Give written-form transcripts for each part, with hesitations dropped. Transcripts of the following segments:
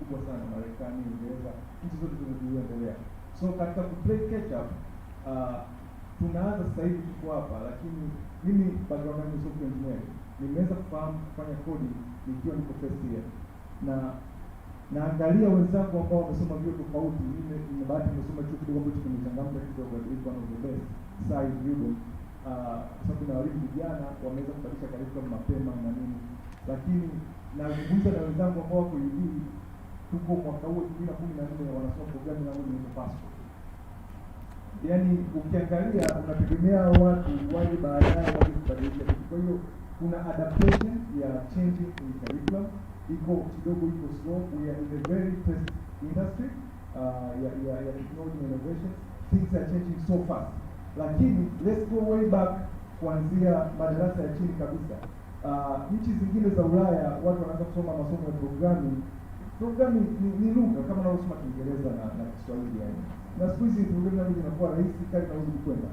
kubwa sana, Marekani, Uingereza, nchi zote zilizoendelea. So katika kuplay catch up, tunaanza sasa hivi tuko hapa, lakini mimi background yangu software engineering, nimeweza kufahamu kufanya coding nikiwa niko first year, na naangalia wenzangu ambao wamesoma vyuo tofauti. Mimi nina bahati nimesoma chuo kidogo ambacho kimechangamka kidogo, ilikuwa one of the best side vyuo, kwa sababu na walimu vijana wameweza kubadilisha curriculum mapema na nini, lakini nazungumza na wenzangu ambao wako UD, tuko mwaka huu 2014 wanasoma programu na wao ni passport. Yaani ukiangalia unategemea watu waje baadaye waje kubadilisha kitu. Kwa hiyo kuna adaptation ya changing in curriculum, iko kidogo iko slow. We are in a very test industry ya technology and innovation. Things are changing so fast. Lakini let's go way back kuanzia madarasa ya chini kabisa. Nchi zingine za Ulaya watu wanaanza kusoma masomo ya programming. Programming ni lugha kama unaosoma Kiingereza na Kiswahili yani. Na siku hizi programming inakuwa rahisi kadri unazidi kwenda.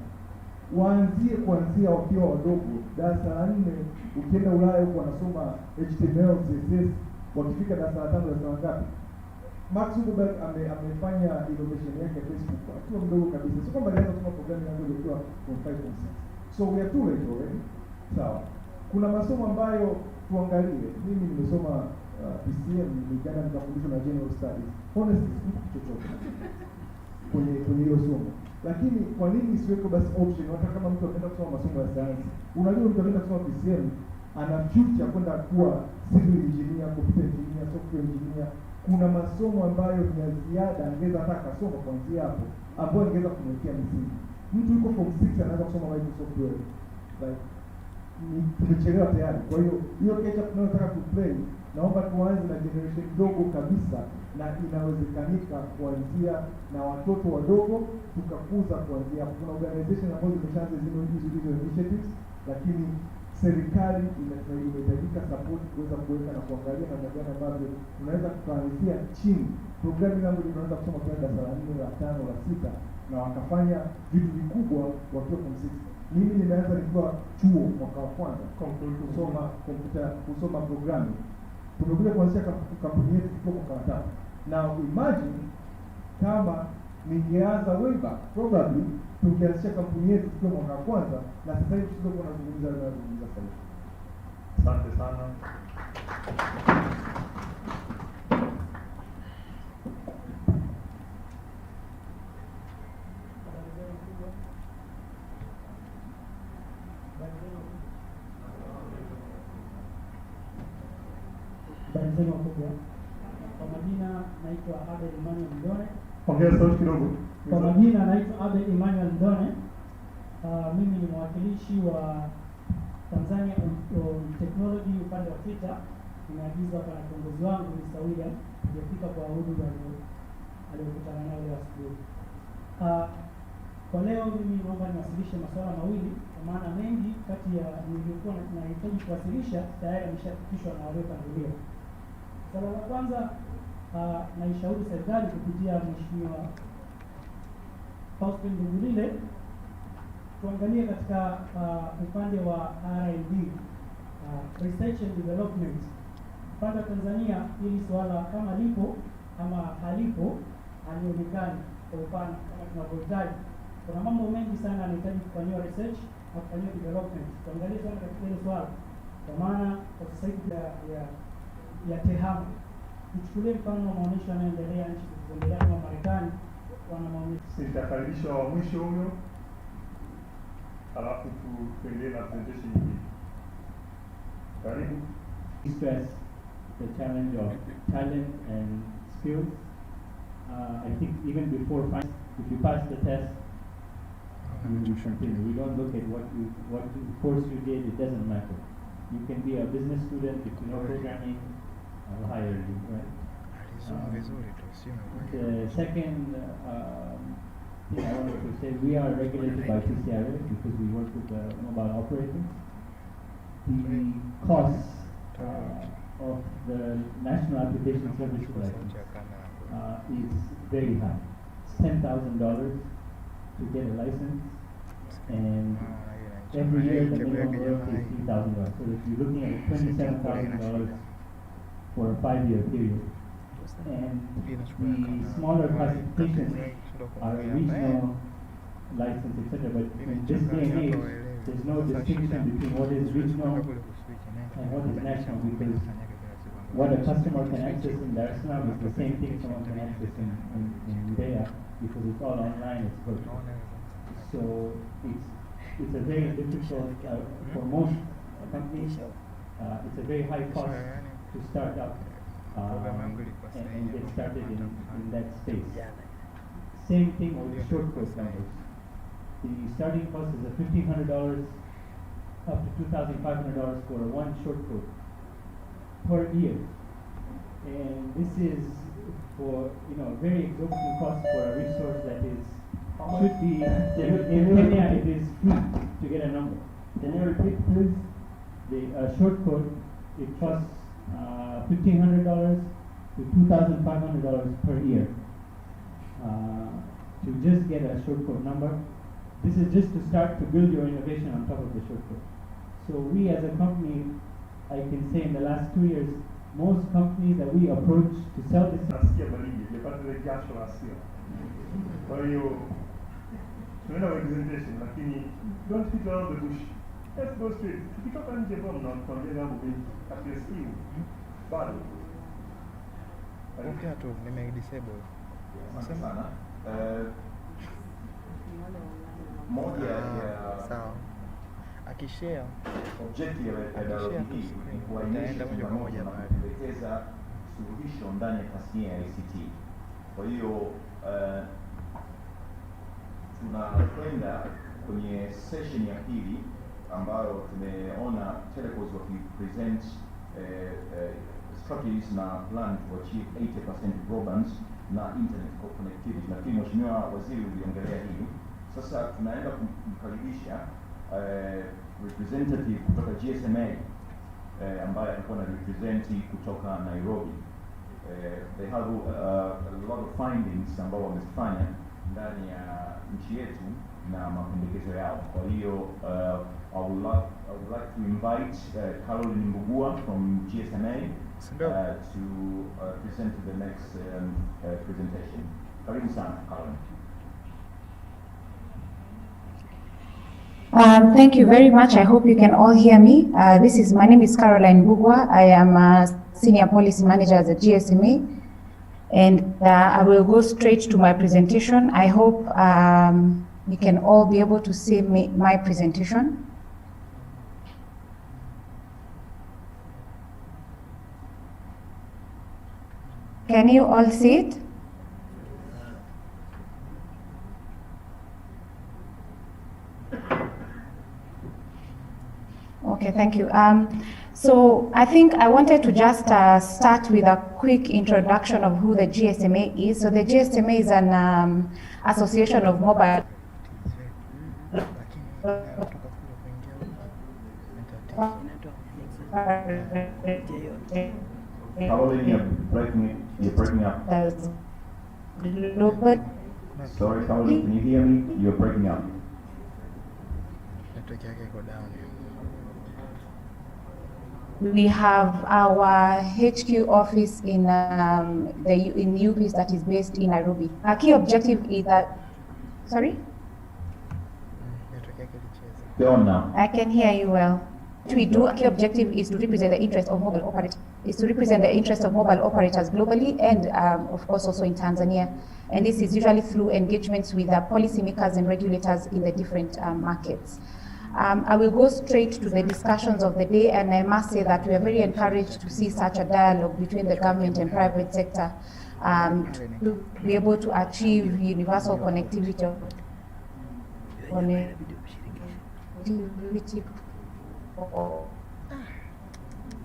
Waanzie kuanzia wakiwa wadogo, darasa la 4, ukienda Ulaya huko wanasoma HTML, CSS, wakifika darasa la 5 darasa la ngapi? Mark Zuckerberg amefanya innovation yake ya Facebook akiwa mdogo kabisa. Sio kwamba alianza kusoma programming yangu ilikuwa from 5 or 6. So we are too late already. Sawa. Kuna masomo ambayo tuangalie. Mimi nimesoma PCM, nikaenda nikafundishwa na General Studies. Honestly, siku chochote kwenye hilo somo. Lakini kwa nini isiweko basi option hata kama mtu anaenda kusoma masomo ya sayansi? Unajua mtu anaenda kusoma PCM ana future kwenda kuwa civil engineer, computer engineer, software engineer. Kuna masomo ambayo ni ya ziada angeza hata akasoma kuanzia hapo, ambayo angeza kumwekea msingi. Mtu yuko form 6 anaanza kusoma Microsoft Word. Like tumechelewa tayari. Kwa hiyo catch up tunayotaka ku play, naomba tuanze na generation dogo kabisa, na inawezekanika kuanzia na watoto wadogo tukakuza kuanzia. Kuna organization ambazo zimeshaanza hizo initiatives, lakini serikali inahitajika support kuweza kuweka na kuangalia namna gani ambavyo tunaweza kuanzia chini. Programu yangu inaweza kusoma kwa darasa la 4, la 5, la 6 na wakafanya vitu vikubwa wakiwa form 6. Mimi nimeanza nikiwa chuo mwaka wa kwanza kusoma programming. Tumekuja kuanzisha kampuni yetu kwa mwaka wa 3. Now imagine kama ningeanza way back, probably tungeanzisha kampuni yetu kwa mwaka wa kwanza, na sasa hivi tuko tunazungumza sasa hivi. Asante sana. Mzee mkubwa. Kwa majina naitwa Abel Emmanuel Ndone. Ongea sauti kidogo. Kwa majina naitwa Abel Emmanuel Ndone. Mimi ni mwakilishi wa Tanzania Technology upande wa Twitter. Nimeagizwa hapa na kiongozi wangu Mr. William kujifika kwa huduma aliyokutana nayo leo asubuhi. Kwa leo mimi naomba niwasilishe masuala mawili, kwa maana mengi kati ya nilikuwa nahitaji kuwasilisha tayari yameshafikishwa na waliotangulia. Swala la kwanza, naishauri serikali kupitia Mheshimiwa Faustin Ndugulile tuangalie katika upande wa R&D, research and development upande wa Tanzania, ili swala kama lipo ama halipo halionekani kwa upana kama tunavyohitaji. Kuna mambo mengi sana yanahitaji kufanywa research na kufanywa development. Tuangalie sana katika hilo swala, kwa maana kwa sasa hivi ya tehama. Tuchukulie mfano wa maonyesho yanayoendelea nchi zilizoendelea kama Marekani, wana maonyesho. Nitakaribisha wa mwisho huyo, alafu tuendelee na presentation nyingine. Karibu. Stress the challenge of talent and skills. I think even before if you pass the test, you continue. We don't look at what course you did. It doesn't matter. You can be a business student if you know programming. I'll hire you, right? The second thing I wanted to say, we are regulated by Ministerial because we work with mobile operators. The costs of the National Application Service license is very high. It's $10,000 to get a license, and every year the minimum work is $3,000. So if you're looking at $27,000 for a 5-year period, and the smaller classifications are regional license, etc. But in this day and age, there's no distinction between what is regional and what is national, because what a customer can access in Dar es Salaam is the same thing someone can access in Udaya, because it's all online, it's virtual. So it's a very difficult, for most companies, it's a very high cost to start up and get started in that space. Same thing with short code numbers. The starting cost is $1,500 up to $2,500 for one short code per year, and this is for very exorbitant cost for a resource that should be in Kenya. It is free to get a number. Can you repeat, please? The short code, it costs $1,500 to $2,500 per year to just get a short code number. This is just to start to build your innovation on top of the short code. So we as a company, I can say in the last 2 years, most companies that we approach to sell this. Nasikia baridi, nipate ile jasho la hasira. Kwa hiyo tunaenda kwa presentation, lakini don't beat around the bush. Let's go straight. Tukitoka nje kwa mnaambia mambo mengi. Hatusikii. Bado. Okay, tu nime-disable. Asante sana. Moja ya sawa. Akishare objective ya dialogue hii ni kuainisha changamoto na kupendekeza suluhisho ndani ya tasnia ya ICT. Kwa hiyo tunakwenda kwenye session ya pili ambayo tumeona telcos wakipresent strategies na plan to achieve 80% broadband na internet connectivity. Lakini Mheshimiwa Waziri uliongelea hili. Sasa tunaenda kumkaribisha representative kutoka GSMA ambaye alikuwa na represent kutoka Nairobi. They have a lot of findings ambao wamefanya ndani ya nchi yetu na mapendekezo yao. Kwa hiyo I would like to invite Caroline Mbugua from GSMA to present to the next presentation. Karibu sana, Caroline. Thank you very much. I hope you can all hear me. My name is Caroline Bugwa. I am a Senior Policy Manager at the GSMA, and I will go straight to my presentation. I hope you can all be able to see my presentation. Can you all see it? Okay, thank you. So I think I wanted to just start with a quick introduction of who the GSMA is. So the GSMA is an association of mobile Caroline, you're breaking up. Global. Sorry, Caroline, can you hear me? You're breaking up. network yake iko down. We have our HQ office in UPS that is based in Nairobi. Our key objective is that, sorry? Network yake ilicheza. Go on now. I can hear you well. What we do, our key objective is to represent the interest of mobile operators. Globally and of course also in Tanzania. And this is usually through engagements with policymakers and regulators in the different markets. I will go straight to the discussions of the day, and I must say that we are very encouraged to see such a dialogue between the government and private sector to be able to achieve universal connectivity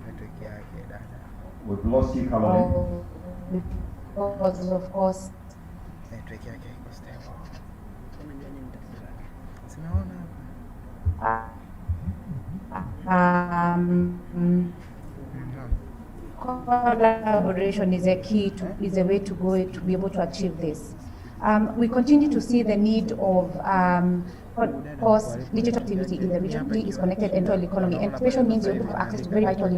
Network yake dada. We've lost you, Caroline. Because of course Network yake iko stable. Sinaona collaboration is a way to go to be able to achieve this. We continue to see the need of course, digital activity in the region is connected into the economy, and special means you have access to very vital,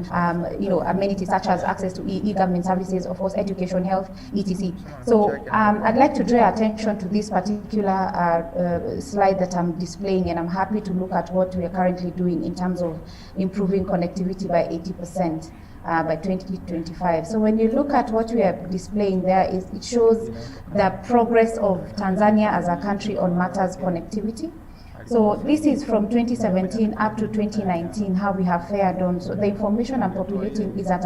amenities such as access to e-government services, of course, education, health, etc. So I'd like to draw attention to this particular slide that I'm displaying, and I'm happy to look at what we are currently doing in terms of improving connectivity by 80%. By 2025. So when you look at what we are displaying there, it shows the progress of Tanzania as a country on matters connectivity. So this is from 2017 up to 2019, how we have fared on. So the information I'm populating is at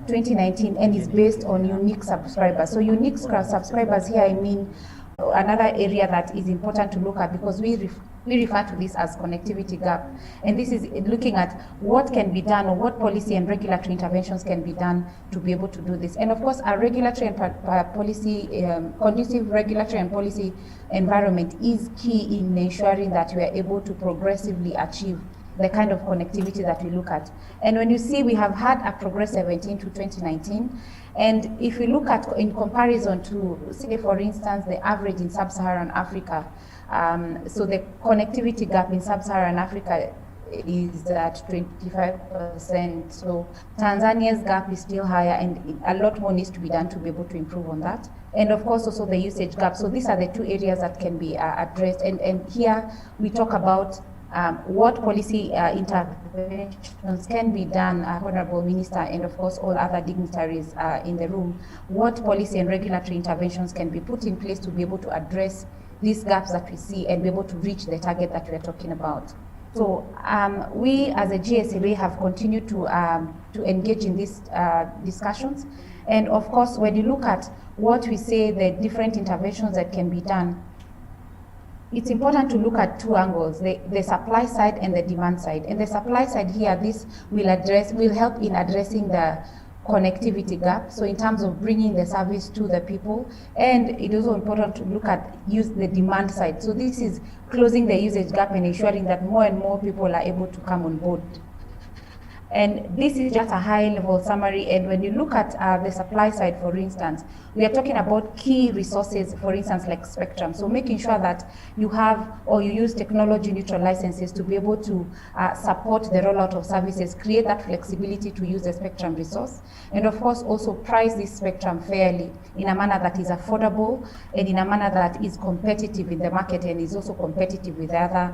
2019 and is based on unique subscribers. So unique subscribers here, I mean another area that is important to look at, because we refer to this as connectivity gap, and this is looking at what can be done or what policy and regulatory interventions can be done to be able to do this. And of course, our regulatory and policy, conducive regulatory and policy environment is key in ensuring that we are able to progressively achieve the kind of connectivity that we look at. And when you see, we have had a progress 17 to 2019, and if we look at in comparison to, say for instance, the average in sub-Saharan Africa, so the connectivity gap in sub-Saharan Africa is at 25%. So Tanzania's gap is still higher, and a lot more needs to be done to be able to improve on that. And of course, also the usage gap. So these are the two areas that can be addressed. And here we talk about what policy interventions can be done, Honorable Minister, and of course all other dignitaries in the room, what policy and regulatory interventions can be put in place to be able to address these gaps that we see and be able to reach the target that we're talking about. So we as a GSMA have continued to engage in these discussions. And of course, when you look at what we say, the different interventions that can be done, it's important to look at two angles, the supply side and the demand side. And the supply side here, this will help in addressing the connectivity gap, so in terms of bringing the service to the people. And it is also important to look at the demand side. So this is closing the usage gap and ensuring that more and more people are able to come on board. And this is just a high-level summary. And when you look at the supply side, for instance, we are talking about key resources, for instance, like spectrum. So making sure that you have or you use technology-neutral licenses to be able to support the rollout of services, create that flexibility to use the spectrum resource, and of course also price this spectrum fairly in a manner that is affordable and in a manner that is competitive in the market and is also competitive with other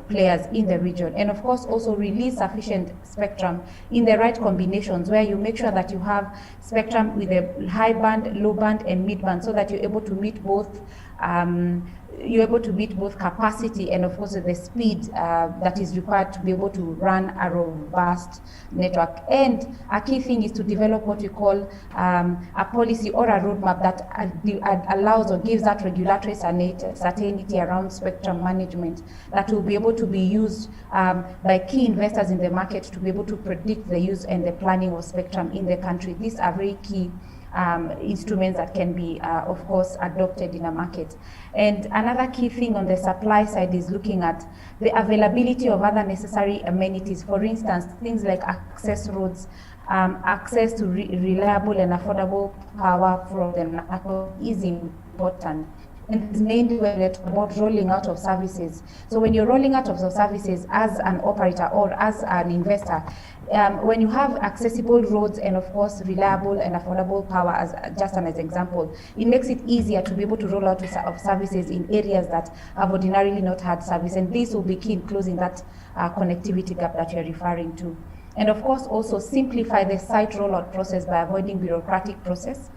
players in the region. And of course also release sufficient spectrum in the right combinations, where you make sure that you have spectrum with a high band, low band, and mid band, so that you're able to meet both capacity and of course the speed that is required to be able to run a robust network. And a key thing is to develop what we call a policy or a roadmap that allows or gives that regulatory certainty around spectrum management, that will be able to be used by key investors in the market to be able to predict the use and the planning of spectrum in the country. These are very key instruments that can be, of course, adopted in a market. And another key thing on the supply side is looking at the availability of other necessary amenities. For instance, things like access roads, access to reliable and affordable power from the network is important. And it's mainly when we're talking about rolling out of services. So when you're rolling out of services as an operator or as an investor, when you have accessible roads and of course reliable and affordable power, as just an example, it makes it easier to be able to roll out of services in areas that have ordinarily not had service. And this will be key in closing that connectivity gap that you're referring to. And of course also simplify the site rollout process by avoiding bureaucratic process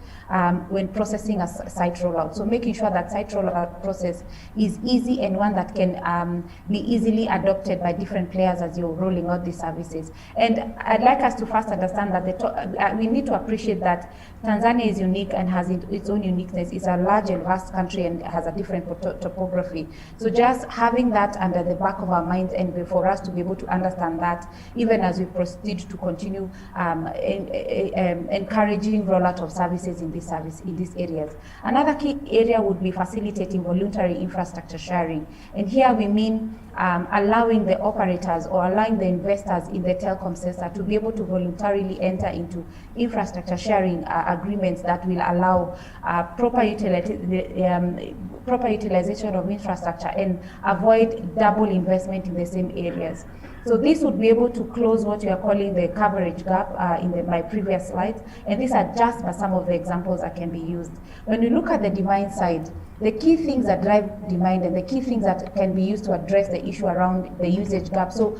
when processing a site rollout. So making sure that site rollout process is easy and one that can be easily adopted by different players as you're rolling out these services. And I'd like us to first understand that we need to appreciate that Tanzania is unique and has its own uniqueness. It's a large and vast country and has a different topography. So just having that under the back of our minds, and for us to be able to understand that even as we proceed to continue encouraging rollout of services in these areas. Another key area would be facilitating voluntary infrastructure sharing. And here we mean allowing the operators or allowing the investors in the telecom sector to be able to voluntarily enter into infrastructure sharing agreements that will allow proper utilization of infrastructure and avoid double investment in the same areas. So this would be able to close what we are calling the coverage gap in my previous slides, and these are just some of the examples that can be used. When we look at the demand side, the key things that drive demand and the key things that can be used to address the issue around the usage gap. So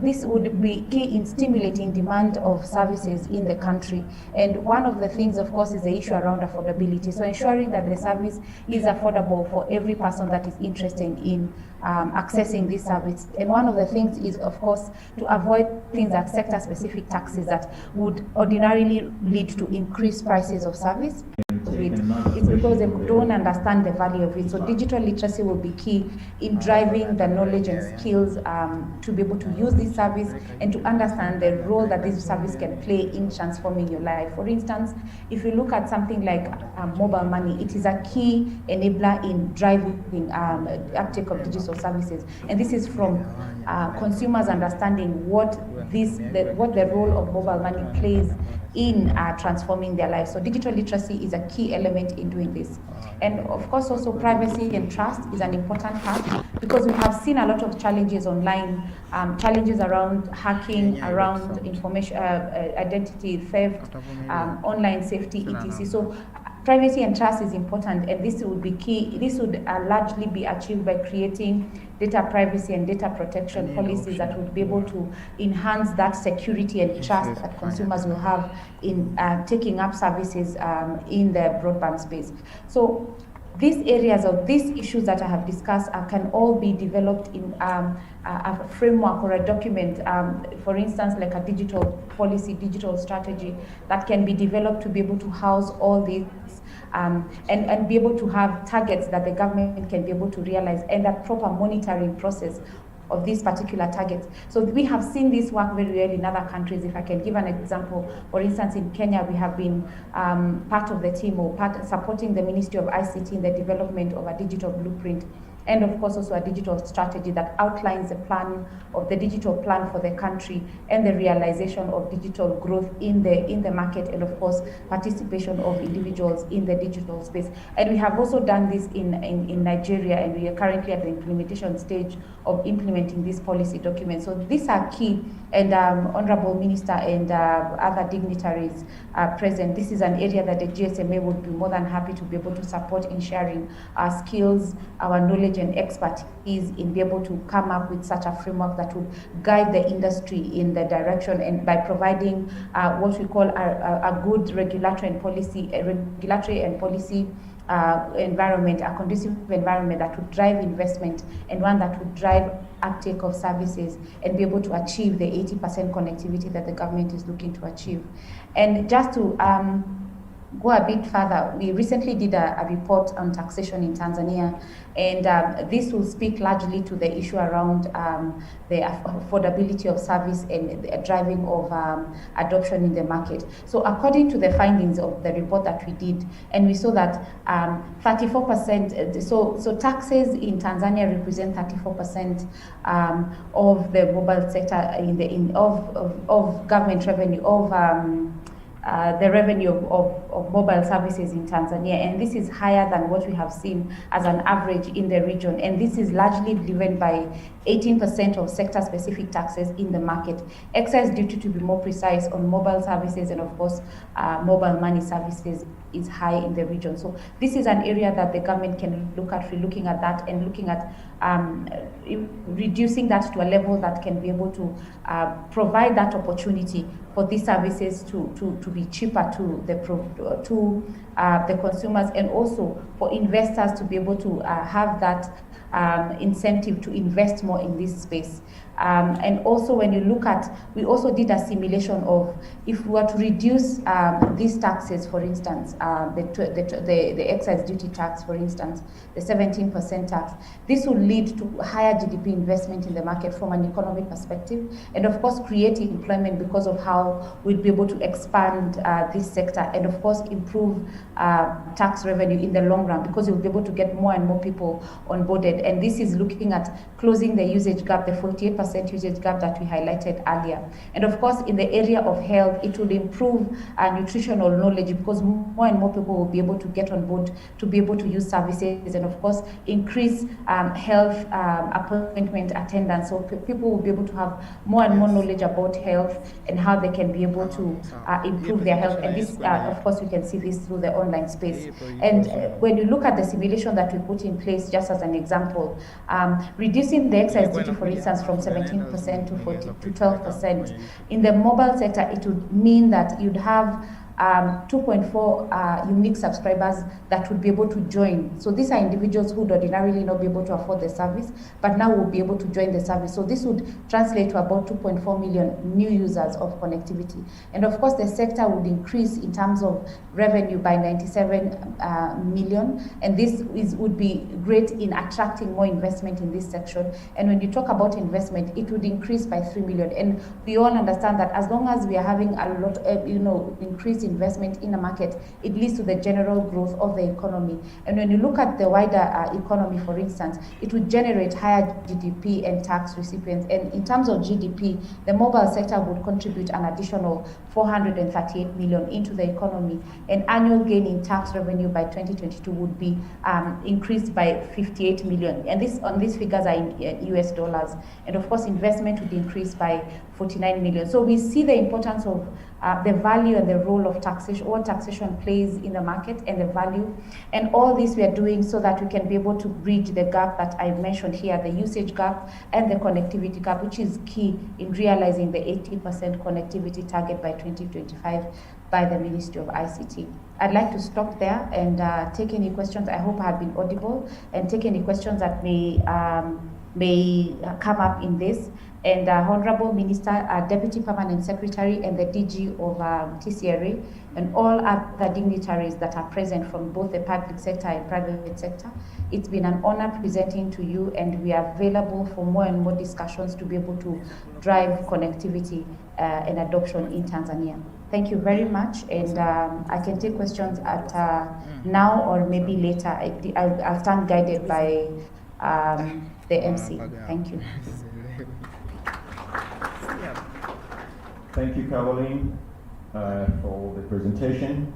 this would be key in stimulating demand of services in the country. And one of the things, of course, is the issue around affordability. So ensuring that the service is affordable for every person that is interested in accessing this service. And one of the things is, of course, to avoid things like sector-specific taxes that would ordinarily lead to increased prices of service. It's because they don't understand the value of it. So digital literacy will be key in driving the knowledge and skills to be able to use this service and to understand the role that this service can play in transforming your life. For instance, if you look at something like mobile money, it is a key enabler in driving uptake of digital services. And this is from consumers understanding what the role of mobile money plays in transforming their lives. So digital literacy is a key element in doing this. And of course also privacy and trust is an important part, because we have seen a lot of challenges online, challenges around hacking, around information, identity theft, online safety, etc. So privacy and trust is important, and this would be key. This would largely be achieved by creating data privacy and data protection policies that would be able to enhance that security and trust that consumers will have in taking up services in the broadband space. So these areas of these issues that I have discussed can all be developed in a framework or a document, for instance, like a digital policy, digital strategy that can be developed to be able to house all these and be able to have targets that the government can be able to realize, and a proper monitoring process of these particular targets. So we have seen this work very well in other countries. If I can give an example, for instance, in Kenya, we have been part of the team or supporting the Ministry of ICT in the development of a digital blueprint, and of course also a digital strategy that outlines the plan of the digital plan for the country and the realization of digital growth in the market, and of course participation of individuals in the digital space. And we have also done this in Nigeria, and we are currently at the implementation stage of implementing this policy document. So these are key, and Honorable Minister and other dignitaries present, this is an area that the GSMA would be more than happy to be able to support in sharing our skills, our knowledge and expertise in be able to come up with such a framework that would guide the industry in the direction, and by providing what we call a good regulatory and policy environment, a conducive environment that would drive investment and one that would drive uptake of services and be able to achieve the 80% connectivity that the government is looking to achieve. And just to go a bit further, we recently did a report on taxation in Tanzania, and this will speak largely to the issue around the affordability of service and the driving of adoption in the market. So according to the findings of the report that we did, and we saw that 34%, so taxes in Tanzania represent 34% of the mobile sector of government revenue, of the revenue of mobile services in Tanzania, and this is higher than what we have seen as an average in the region, and this is largely driven by 18% of sector-specific taxes in the market, excise duty to be more precise on mobile services, and of course mobile money services is high in the region. So this is an area that the government can look at, looking at that and looking at reducing that to a level that can be able to provide that opportunity for these services to be cheaper to the consumers, and also for investors to be able to have that incentive to invest more in this space. And also when you look at, we also did a simulation of if we were to reduce these taxes, for instance, the excise duty tax, for instance, the 17% tax, this will lead to higher GDP investment in the market from an economic perspective, and of course create employment because of how we'll be able to expand this sector, and of course improve tax revenue in the long run, because you'll be able to get more and more people onboarded. And this is looking at closing the usage gap, the 48% usage gap that we highlighted earlier. And of course, in the area of health, it would improve nutritional knowledge, because more and more people will be able to get on board to be able to use services, and of course, increase health appointment attendance. So people will be able to have more and more knowledge about health and how they can be able to improve their health. And this, of course, we can see this through the online space. And when you look at the simulation that we put in place, just as an example, reducing the excise duty, for instance, from 17% to 12%. In the mobile sector, it would mean that you'd have 2.4 unique subscribers that would be able to join. So these are individuals who would ordinarily not be able to afford the service, but now will be able to join the service. So this would translate to about 2.4 million new users of connectivity. And of course, the sector would increase in terms of revenue by 97 million. And this would be great in attracting more investment in this section. And when you talk about investment, it would increase by 3 million. And we all understand that as long as we are having a lot of, increased investment in the market, it leads to the general growth of the economy. And when you look at the wider economy, for instance, it would generate higher GDP and tax recipients. And in terms of GDP, the mobile sector would contribute an additional 438 million into the economy. And annual gain in tax revenue by 2022 would be increased by 58 million. And these figures are in US dollars. And of course, investment would increase by 49 million. So we see the importance of the value and the role of taxation, what taxation plays in the market, and the value. And all this we are doing so that we can be able to bridge the gap that I mentioned here, the usage gap and the connectivity gap, which is key in realizing the 80% connectivity target by 2025 by the Ministry of ICT. I'd like to stop there and take any questions. I hope I have been audible, and take any questions that may come up in this. And Honorable Minister, Deputy Permanent Secretary, and the DG of TCRA, and all other dignitaries that are present from both the public sector and private sector. It's been an honor presenting to you, and we are available for more and more discussions to be able to drive connectivity and adoption in Tanzania. Thank you very much, and I can take questions at now or maybe later. I'll stand guided by the MC. Thank you. Thank you, Caroline, for the presentation.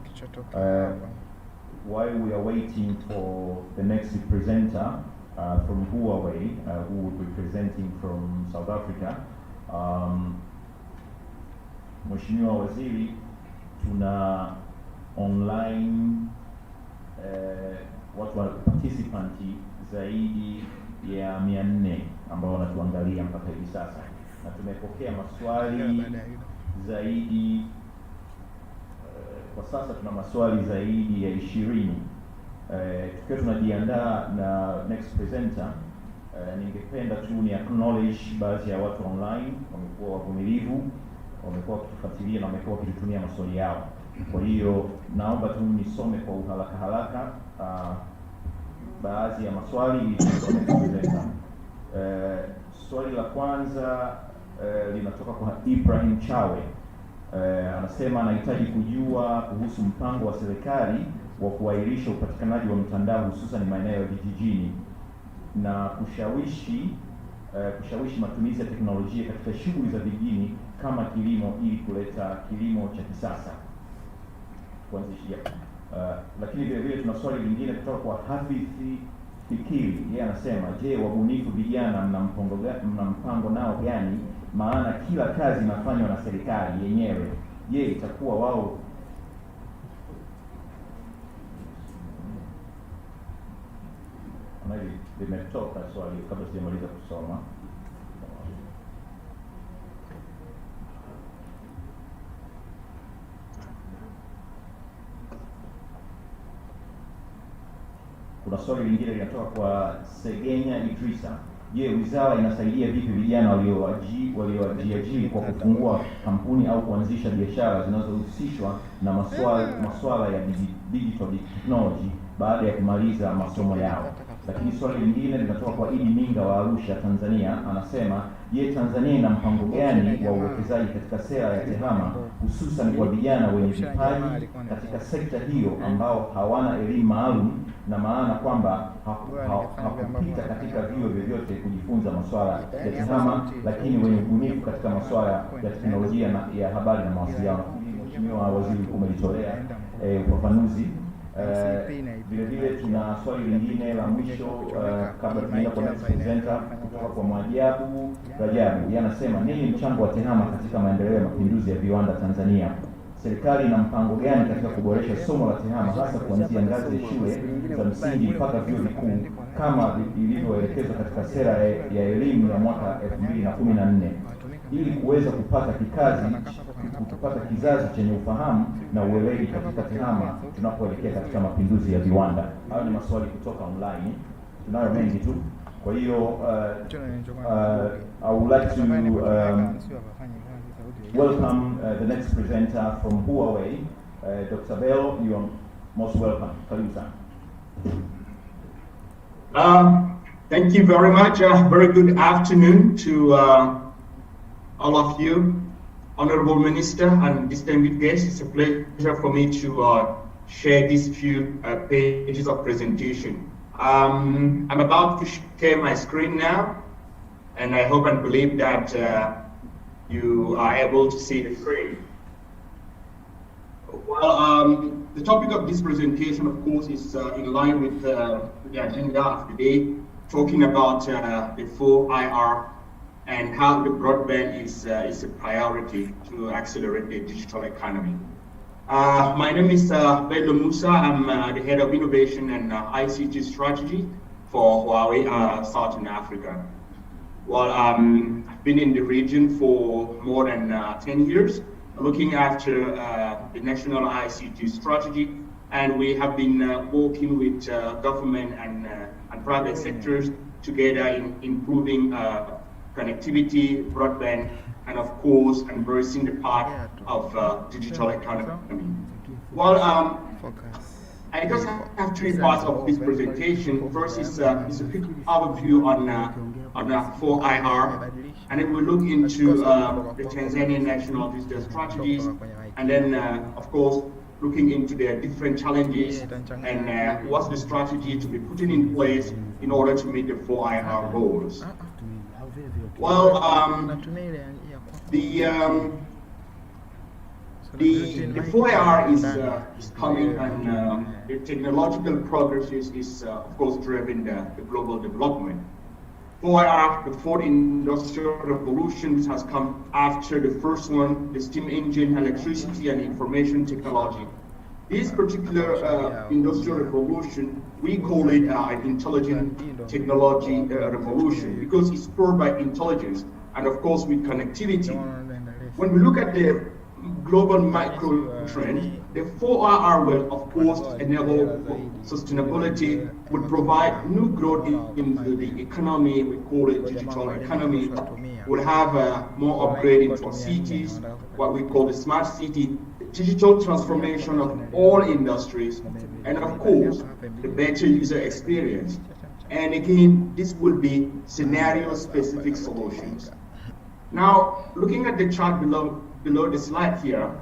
While we are waiting for the next presenter from Huawei, who will be presenting from South Africa, Mheshimiwa Waziri, tuna online watu wa participanti zaidi ya 400 ambao wanatuangalia mpaka hivi sasa, na tumepokea maswali zaidi kwa sasa tuna maswali zaidi ya 20. Tukiwa tunajiandaa na next presenter, ningependa tu ni acknowledge baadhi ya watu online wamekuwa wavumilivu, wamekuwa wakitufuatilia na wamekuwa wakitutumia maswali yao. Kwa hiyo naomba tu nisome kwa haraka baadhi ya maswali ili tusome presenter. Swali la kwanza linatoka kwa Ibrahim Chawe. Anasema anahitaji kujua kuhusu mpango wa serikali wa kuahirisha upatikanaji wa mtandao hususan maeneo ya vijijini na kushawishi matumizi ya teknolojia katika shughuli za vijijini kama kilimo ili kuleta kilimo cha kisasa kuanzishia. Lakini vile vile tuna swali lingine kutoka kwa Hafithi Fikiri. Yeye anasema, je, wabunifu vijana mna mpango nao gani? Maana kila kazi inafanywa na serikali yenyewe. Je, itakuwa wao limetoka swali kabla sijamaliza kusoma. Kuna swali lingine linatoka kwa Segenya Idrisa. Je, wizara inasaidia vipi vijana waliojiajiri kwa kufungua kampuni au kuanzisha biashara zinazohusishwa na masuala ya digital technology baada ya kumaliza masomo yao? Lakini swali lingine linatoka kwa Idi Minga wa Arusha, Tanzania. Anasema, je, Tanzania ina mpango gani wa uwekezaji katika sera ya TEHAMA hususan kwa vijana wenye vipaji katika sekta hiyo ambao hawana elimu maalum, na maana kwamba hakupita katika vyuo vyovyote kujifunza masuala ya TEHAMA, lakini wenye ubunifu katika masuala ya teknolojia na ya habari na mawasiliano. Mheshimiwa Waziri umelitolea ufafanuzi. Vile vile tuna swali lingine la mwisho kabla tunaenda kwa next presenter kutoka kwa Mwajabu Rajabu. Yeye anasema, nini mchango wa TEHAMA katika maendeleo ya mapinduzi ya viwanda Tanzania? Serikali ina mpango gani katika kuboresha somo la TEHAMA hasa kuanzia ngazi ya shule za msingi mpaka vyuo vikuu kama ilivyoelekezwa katika sera ya elimu ya mwaka 2014 ili kuweza kupata kizazi chenye ufahamu na ueledi katika TEHAMA tunapoelekea katika mapinduzi ya viwanda? Hayo ni maswali kutoka online, tunayo mengi tu. Kwa hiyo I would like to welcome the next presenter from Huawei, Dr. Bello. You are most welcome. Karibu sana. Thank you very much. Very good afternoon to all of you, Honorable Minister and distinguished guests. It's a pleasure for me to share these few pages of presentation. I'm about to share my screen now, and I hope and believe that you are able to see the screen. Well, the topic of this presentation, of course, is in line with the agenda of the day, talking about the 4IR and how the broadband is a priority to accelerate the digital economy. My name is Bello Musa. I'm the head of innovation and ICT strategy for Huawei Southern Africa. Well, I've been in the region for more than 10 years, looking after the national ICT strategy, and we have been working with government and private sectors together in improving connectivity, broadband, and of course embracing the part of digital economy. Well, I just have three parts of this presentation. First is a quick overview on 4IR, and then we'll look into the Tanzanian national digital strategies, and then of course looking into their different challenges and what's the strategy to be put in place in order to meet the 4IR goals. Well, the 4IR is coming, and the technological progress is of course driving the global development. 4IR, the fourth industrial revolution, has come after the first one, the steam engine, electricity, and information technology. This particular industrial revolution, we call it an intelligent technology revolution because it's spurred by intelligence and of course with connectivity. When we look at the global micro trend, the 4IR will of course enable sustainability, would provide new growth in the economy. We call it digital economy. We'll have more upgrade into our cities, what we call the smart city, the digital transformation of all industries, and of course the better user experience. And again, this will be scenario specific solutions. Now, looking at the chart below the slide here,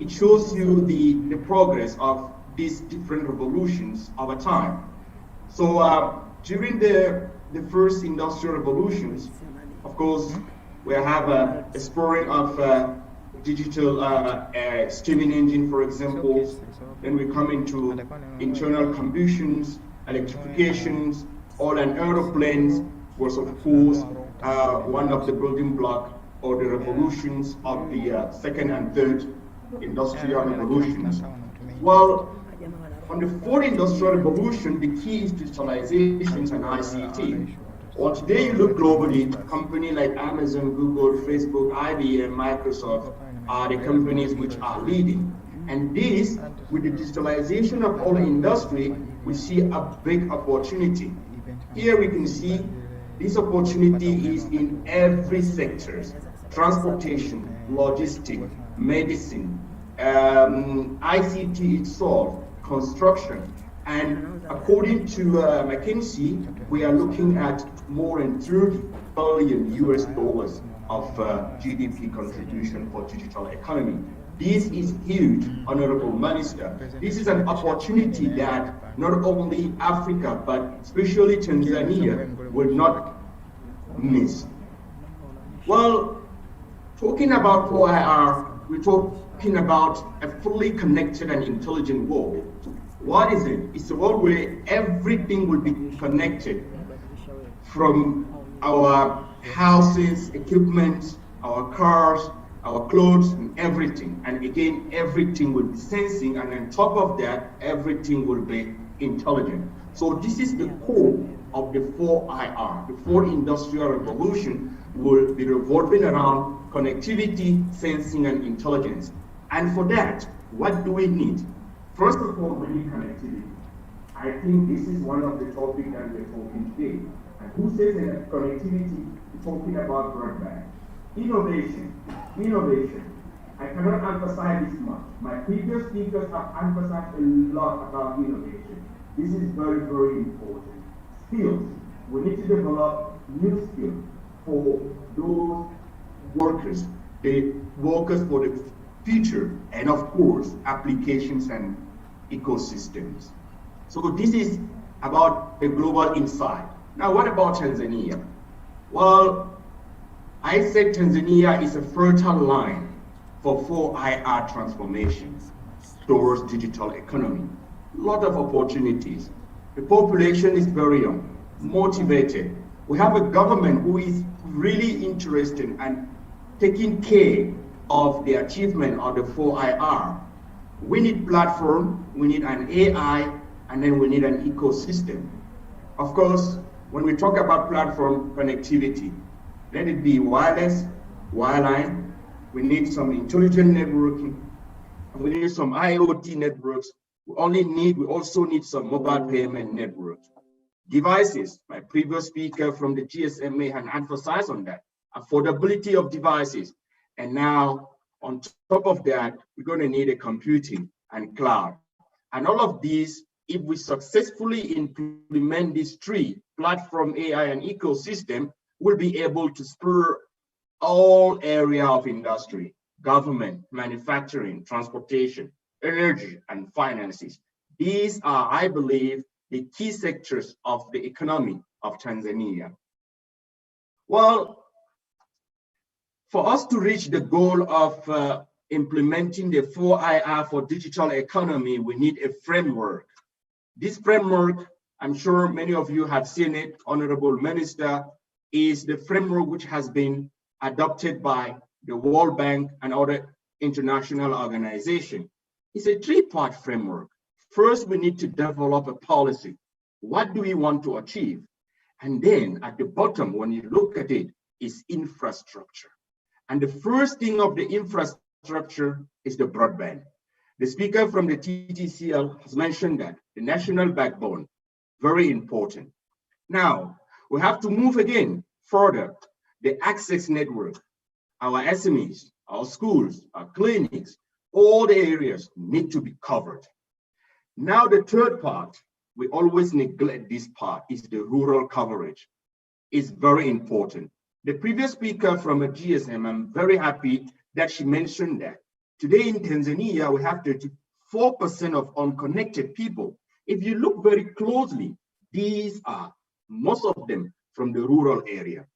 it shows you the progress of these different revolutions over time. So during the first industrial revolutions, of course, we have a exploring of digital steaming engine, for example. Then we come into internal combustions, electrifications, oil and aeroplanes was of course one of the building blocks or the revolutions of the second and third industrial revolutions. Well, on the fourth industrial revolution, the key is digitalization and ICT. Well, today you look globally, companies like Amazon, Google, Facebook, IBM, Microsoft are the companies which are leading. And this, with the digitalization of all industry, we see a big opportunity. Here we can see this opportunity is in every sector: transportation, logistics, medicine, ICT itself, construction, And according to McKinsey, we are looking at more than 30 billion US dollars of GDP contribution for digital economy. This is huge, Honorable Minister. This is an opportunity that not only Africa, but especially Tanzania will not miss. Well, talking about OIR, we're talking about a fully connected and intelligent world. What is it? It's a world where everything will be connected, from our houses, equipment, our cars, our clothes, and everything. And again, everything will be sensing, and on top of that, everything will be intelligent. So this is the core of the 4IR. The fourth industrial revolution will be revolving around connectivity, sensing, and intelligence. And for that, what do we need? First of all, we need connectivity. I think this is one of the topics that we're talking today. And who says that connectivity, we're talking about broadband. Innovation. I cannot emphasize this much. My previous speakers have emphasized a lot about innovation. This is very, very important. Skills. We need to develop new skills for those workers, the workers for the future, and of course, applications and ecosystems. So this is about the global insight. Now, what about Tanzania? Well, I said Tanzania is a fertile line for 4IR transformation towards digital economy. A lot of opportunities. The population is very young, motivated. We have a government who is really interested and taking care of the achievement of the 4IR. We need platform, we need an AI, and then we need an ecosystem. Of course, when we talk about platform connectivity, let it be wireless, wireline, we need some intelligent networking, we need some IoT networks, we also need some mobile payment networks. Devices, my previous speaker from the GSMA had emphasized on that, affordability of devices. And now, on top of that, we're going to need a computing and cloud. And all of these, if we successfully implement these three, platform, AI, and ecosystem, we'll be able to spur all area of industry, government, manufacturing, transportation, energy, and finances. These are, I believe, the key sectors of the economy of Tanzania. Well, for us to reach the goal of implementing the 4IR for digital economy, we need a framework. This framework, I'm sure many of you have seen it, Honorable Minister, is the framework which has been adopted by the World Bank and other international organizations. It's a three-part framework. First, we need to develop a policy. What do we want to achieve? And then at the bottom, when you look at it, is infrastructure. And the first thing of the infrastructure is the broadband. The speaker from the TTCL has mentioned that, the national backbone, very important. Now, we have to move again further. The access network, our SMEs, our schools, our clinics, all the areas need to be covered. Now, the third part, we always neglect this part, is the rural coverage. It's very important. The previous speaker from a GSM, I'm very happy that she mentioned that. Today in Tanzania, we have 34% of unconnected people. If you look very closely, these are, most of them, from the rural area.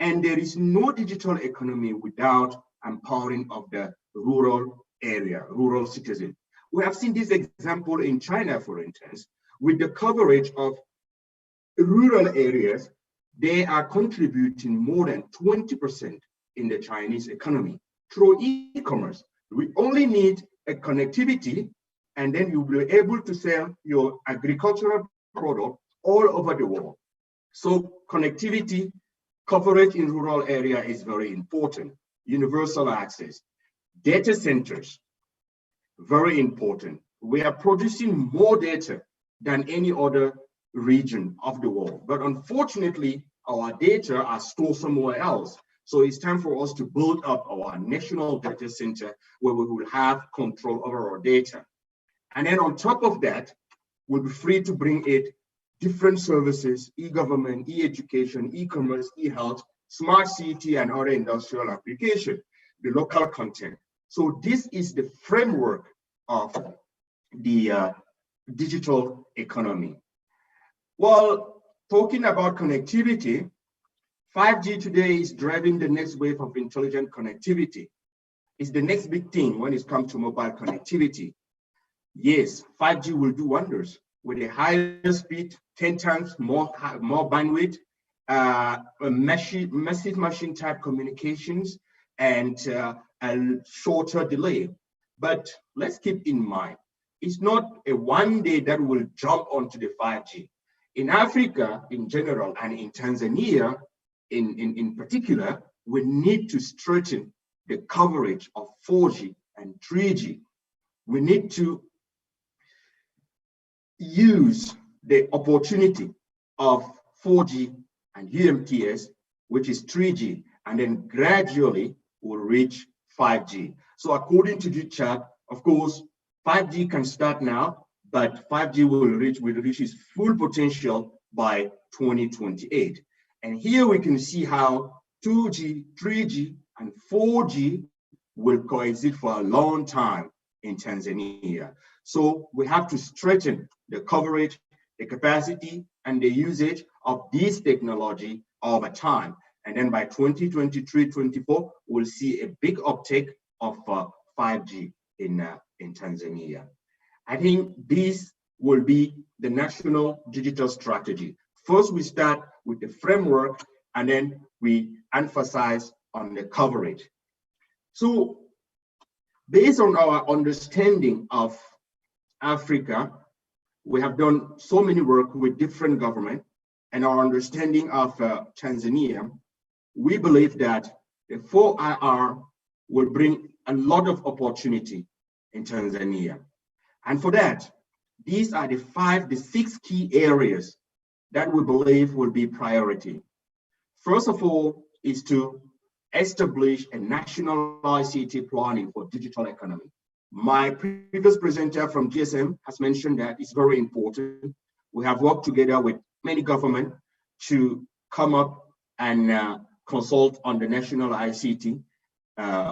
And there is no digital economy without empowering of the rural area, rural citizen. We have seen this example in China, for instance, with the coverage of rural areas. They are contributing more than 20% in the Chinese economy through e-commerce. We only need a connectivity, and then you'll be able to sell your agricultural product all over the world. So connectivity, coverage in rural area is very important. Universal access. Data centers, very important. We are producing more data than any other region of the world. But unfortunately, our data are stored somewhere else. So it's time for us to build up our national data center where we will have control over our data. And then on top of that, will be free to bring it different services, e-government, e-education, e-commerce, e-health, smart city, and other industrial application, the local content. So this is the framework of the digital economy. Well, talking about connectivity, 5G today is driving the next wave of intelligent connectivity. It's the next big thing when it comes to mobile connectivity. Yes, 5G will do wonders with a higher speed, 10 times more bandwidth, massive machine type communications, and a shorter delay. But let's keep in mind, it's not a one day that will jump onto the 5G. In Africa in general, and in Tanzania in particular, we need to strengthen the coverage of 4G and 3G. We need to use the opportunity of 4G and UMTS, which is 3G, and then gradually will reach 5G. So according to the chart, of course, 5G can start now, but 5G will reach its full potential by 2028. And here we can see how 2G, 3G, and 4G will coexist for a long time in Tanzania. So we have to strengthen the coverage, the capacity, and the usage of this technology over time. And then by 2023-24, we'll see a big uptake of 5G in Tanzania. I think this will be the national digital strategy. First, we start with the framework, and then we emphasize on the coverage. So based on our understanding of Africa, we have done so many work with different governments, and our understanding of Tanzania, we believe that the 4IR will bring a lot of opportunity in Tanzania. And for that, these are the 6 key areas that we believe will be priority. First of all, is to establish a national ICT planning for digital economy. My previous presenter from GSM has mentioned that it's very important. We have worked together with many governments to come up and consult on the national ICT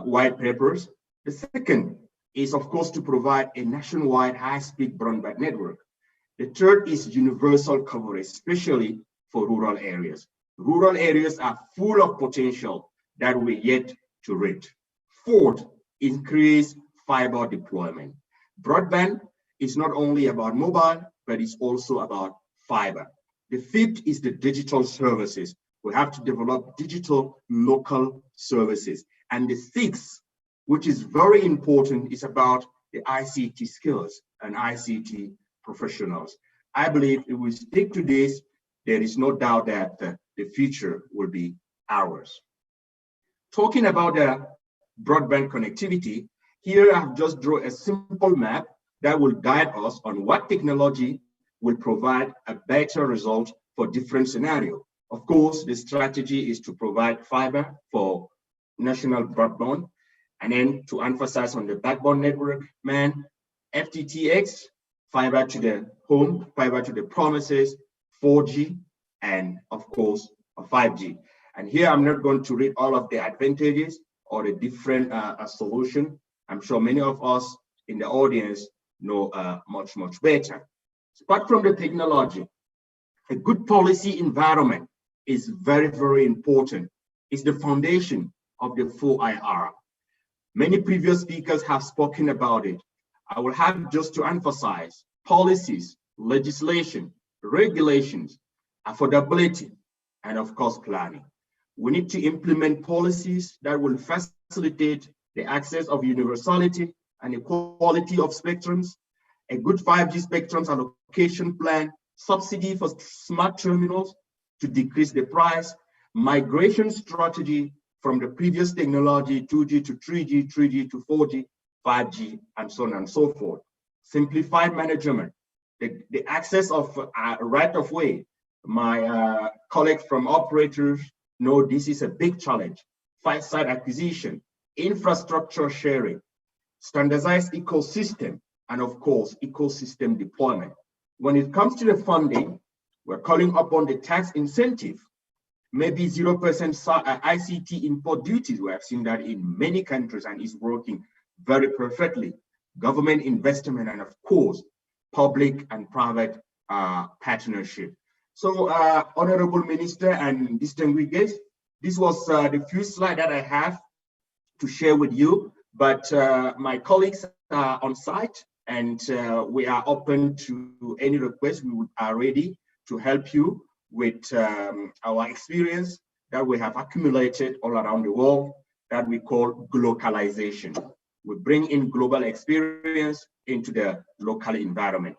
white papers. The second is, of course, to provide a nationwide high-speed broadband network. The third is universal coverage, especially for rural areas. Rural areas are full of potential that we're yet to reach. Fourth, increase fiber deployment. Broadband is not only about mobile, but it's also about fiber. The fifth is the digital services. We have to develop digital local services. And the sixth, which is very important, is about the ICT skills and ICT professionals. I believe if we stick to this, there is no doubt that the future will be ours. Talking about the broadband connectivity, here I have just drawn a simple map that will guide us on what technology will provide a better result for different scenarios. Of course, the strategy is to provide fiber for national broadband, and then to emphasize on the backbone network, FTTX, fiber to the home, fiber to the premises, 4G, and of course, 5G. And here I'm not going to read all of the advantages or the different solution. I'm sure many of us in the audience know much better. Apart from the technology, a good policy environment is very important. It's the foundation of the 4IR. Many previous speakers have spoken about it. I will have just to emphasize policies, legislation, regulations, affordability, and of course, planning. We need to implement policies that will facilitate the access of universality and equality of spectrums, a good 5G spectrums allocation plan, subsidy for smart terminals to decrease the price, migration strategy from the previous technology, 2G to 3G, 3G to 4G, 5G, and so on and so forth. Simplified management, the access of right of way. My colleagues from operators know this is a big challenge. Site acquisition, infrastructure sharing, standardized ecosystem, and of course, ecosystem deployment. when it comes to the funding, we're calling upon the tax incentive, maybe 0% ICT import duties. We have seen that in many countries and is working very perfectly. Government investment and of course, public and private partnership. So Honorable Minister and distinguished guests, this was the few slides that I have to share with you, but my colleagues are on site and we are open to any request. We are ready to help you with our experience that we have accumulated all around the world that we call globalization. We bring in global experience into the local environment.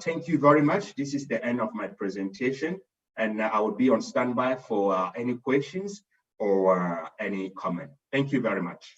Thank you very much. This is the end of my presentation, and I will be on standby for any questions or any comment. Thank you very much.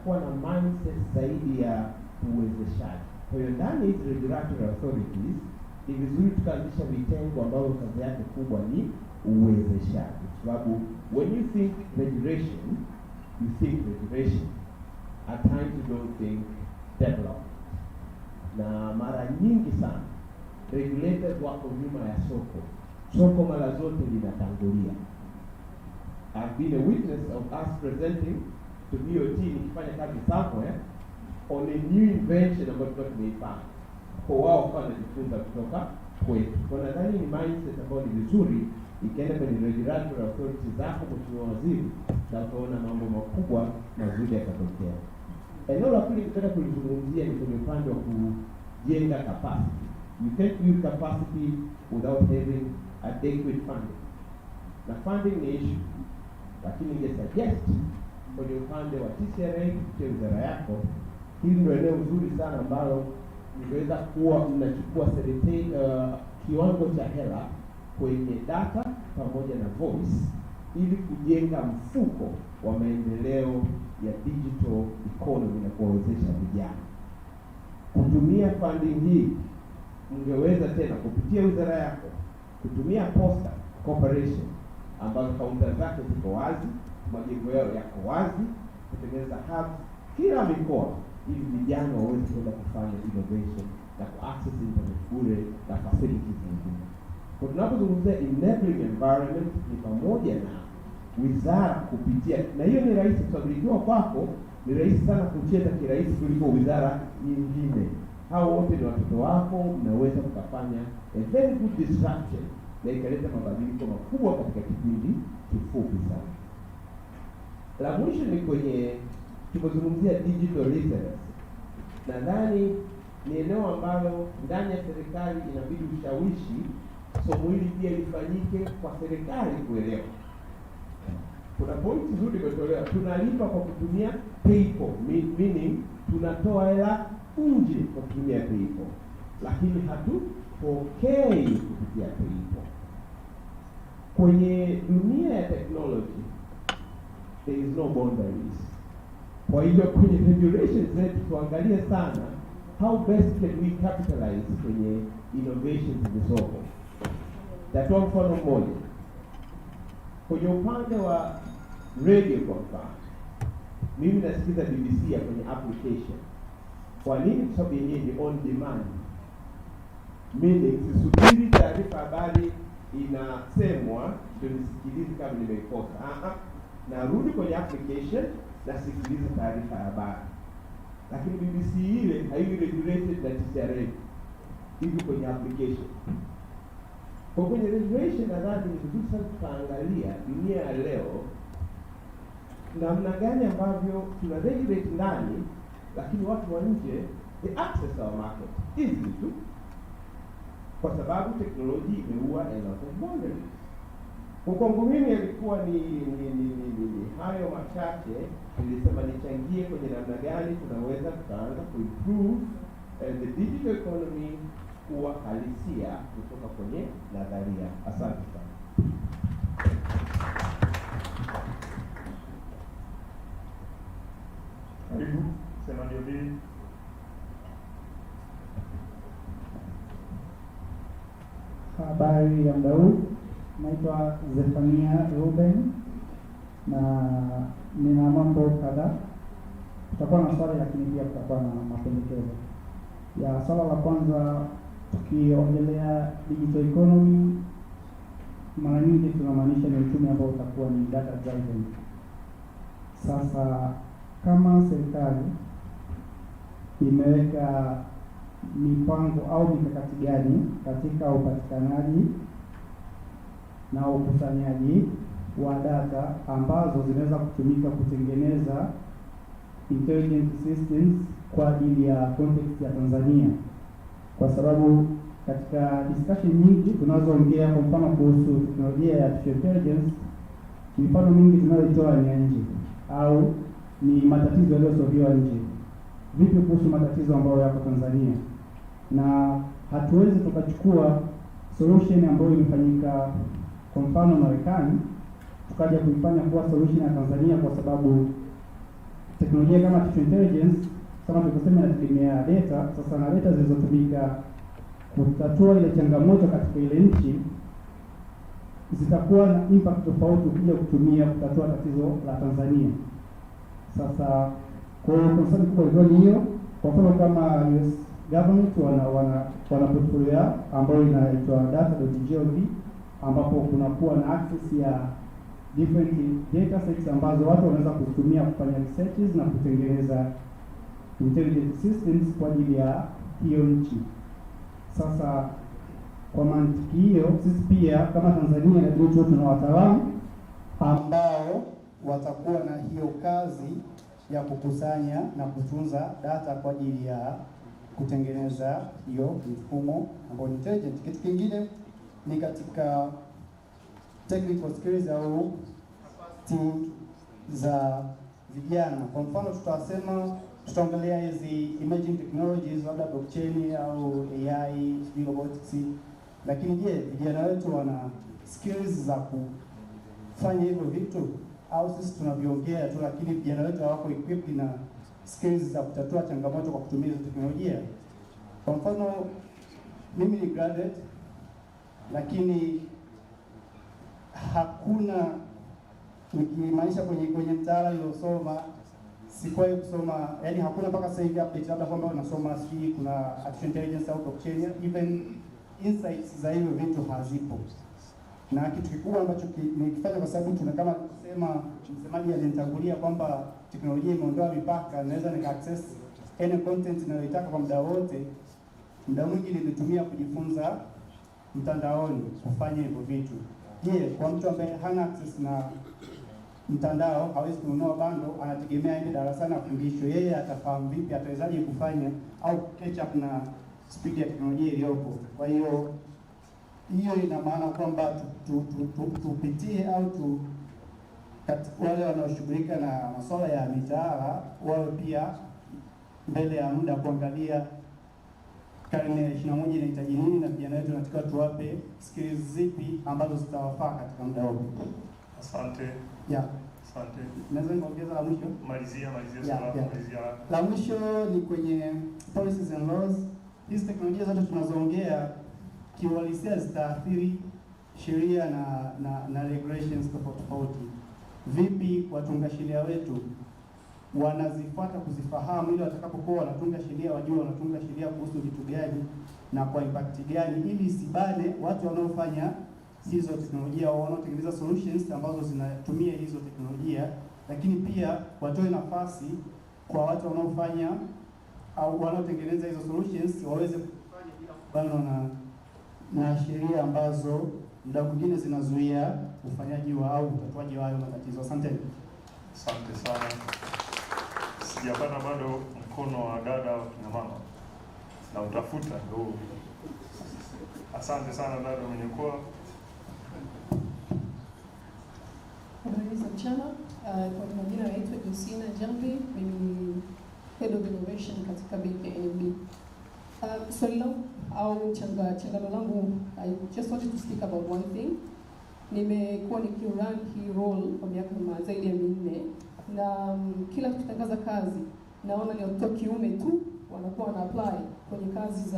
kuwa na mindset zaidi ya uwezeshaji. Kwa hiyo ndani hizi regulatory authorities ni vizuri tukaanzisha vitengo ambavyo kazi yake kubwa ni uwezeshaji, kwa sababu when you think regulation, you think regulation. At times you don't think development. Na mara nyingi sana regulators wako nyuma ya soko. Soko mara zote linatangulia. I've been a witness of us presenting to BOT nikifanya kazi somewhere on a new invention ambayo tulikuwa tumeifanya. Kwa wao kwa wanajifunza kutoka kwetu. Kwa nadhani ni mindset ambayo ni vizuri ikienda kwenye regulatory authority zako mheshimiwa waziri, na utaona mambo makubwa mazuri yakatokea. Eneo la pili nataka kulizungumzia ni kwenye upande wa kujenga capacity. You can't build capacity without having adequate funding. Na funding ni issue, lakini ningesuggest kwenye upande wa TCRA kupitia wizara yako, hili ndio eneo zuri sana ambalo ningeweza kuwa mnachukua kiwango cha hela kwenye data pamoja na voice ili kujenga mfuko wa maendeleo ya digital economy na kuwawezesha vijana. Kutumia funding hii mngeweza tena kupitia wizara yako kutumia Posta Corporation ambazo kaunta zake ziko wazi, majengo yao yako wazi, kutengeneza hubs kila mikoa ili vijana waweze kwenda kufanya innovation na ku-access internet bure na facilities nyingine. Kwa tunapozungumzia enabling environment ni pamoja na wizara kupitia, na hiyo ni rahisi kwa sababu ikiwa kwako ni rahisi sana kucheza kirahisi kuliko wizara nyingine. Hao wote ni watoto wako, mnaweza kufanya a very good disruption na ikaleta mabadiliko makubwa katika kipindi kifupi sana. La mwisho ni kwenye tunapozungumzia digital literacy. Nadhani ni eneo ambalo ndani ya serikali inabidi ushawishi somo hili pia lifanyike kwa serikali kuelewa. Kuna pointi nzuri imetolewa, tunalipa kwa kutumia PayPal, meaning tunatoa hela nje kwa kutumia PayPal, lakini hatupokei kupitia PayPal. Kwenye dunia ya technology there is no boundaries. Kwa hiyo kwenye regulations zetu tuangalie sana how best can we capitalize kwenye innovations zilizopo. Tatoa mfano mmoja. Kwenye upande wa radio kwa mfano, mimi nasikiza BBC ya kwenye application. Kwa nini? Kwa sababu yenyewe ni on demand. Meaning sisubiri taarifa habari inasemwa ndio nisikilize kama nimeikosa. Narudi kwenye application na sikiliza taarifa habari. Lakini BBC ile haiwi regulated na TCRA. Hivi kwenye application. Kwa kwenye regulation nadhani ni vizuri sana tukaangalia dunia ya leo namna gani ambavyo tuna regulate ndani, lakini watu wa nje they access our market easily tu, kwa sababu teknolojia imeua a lot of boundaries. Kwa kwangu mimi yalikuwa ni hayo machache nilisema nichangie kwenye namna gani tunaweza tukaanza kuimprove the digital economy kuwa halisia kutoka kwenye nadharia. Asante sana. Karibu, sema ndio hii. Habari ya muda huu, naitwa Zefania Ruben na nina mambo kadhaa. Tutakuwa na swali lakini pia tutakuwa na mapendekezo. Ya swala la kwanza, tukiongelea digital economy, mara nyingi tunamaanisha ni uchumi ambao utakuwa ni data driven. Sasa kama serikali imeweka mipango au mikakati gani katika upatikanaji na ukusanyaji wa data ambazo zinaweza kutumika kutengeneza intelligent systems kwa ajili ya context ya Tanzania? Kwa sababu katika discussion nyingi tunazoongea kwa mfano kuhusu teknolojia ya artificial intelligence, mifano mingi tunayoitoa ni nje au ni matatizo yaliyosolviwa nje. Vipi kuhusu matatizo ambayo yako Tanzania? Na hatuwezi tukachukua solution ambayo imefanyika kwa mfano Marekani tukaja kuifanya kuwa solution ya Tanzania, kwa sababu teknolojia kama artificial intelligence kama tulivyosema inategemea data. Sasa na data zilizotumika kutatua ile changamoto katika ile nchi zitakuwa na impact tofauti ukija kutumia kutatua tatizo la Tanzania. Sasa kwa concern kubwa ni hiyo. Kwa mfano kama US government wana portfolio ambayo inaitwa data.gov, ambapo kunakuwa na access ya different data sets ambazo watu wanaweza kutumia kufanya researches na kutengeneza intelligent systems kwa ajili ya hiyo nchi. Sasa kwa mantiki hiyo, sisi pia kama Tanzania inabidi tuwe tuna wataalamu ambao watakuwa na hiyo kazi ya kukusanya na kutunza data kwa ajili ya kutengeneza hiyo mfumo ambao ni intelligent. Kitu kingine ni katika technical skills au capacity za vijana. Kwa mfano tutaongelea hizi emerging technologies, labda blockchain au AI, robotics. Lakini je, vijana wetu wana skills za kufanya hivyo vitu, au sisi tunaviongea tu lakini vijana wetu hawako equipped na skills za kutatua changamoto kwa kutumia hizo teknolojia? Kwa mfano mimi ni graduate, lakini hakuna, nikimaanisha kwenye mtaala niliosoma sikuwahi kusoma, yani hakuna mpaka sasa hivi update labda kwamba unasoma sijui kuna artificial intelligence au blockchain, even insights za hiyo vitu hazipo. Na kitu kikubwa ambacho nikifanya, kwa sababu tuna kama kusema msemaji alinitangulia kwamba teknolojia imeondoa mipaka, naweza nika access any content ninayotaka kwa muda wote. Muda mwingi nilitumia kujifunza mtandaoni kufanya hivyo vitu. Je, kwa mtu ambaye hana access na mtandao, hawezi kununua bando, anategemea aende darasani afundishwe, yeye atafahamu vipi, atawezaje kufanya au catch up na speed ya teknolojia iliyopo? Kwa hiyo ina maana kwamba tupitie au wale wanaoshughulika na masuala ya mitaala wao pia mbele ya muda kuangalia karne ya 21 inahitaji nini na vijana wetu tunataka tuwape skills zipi ambazo zitawafaa katika muda huo. Asante. Yeah. Asante. Naweza kuongeza la mwisho? Malizia malizia. La mwisho ni kwenye policies and laws. Hizi teknolojia zote tunazoongea kiuhalisia zitaathiri sheria na regulations tofauti. Vipi watunga sheria wetu wanazifuata kuzifahamu, ili watakapokuwa wanatunga sheria wajue wanatunga sheria kuhusu vitu gani na kwa impact gani, ili isibane watu wanaofanya hizo teknolojia au wanaotengeneza solutions ambazo zinatumia hizo teknolojia, lakini pia watoe nafasi kwa watu wanaofanya au wanaotengeneza hizo solutions waweze kufanya bila kubana na sheria ambazo muda mwingine zinazuia ufanyaji wa au utatuaji wa hayo matatizo. Asante. Asante sana. Sijapata bado mkono wa dada au kina mama na utafuta ndio. Asante sana dada umeniokoa. Habari za mchana. Kwa majina naitwa Jusina Jambi, mimi ni Head of Innovation katika BKNB. Swali langu au changano langu, I just wanted to speak about one thing. Nimekuwa nikirun hii role kwa miaka zaidi ya 4 na kila tukitangaza kazi naona ni watoto kiume tu wanakuwa wana apply kwenye kazi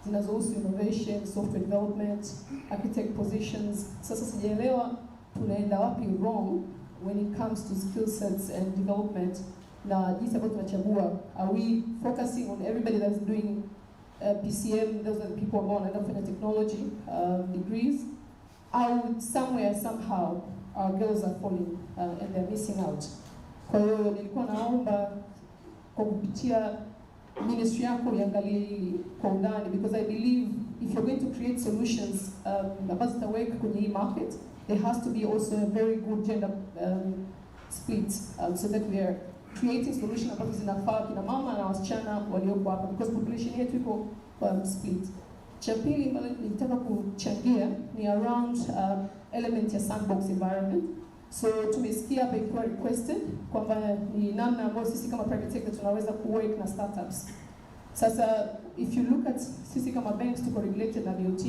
zinazohusu innovation, software development, architect positions. Sasa sijaelewa tunaenda wapi wrong when it comes to skill sets and development, na jinsi ambavyo tunachagua. Are we focusing on everybody that's doing PCM, those are the people ambao wanaenda kufanya technology degrees, or somewhere somehow our girls are falling and they're missing out? Kwa hiyo nilikuwa naomba kwa kupitia ministry yako iangalie hili kwa undani, because I believe if you're going to create solutions ambazo zitaweka kwenye hii market, there has to be also a very good gender split so that we are creating solutions ambazo zinafaa kina mama na wasichana waliopo hapa, because population yetu iko split. Cha pili ambalo nilitaka kuchangia ni around element ya sandbox environment. So tumesikia hapa ikiwa requested kwamba ni namna ambayo sisi kama private sector tunaweza kuwork na startups. Sasa if you look at sisi kama banks tuko regulated na BOT,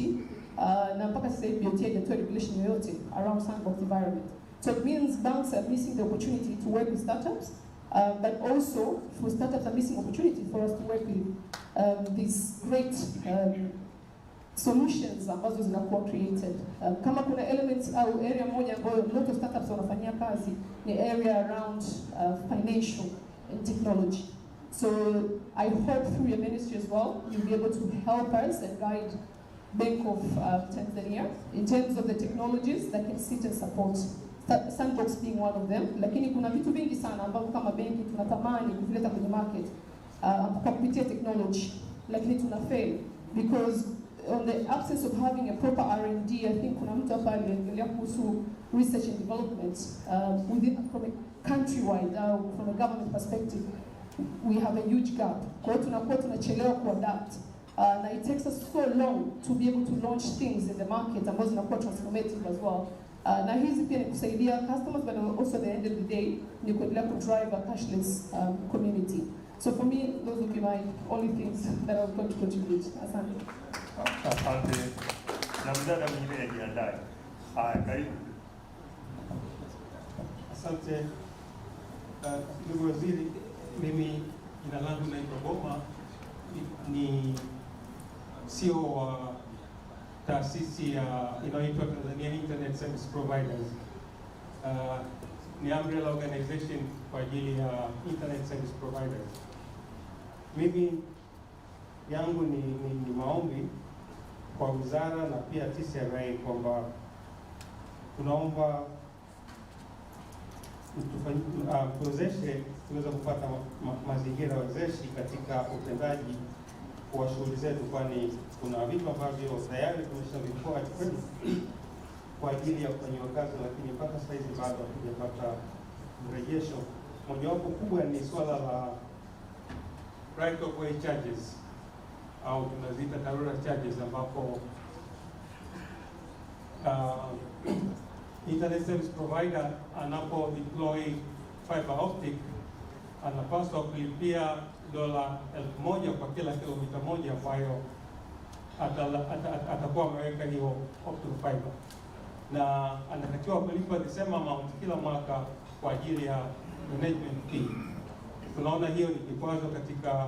na mpaka sasa hivi BOT haijatoa regulation yoyote around sandbox environment. So it means banks are missing the opportunity to work with startups but also for startups a missing opportunity for us to work with these great solutions ambazo zinakuwa created. Kama kuna elements au area moja ambayo lot of startups wanafanyia kazi ni area around financial and technology. So I hope through your ministry as well, you'll be able to help us and guide Bank of Tanzania in terms of the technologies that can sit and support, Sandbox being one of them. Lakini kuna vitu vingi sana ambavyo kama benki tunatamani kuvileta kwenye market kwa kupitia technology, lakini tuna fail because on the absence of having a proper R&D. I think kuna mtu hapa aliongelea kuhusu research and development within from a countrywide from a government perspective. We have a huge gap. Kwa hiyo tunakuwa tunachelewa kuadapt. Na it takes us so long to be able to launch things in the market ambazo zinakuwa transformative as well. Na hizi pia ni kusaidia customers, but also at the end of the day ni kuendelea kudrive a cashless community. So for me, those would be my only things that I would going to contribute. Asante. Asante. Na mdada mwingine ajiandae. Haya, karibu. Asante. Ndugu Waziri, mimi jina langu naitwa Boma, ni CEO wa taasisi inayoitwa Tanzania Internet Service Providers. Ni umbrella organization kwa ajili ya internet service providers. Mimi yangu ni maombi kwa wizara na pia TCRA kwamba tunaomba tuwezeshe tuweze kupata mazingira wezeshi katika utendaji wa shughuli zetu, kwani kuna vitu ambavyo tayari tumeshavitoa kwa ajili ya kufanyia kazi, lakini mpaka sasa hivi bado hatujapata mrejesho. Mojawapo kubwa ni swala la right of way charges au tunaziita dharura charges, ambapo internet service provider anapo deploy fiber optic anapaswa kulipia $1,000 kwa kila kilomita moja ambayo atakuwa ameweka hiyo optic fiber, na anatakiwa kulipa the same amount kila mwaka kwa ajili ya management fee. Tunaona hiyo ni kikwazo katika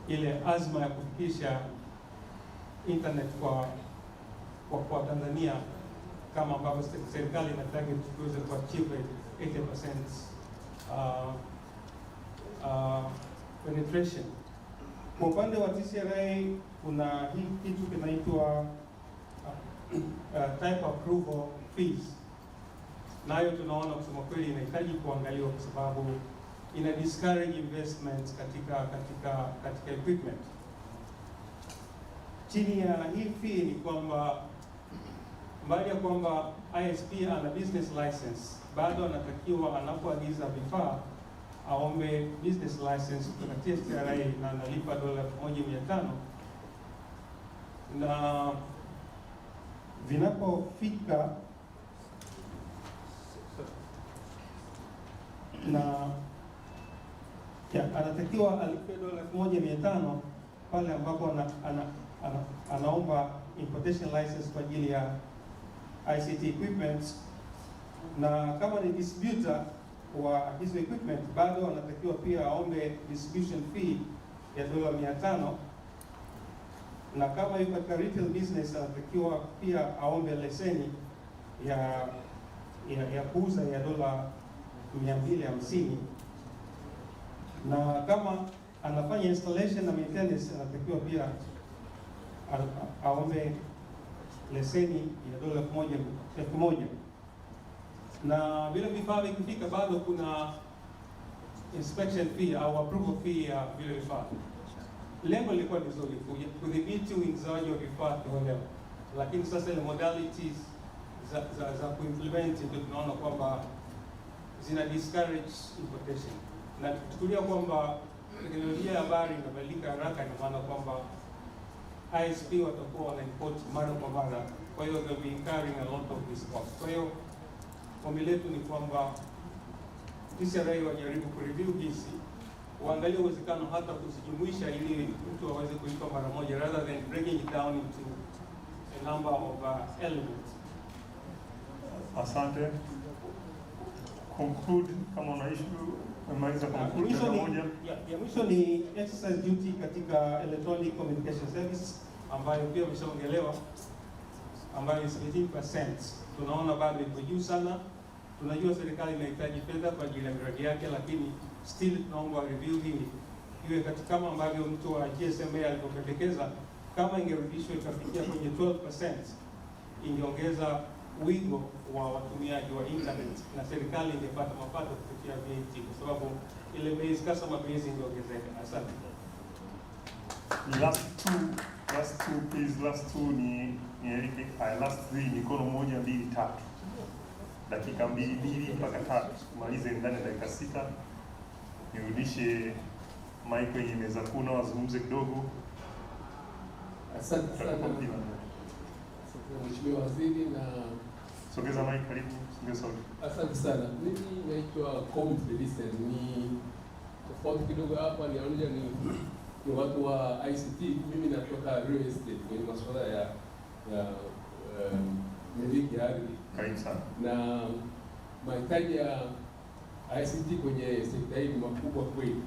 ile azma ya kufikisha internet kwa Tanzania, kama ambavyo serikali inataka tuweze kuachieve 80% penetration. Kwa upande wa TCRA kuna hii kitu kinaitwa type approval fees, nayo tunaona kusema kweli inahitaji kuangaliwa kwa sababu ina discourage investments katika equipment. Chini ya hii fee ni kwamba mbali ya kwamba ISP ana business license, bado anatakiwa anapoagiza vifaa aombe business license kutoka TCRA na analipa $1,500, na vinapofika na anatakiwa alipe $1,500 pale ambapo anaomba importation license kwa ajili ya ICT equipment, na kama ni distributor wa hizo equipment bado anatakiwa pia aombe distribution fee ya $500, na kama yuko katika retail business anatakiwa pia aombe leseni ya kuuza ya $250, na kama anafanya installation na maintenance anatakiwa pia aombe leseni ya $1,000. Na vile vifaa vikifika bado kuna inspection fee au approval fee ya vile vifaa. Lengo lilikuwa ni zuri kudhibiti uingizaji wa vifaa kiholela, lakini sasa ile modalities za kuimplement ndio tunaona kwamba zina discourage importation, na tuchukulia kwamba teknolojia ya habari inabadilika haraka, ina maana kwamba ISP watakuwa wana import mara kwa mara, kwa hiyo they'll be incurring a lot of this cost. Kwa hiyo ombi letu ni kwamba TCRA wajaribu kureview hizi, waangalie uwezekano hata kuzijumuisha ili mtu aweze kulipa mara moja rather than breaking it down into a number of elements. Asante. Conclude kama una issue Ya mwisho ni exercise duty katika electronic communication service ambayo pia imeshaongelewa, ambayo is 18%. Tunaona bado iko juu sana. Tunajua serikali inahitaji fedha kwa ajili ya miradi yake, lakini still tunaomba review hii iwe katika kama ambavyo mtu wa GSMA alipopendekeza, kama ingerudishwa ikafikia kwenye 12%, ingeongeza wigo wa watumiaji wa internet na serikali ingepata mapato kupitia VAT, kwa sababu ile base customer base ingeongezeka. Asante. Last two ni last three, mikono 1, 2, 3, dakika 2 mpaka 3, tumalize ndani ya dakika 6. Nirudishe mic kwenye meza kuu na wazungumze kidogo. Asante sana Mheshimiwa Waziri na sogeza mic karibu, sogeza sauti. Asante sana. Mimi naitwa Felician, ni tofauti kidogo hapa, niaonesha ni watu wa ICT. Mimi natoka real estate kwenye masuala ya miliki ya ardhi. Karibu sana. Na mahitaji ya ICT kwenye sekta hii ni makubwa kweli.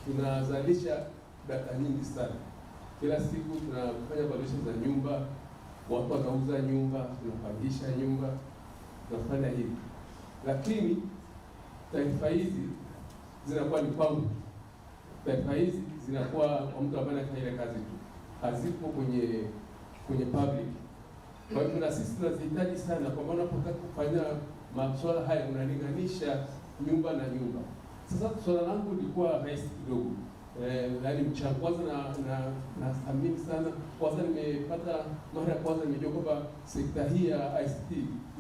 Tunazalisha data nyingi sana. Kila siku tunafanya valuation za nyumba, watu wanauza nyumba, tunapangisha nyumba, tunafanya hivi. Lakini taarifa hizi zinakuwa ni kwangu. Taarifa hizi zinakuwa kwa mtu ambaye anafanya ile kazi tu, hazipo kwenye public. Kwa hivyo na sisi tunazihitaji sana, kwa maana unapotaka kufanya masuala haya unalinganisha nyumba na nyumba. Sasa swala langu lilikuwa rahisi kidogo. Yaani mchango kwanza na thamini sana. Kwanza nimepata mara ya kwanza nimejua kwamba sekta hii ya ICT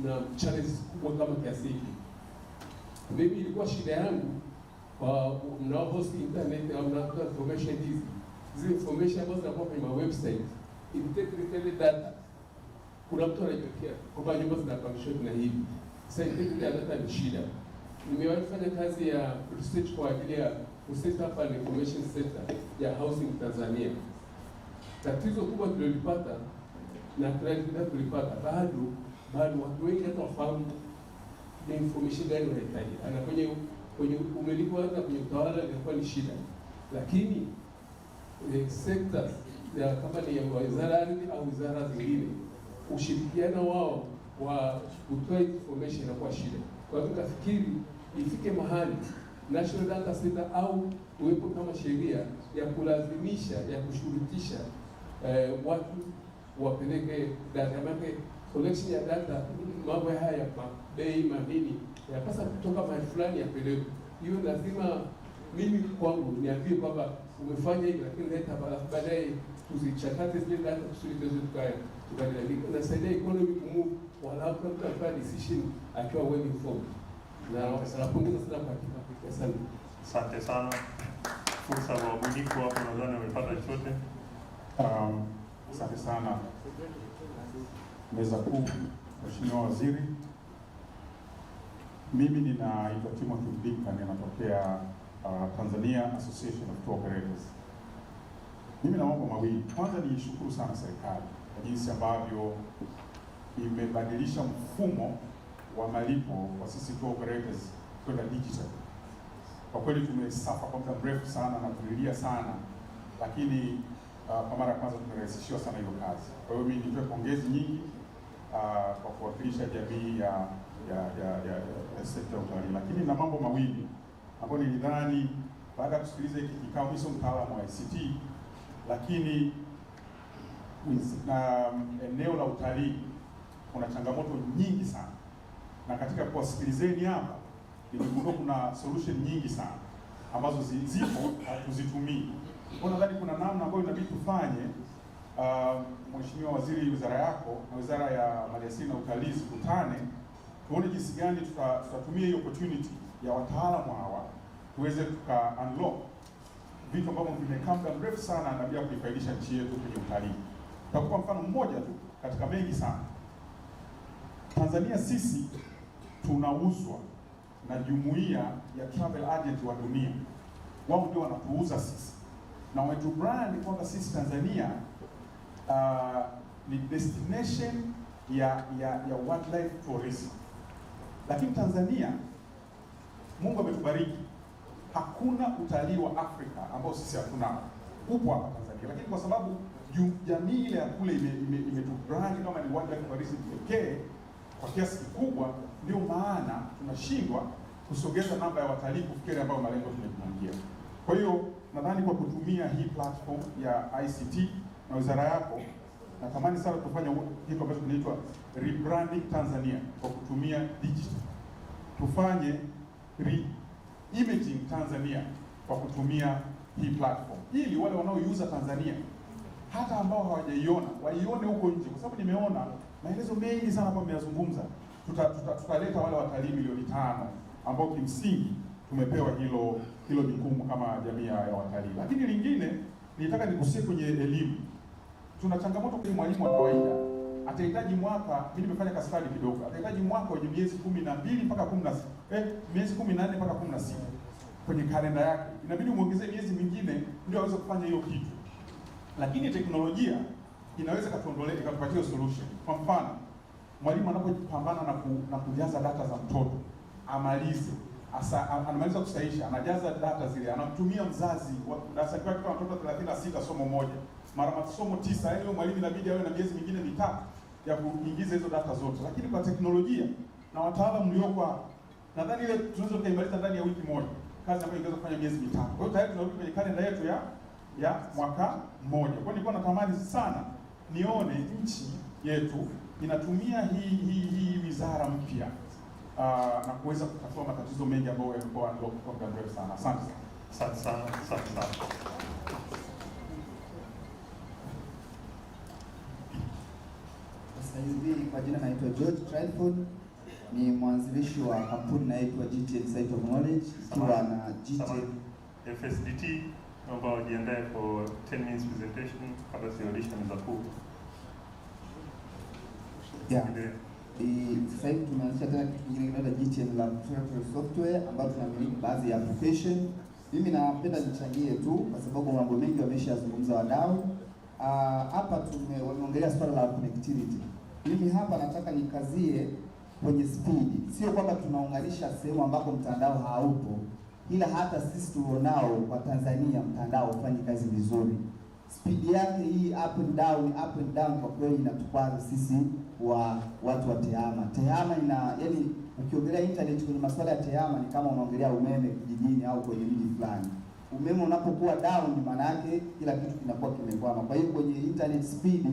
na challenges kubwa kama kiasi hiki. Mimi ilikuwa shida yangu kwa mnao host internet au mnao information hizi. Zile information ambazo zinakuwa kwenye website, integrated data. Kuna mtu anajiwekea kwamba nyumba zinapangishwa na hivi. Sasa integrated data ni shida. Nimewahi kufanya kazi ya research kwa ajili ya research hapa na information center ya housing Tanzania. Tatizo kubwa tulilopata na tulipata bado watu wengi hata wafahamu ni information gani wanahitaji. Ana kwenye umiliki na kwenye utawala ilikuwa ni shida. Lakini sectors ya kama ni ya wizara ardhi au wizara zingine, ushirikiano wao wa kutoa information inakuwa shida. Kwa hivyo nafikiri ifike mahali National Data Center au uwepo kama sheria ya kulazimisha, ya kushurutisha watu wapeleke data yake, collection ya data, mambo haya ya bei manini yapasa kutoka mahali fulani yapeleke. Hiyo lazima mimi kwangu niambie kwamba umefanya hivi, lakini leta baadaye tuzichakate zile data kusudi tuweze tukadilika. Nasaidia economy kumove, wala mtu afanye decision akiwa well informed. Na napongeza sana kwa hakika. Asante sana. Fursa wa wabunifu hapo, nadhani wamepata chochote. Asante sana meza kuu, Mheshimiwa Waziri. Mimi ninaitwa Timothy Mbika, ninatokea Tanzania Association of Tour Operators. Mimi na mambo mawili. Kwanza ni shukuru sana serikali kwa jinsi ambavyo imebadilisha mfumo wa malipo kwa sisi tour operators kwenda digital. Kwa kweli tumesafa kwa muda mrefu sana na tulilia sana, lakini kwa mara ya kwanza tumerahisishiwa sana hiyo kazi. Kwa hiyo mimi nitoe pongezi nyingi kwa kuwakilisha jamii ya sekta ya utalii. Lakini na mambo mawili ambayo nilidhani baada ya kusikiliza hiki kikao, mimi sio mtaalamu wa ICT, lakini eneo la utalii kuna changamoto nyingi sana, na katika kuwasikilizeni hapa nimegundua kuna solution nyingi sana ambazo zipo hatuzitumii. Kwa nadhani kuna namna ambayo inabidi tufanye. Mheshimiwa Waziri, wizara yako na Wizara ya Maliasili na Utalii zikutane, tuone jinsi gani tutatumia hiyo opportunity ya wataalamu hawa tuweze tuka unlock vitu ambavyo vimekaa muda mrefu sana na bila kuifaidisha nchi yetu kwenye utalii. Tutakupa mfano mmoja tu katika mengi sana. Tanzania sisi tunauzwa na jumuiya ya travel agent wa dunia. Wao ndio wanatuuza sisi, na wetu brand kwamba sisi Tanzania ni destination ya wildlife tourism. Lakini Tanzania Mungu ametubariki, hakuna utalii wa Afrika ambao sisi hatunao. Upo hapa Tanzania, lakini kwa sababu jamii ile ya kule imetubrand kama ni wildlife tourism pekee kwa kiasi kikubwa, ndio maana tunashindwa kusogeza namba ya watalii kufikia ambayo malengo tumejipangia. Kwa hiyo nadhani kwa kutumia hii platform ya ICT na wizara yako, natamani sana tufanye kitu ambacho kinaitwa rebranding Tanzania kwa kutumia digital. Tufanye re-imaging Tanzania kwa kutumia hii platform, ili wale wanaoiuza Tanzania hata ambao hawajaiona waione huko nje, kwa sababu nimeona maelezo mengi sana ambayo mmeyazungumza. Tutaleta wale watalii milioni 5 ambao kimsingi tumepewa hilo jukumu kama jamii ya watalii. Lakini lingine nitaka nigusie kwenye elimu. Tuna changamoto kwa mwalimu wa kawaida. Atahitaji mwaka, mimi nimefanya kasari kidogo, atahitaji mwaka wenye miezi 12 mpaka 16, miezi 14 mpaka 16 kwenye kalenda yake. Inabidi muongezee miezi mingine ndio aweze kufanya hiyo kitu. Lakini teknolojia inaweza katuondolea ikatupatia solution. Kwa mfano, mwalimu anapopambana na kujaza data za mtoto, amalize anamaliza kusahisha, anajaza data zile, anamtumia mzazi darasa kwa mtoto 36 somo moja, mara masomo 9, yaani mwalimu inabidi awe na miezi mingine 3 ya kuingiza hizo data zote. Lakini kwa teknolojia na wataalamu mlioko, nadhani ile tunaweza kuimaliza ndani ya wiki moja, kazi ambayo ingeweza kufanya miezi 5. Kwa hiyo tayari tunarudi kwenye kalenda yetu ya mwaka mmoja. Kwa hiyo nilikuwa natamani sana nione nchi yetu inatumia hii wizara mpya na kuweza kutatua matatizo mengi ambayo yalikuwa ndio kwa muda mrefu sana. Asante sana. Asante sana. Sasa hivi kwa jina naitwa George Tridford, ni mwanzilishi wa kampuni inaitwa GTN Site of Knowledge, ikiwa na GTN FSDT. Naomba wajiandae for 10 minutes presentation kabla ya audition za kuu. Yeah. Sasa hivi tumeanzisha tena kitu kingine kinaitwa GTN Laboratory Software ambayo tunamiliki baadhi ya application. Mimi napenda nichangie tu kwa sababu mambo mengi wameshazungumza wadau. Hapa wameongelea swala la connectivity. Mimi hapa nataka nikazie kwenye speed. Sio kwamba tunaunganisha sehemu ambako mtandao haupo, ila hata sisi tulionao kwa Tanzania mtandao ufanye kazi vizuri. Speed yake hii up and down kwa kweli inatukwaza sisi watu wa tehama. Tehama yani ukiongelea internet kwenye masuala ya tehama ni kama unaongelea umeme kijijini au kwenye mji fulani. Umeme unapokuwa down maana yake kila kitu kinakuwa kimekwama. Kwa hiyo kwenye internet speed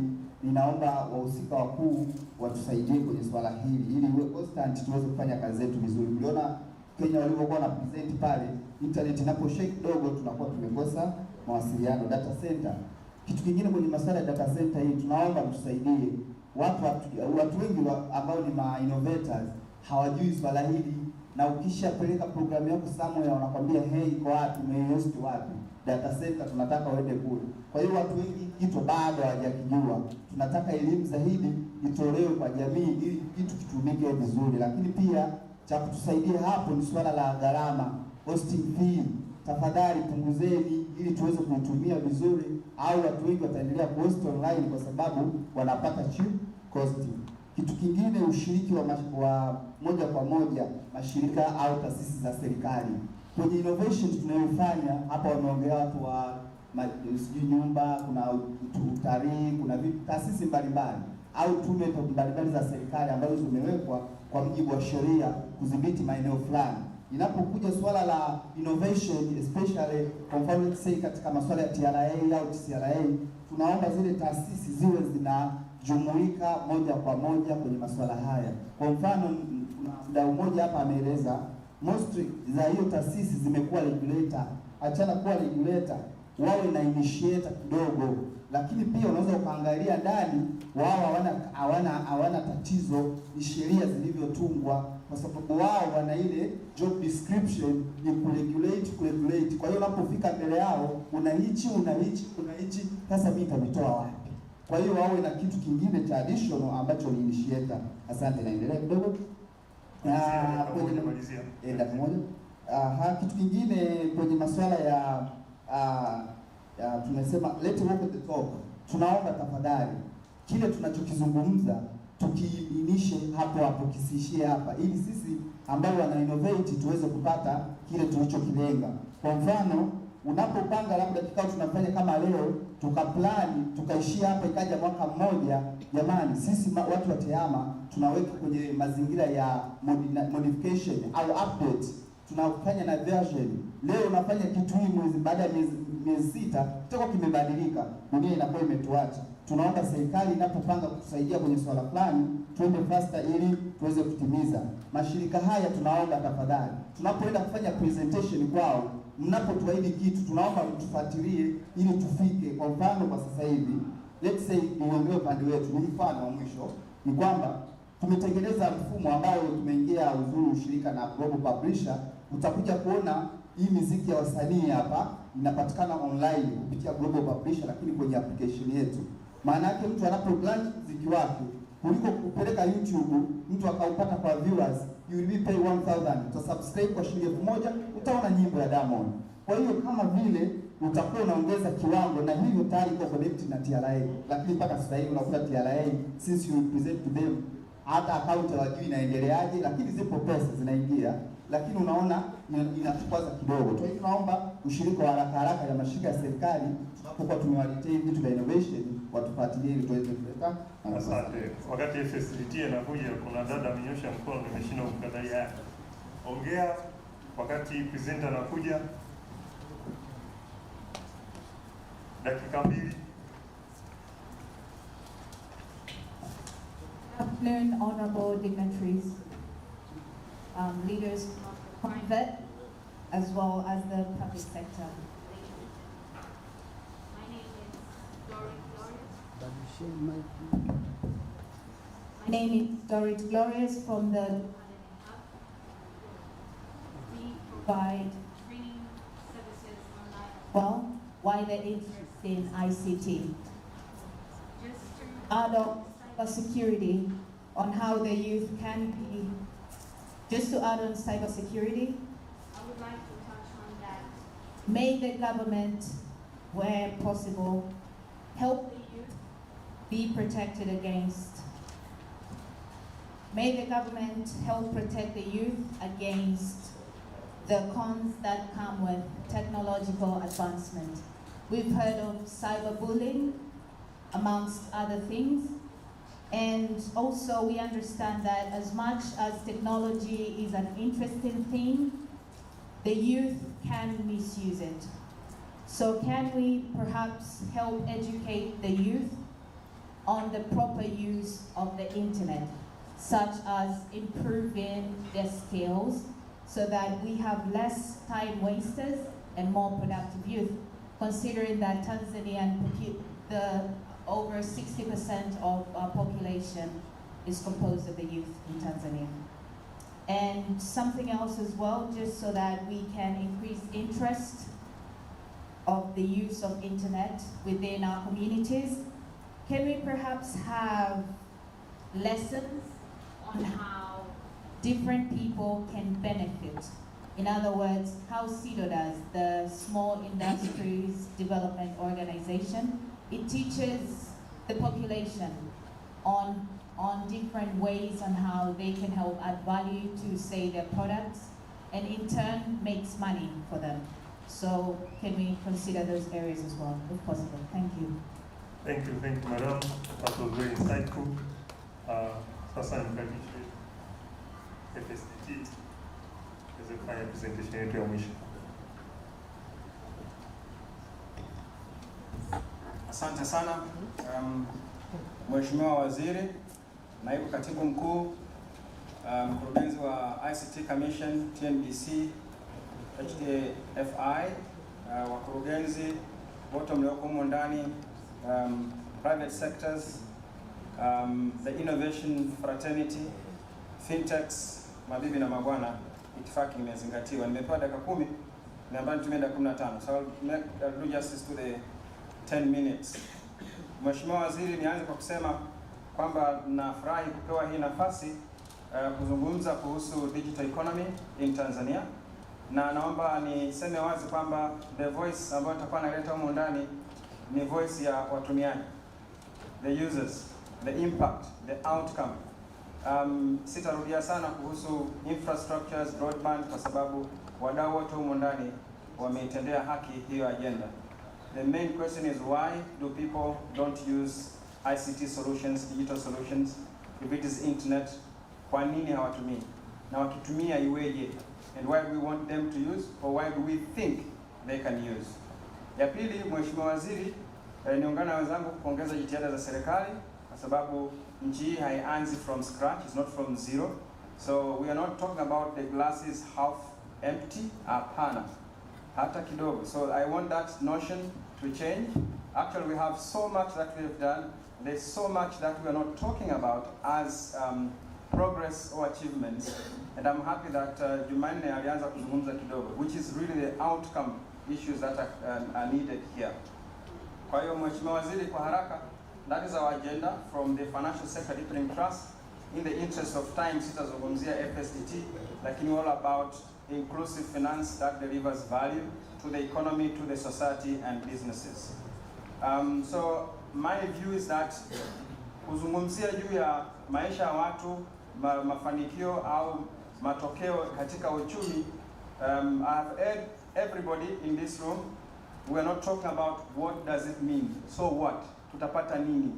ninaomba wahusika wakuu watusaidie kwenye swala hili ili iwe constant tuweze kufanya kazi zetu vizuri. Uliona Kenya walivyokuwa na present pale, internet inaposhake kidogo tunakuwa tumekosa mawasiliano. Data center, kitu kingine kwenye masuala ya data center hii tunaomba mtusaidie. Watu wengi ambao ni innovators hawajui swala hili, na ukishapeleka programu yako somewhere wanakwambia hey, iko wapi, umehost wapi? Data center tunataka uende kule. Kwa hiyo watu wengi kitu bado hawajakijua. Tunataka elimu zaidi itolewe kwa jamii ili kitu kitumike vizuri. Lakini pia cha kutusaidia hapo ni swala la gharama, hosting fee. Tafadhali punguzeni ili tuweze kuitumia vizuri, au watu wengi wataendelea kuhost online kwa sababu wanapata cheap costing. Kitu kingine, ushiriki wa moja kwa moja mashirika au taasisi za serikali kwenye innovation tunayofanya hapa. Wameongea watu wa nyumba, kuna utalii, kuna taasisi mbalimbali au tume mbalimbali za serikali ambazo zimewekwa kwa mujibu wa sheria kudhibiti maeneo fulani. Inapokuja swala la innovation, especially kwa mfano katika masuala ya TRA au TCRA, tunaomba zile taasisi ziwe zinajumuika moja kwa moja kwenye masuala haya. Kwa mfano, kuna mdau mmoja hapa ameeleza most za hiyo taasisi zimekuwa regulator. Achana kuwa regulator, wawe na initiator kidogo. Lakini pia unaweza ukaangalia ndani wao hawana tatizo, ni sheria zilivyotungwa, kwa sababu wao wana ile job description ni kuregulate. Kwa hiyo unapofika mbele yao una hichi. Sasa mimi nitamtoa wapi? Kwa hiyo wawe na kitu kingine cha additional ambacho ni initiator. Asante, naendelea kidogo. Kitu kingine kwenye masuala ya tunasema let's walk the talk. Tunaomba tafadhali kile tunachokizungumza tukiinishe hapo kisiishie hapa, ili sisi ambao wana innovate tuweze kupata kile tulichokilenga. Kwa mfano, unapopanga labda kikao tunafanya kama leo, tukaplani, tukaishia hapa ikaja mwaka mmoja, jamani, sisi watu wa TEHAMA tunaweka kwenye mazingira ya modification au update, tunafanya na version. Leo unafanya kitu hii mwezi, baada ya miezi 6 kitakuwa kimebadilika, dunia inakuwa imetuacha. Tunaomba serikali inapopanga kutusaidia kwenye swala fulani, tuende faster ili tuweze kutimiza. Mashirika haya tunaomba tafadhali, tunapoenda kufanya presentation kwao, mnapotuahidi kitu, tunaomba mtufuatilie ili tufike. Kwa mfano, kwa sasa hivi, let's say niongee upande wetu, ni mfano wa mwisho, ni kwamba tumetengeneza mfumo ambao tumeingia uzuru ushirika na global publisher. Utakuja kuona hii muziki ya wasanii hapa inapatikana online kupitia global publisher, lakini kwenye application yetu. Maana yake mtu anapo launch muziki wake, kuliko kupeleka YouTube mtu akaupata kwa viewers, you will be pay 1000, utasubscribe kwa shilingi 1000, utaona nyimbo ya Diamond. Kwa hiyo kama vile utakuwa unaongeza kiwango, na hivyo tayari iko connect na TRA. Lakini mpaka sasa hivi unakuta TRA, since you present to them, hata account hawajui inaendeleaje, lakini zipo pesa zinaingia, lakini unaona inatukwaza kidogo. Kwa hiyo tunaomba ushirika wa haraka ya mashirika ya serikali, tunapokuwa tumewaletea vitu vya innovation, watufuatilie ili tuweze kuleta. Asante. Wakati FSDT anakuja, kuna dada amenyosha mkono, nimeshindwa kumkatalia yake. Ongea wakati presenter anakuja. Dakika 2. Afternoon, honorable dignitaries, leaders from private as well as the public sector. My name is Dorit Glorious from the we provide training services online. Well, why the interest in ICT? Just to add on cybersecurity, on how the youth can be. Just to add on cybersecurity, I would like to touch on that. May the government, where possible, help the youth be protected against. May the government help protect the youth against the cons that come with technological advancement. We've heard of cyberbullying, amongst other things. And also we understand that as much as technology is an interesting thing, the youth can misuse it. So can we perhaps help educate the youth on the proper use of the internet, such as improving their skills so that we have less time wasters and more productive youth, considering that Tanzania, over 60% of our population is composed of the youth in Tanzania. And something else as well, just so that we can increase interest of the use of internet within our communities, can we perhaps have lessons on how different people can benefit? In other words, how SIDO does, the Small Industries Development Organization, it teaches the population on different ways on how they can help add value to, say, their products, and in turn makes money for them. So can we consider those areas as well, if possible? Thank you. Thank you, madam. That was very insightful. Sasa nimkaribishe FSDT iweze kufanya presentation yetu ya mwisho. Asante sana Mheshimiwa Waziri, Naibu Katibu Mkuu, Mkurugenzi wa ICT Commission, TNBC, HTFI, wakurugenzi wote mlioko humo ndani, private sectors, the innovation fraternity, fintechs, mabibi na mabwana, itifaki imezingatiwa. Nimepewa dakika 10, niambia nitumie dakika 15. So I'll do justice to the 10 minutes. Mheshimiwa Waziri, nianze kwa kusema kwamba nafurahi kupewa hii nafasi kuzungumza kuhusu digital economy in Tanzania, na naomba niseme wazi kwamba the voice ambayo nitakuwa naleta humo ndani ni voice ya watumiaji, the users, the impact, the outcome. Sitarudia sana kuhusu infrastructures, broadband, kwa sababu wadau wote humo ndani wameitendea haki hiyo agenda. The main question is, why do people don't use ICT solutions, digital solutions? If it is internet, kwa nini hawatumii? Na wakitumia iweje? And why do we want them to use, or why do we think they can use? Ya pili, Mheshimiwa Waziri, niungana na wenzangu kupongeza jitihada za serikali kwa sababu nchi hii haianzi from scratch, it's not from zero. So we are not talking about the glass is half empty, hapana, hata kidogo. So I want that notion to change. Actually, we have so much that we have done. There's so much that we are not talking about as progress or achievements. And I'm happy that Jumanne alianza kuzungumza kidogo, which is really the outcome issues that are needed here. Kwa hiyo Mheshimiwa Waziri, kwa haraka, that is our agenda from the financial sector deepening trust. In the interest of time, sitazungumzia FSDT, lakini all about inclusive finance that delivers value to the economy, to the society and businesses. So my view is that kuzungumzia juu ya maisha ya watu, mafanikio au matokeo katika uchumi, I have heard everybody in this room, we are not talking about what does it mean, so what, tutapata nini?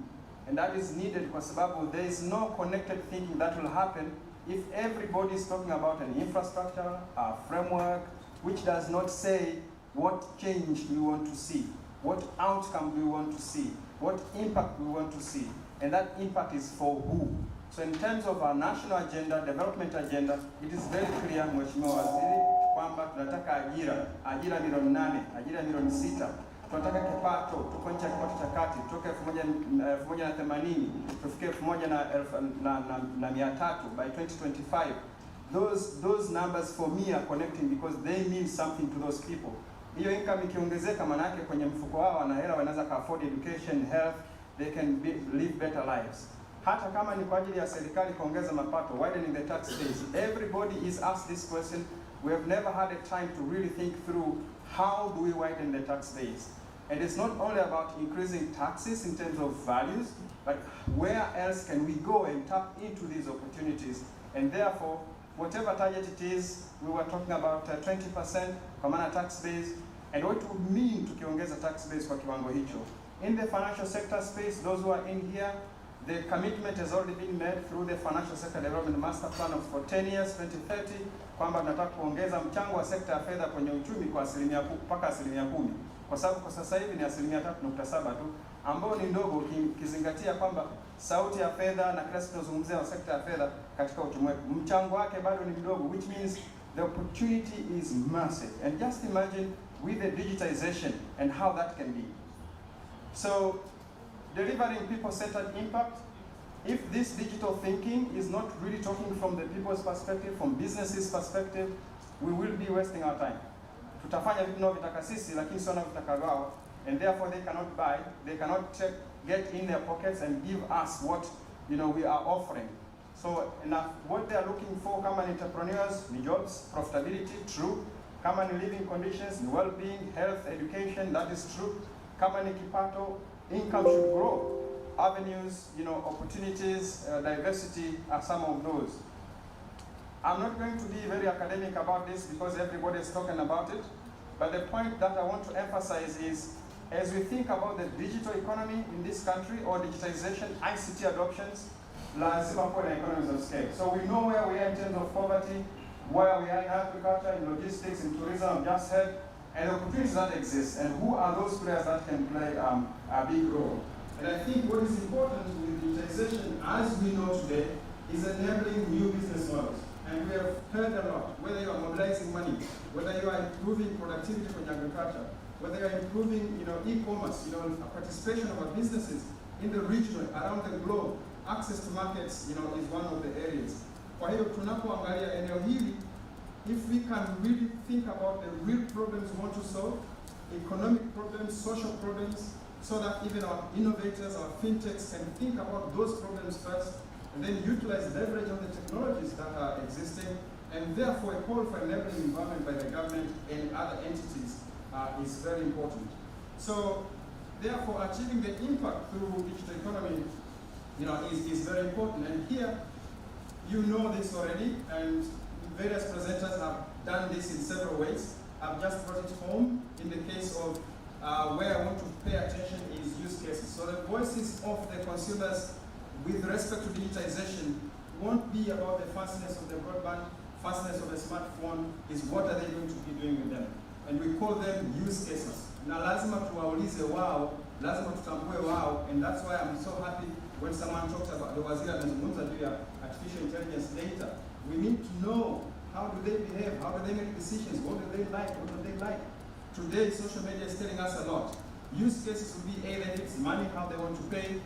And that is needed kwa sababu there is no connected thinking that will happen if everybody is talking about an infrastructure, a framework, which does not say what change we want to see, what outcome we want to see, what impact we want to see, and that impact is for who. So in terms of our national agenda, development agenda, it is very clear, Mheshimiwa Waziri, kwamba tunataka ajira milioni 8, ajira milioni 6. Tunataka kipato, tuko nchi ya kipato cha kati, tutoke 1,180, tufike 1,300 by 2025. Those numbers for me are connecting because they mean something to those people. Hiyo income ikiongezeka, manake kwenye mfuko wao wana hela, wanaweza ka afford education, health, they can live better lives. Hata kama ni kwa ajili ya serikali kuongeza mapato, widening the tax base, everybody is asked this question. We have never had a time to really think through how do we widen the tax base. And it's not only about increasing taxes in terms of values, but where else can we go and tap into these opportunities? And therefore, whatever target it is, we were talking about 20% common tax base, and what it would mean tukiongeza tax base kwa kiwango hicho. In the financial sector space, those who are in here, the commitment has already been made through the Financial Sector Development Master Plan for 10 years, 2030, kwamba tunataka kuongeza mchango wa sekta ya fedha kwenye uchumi kwa mpaka 10%. Kwa sababu kwa sasa hivi ni 3.7% tu, ambao ni ndogo ukizingatia kwamba sauti ya fedha na kila siku tunazungumzia sekta ya fedha katika uchumi wetu. Mchango wake bado ni mdogo, which means the opportunity is massive. And just imagine with the digitization and how that can be. So, delivering people-centered impact, if this digital thinking is not really talking from the people's perspective, from businesses' perspective, we will be wasting our time. Tutafanya vitu vitaka sisi, lakini sio vitaka wao, and therefore they cannot buy, they cannot get in their pockets and give us what we are offering. So what they are looking for, kama entrepreneurs, ni jobs, profitability, true. Kama ni living conditions, ni well-being, health, education, that is true. Kama ni kipato, income should grow. Avenues, opportunities, diversity are some of those. I'm not going to be very academic about this because everybody is talking about it, but the point that I want to emphasize is, as we think about the digital economy in this country or digitization, ICT adoptions, lazima kuwe na economies of scale. So we know where we are in terms of poverty, where we are in agriculture, in logistics, in tourism, I've just said, and the opportunities that exist, and who are those players that can play a big role. And I think what is important with digitization, as we know today, is enabling new business models. And we have heard a lot, whether you are mobilizing money, whether you are improving productivity for agriculture, whether you are improving e-commerce, participation of our businesses in the region, around the globe, access to markets is one of the areas. Kwa hiyo tunapoangalia eneo hili, if we can really think about the real problems we want to solve, economic problems, social problems, so that even our innovators, our fintechs can think about those problems first, and then utilize leverage on the technologies that are existing, and therefore a call for enabling environment by the government and other entities is very important. So therefore achieving the impact through digital economy is very important. And here, you know this already, and various presenters have done this in several ways. I've just brought it home in the case of where I want to pay attention is use cases. So the voices of the consumers with respect to digitization won't be about the fastness of the broadband, fastness of the smartphone, is what are they going to be doing with them. And we call them use cases. Na lazima tuwaulize wao, lazima tutambue wao, and that's why I'm so happy when someone talks about the waziri amezungumza juu ya artificial intelligence data. We need to know how do they behave, how do they make decisions, what do they like, what do they like. Today, social media is telling us a lot. Use cases will be either it's money, how they want to pay,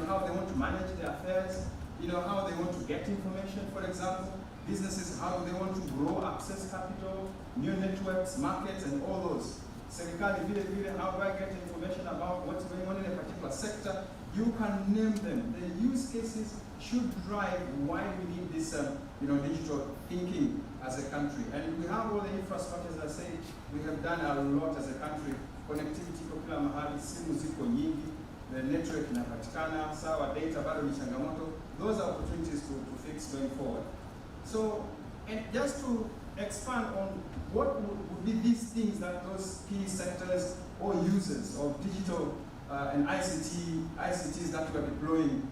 how they want to manage their affairs, how they want to get information, for example. Businesses, how do they want to grow, access capital, new networks, markets, and all those. Serikali vile, how do I get information about what's going on in a particular sector? You can name them. The use cases should drive why we need this digital thinking as a country. And we have all the infrastructures, as I say, we have done a lot as a country. Connectivity kwa kila mahali, simu ziko nyingi, the network inapatikana, sawa, data bado ni changamoto. Those are opportunities to fix going forward. So, and just to expand on what would be these things that those key sectors or users of digital and ICTs that we are deploying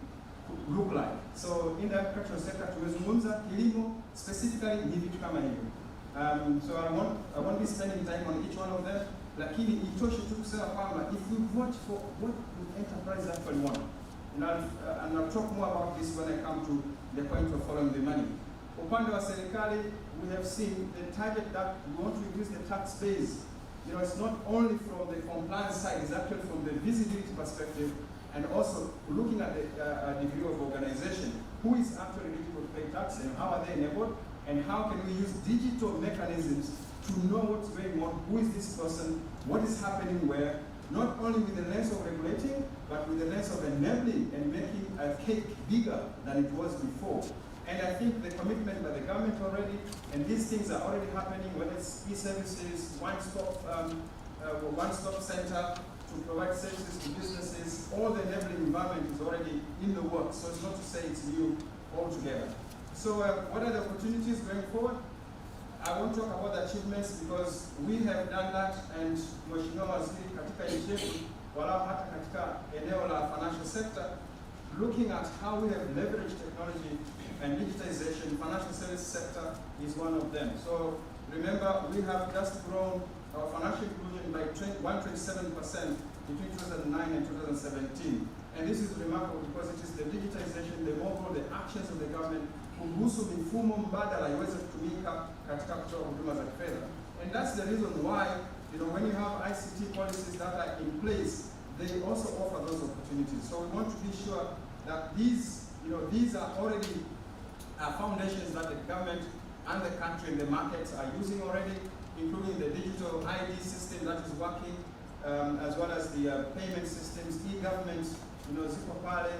look like. So in the agricultural sector, tumezungumza kilimo specifically ni vitu kama hivyo. So I won't be spending time on each one of them, lakini itoshe tu kusema kwamba if we watch for what would enterprise actually want, and I'll talk more about this when I come to the point of following the money. Upande wa serikali, we have seen the target that we want to reduce the tax base. It's not only from the compliance side, it's actually from the visibility perspective, and also looking at the degree of organization. Who is actually eligible to pay tax, and how are they enabled, and how can we use digital mechanisms to know what's going on, who is this person, what is happening where, not only with the lens of regulating, but with the lens of enabling and making a cake bigger than it was before. And I think the commitment by the government already, and these things are already happening, whether it's e-services, one-stop center to provide services to businesses, all the enabling environment is already in the works. So it's not to say it's new altogether. So what are the opportunities going forward? I won't talk about the achievements because we have done that, and Mheshimiwa Waziri katika nchi yetu, walau hata katika eneo la financial sector, looking at how we have leveraged technology and digitization, financial service sector is one of them. So remember, we have just grown our financial inclusion by 127% between 2009 and 2017. And this is remarkable because it is the digitization, the mobile, the actions of the government kuhusu mifumo mbadala iweze kutumika katika kutoa huduma za kifedha. And that's the reason why, when you have ICT policies that are in place, they also offer those opportunities. So we want to be sure that these are already foundations that the government and the country and the markets are using already, including the digital ID system that is working, as well as the payment systems, e-government, ziko pale,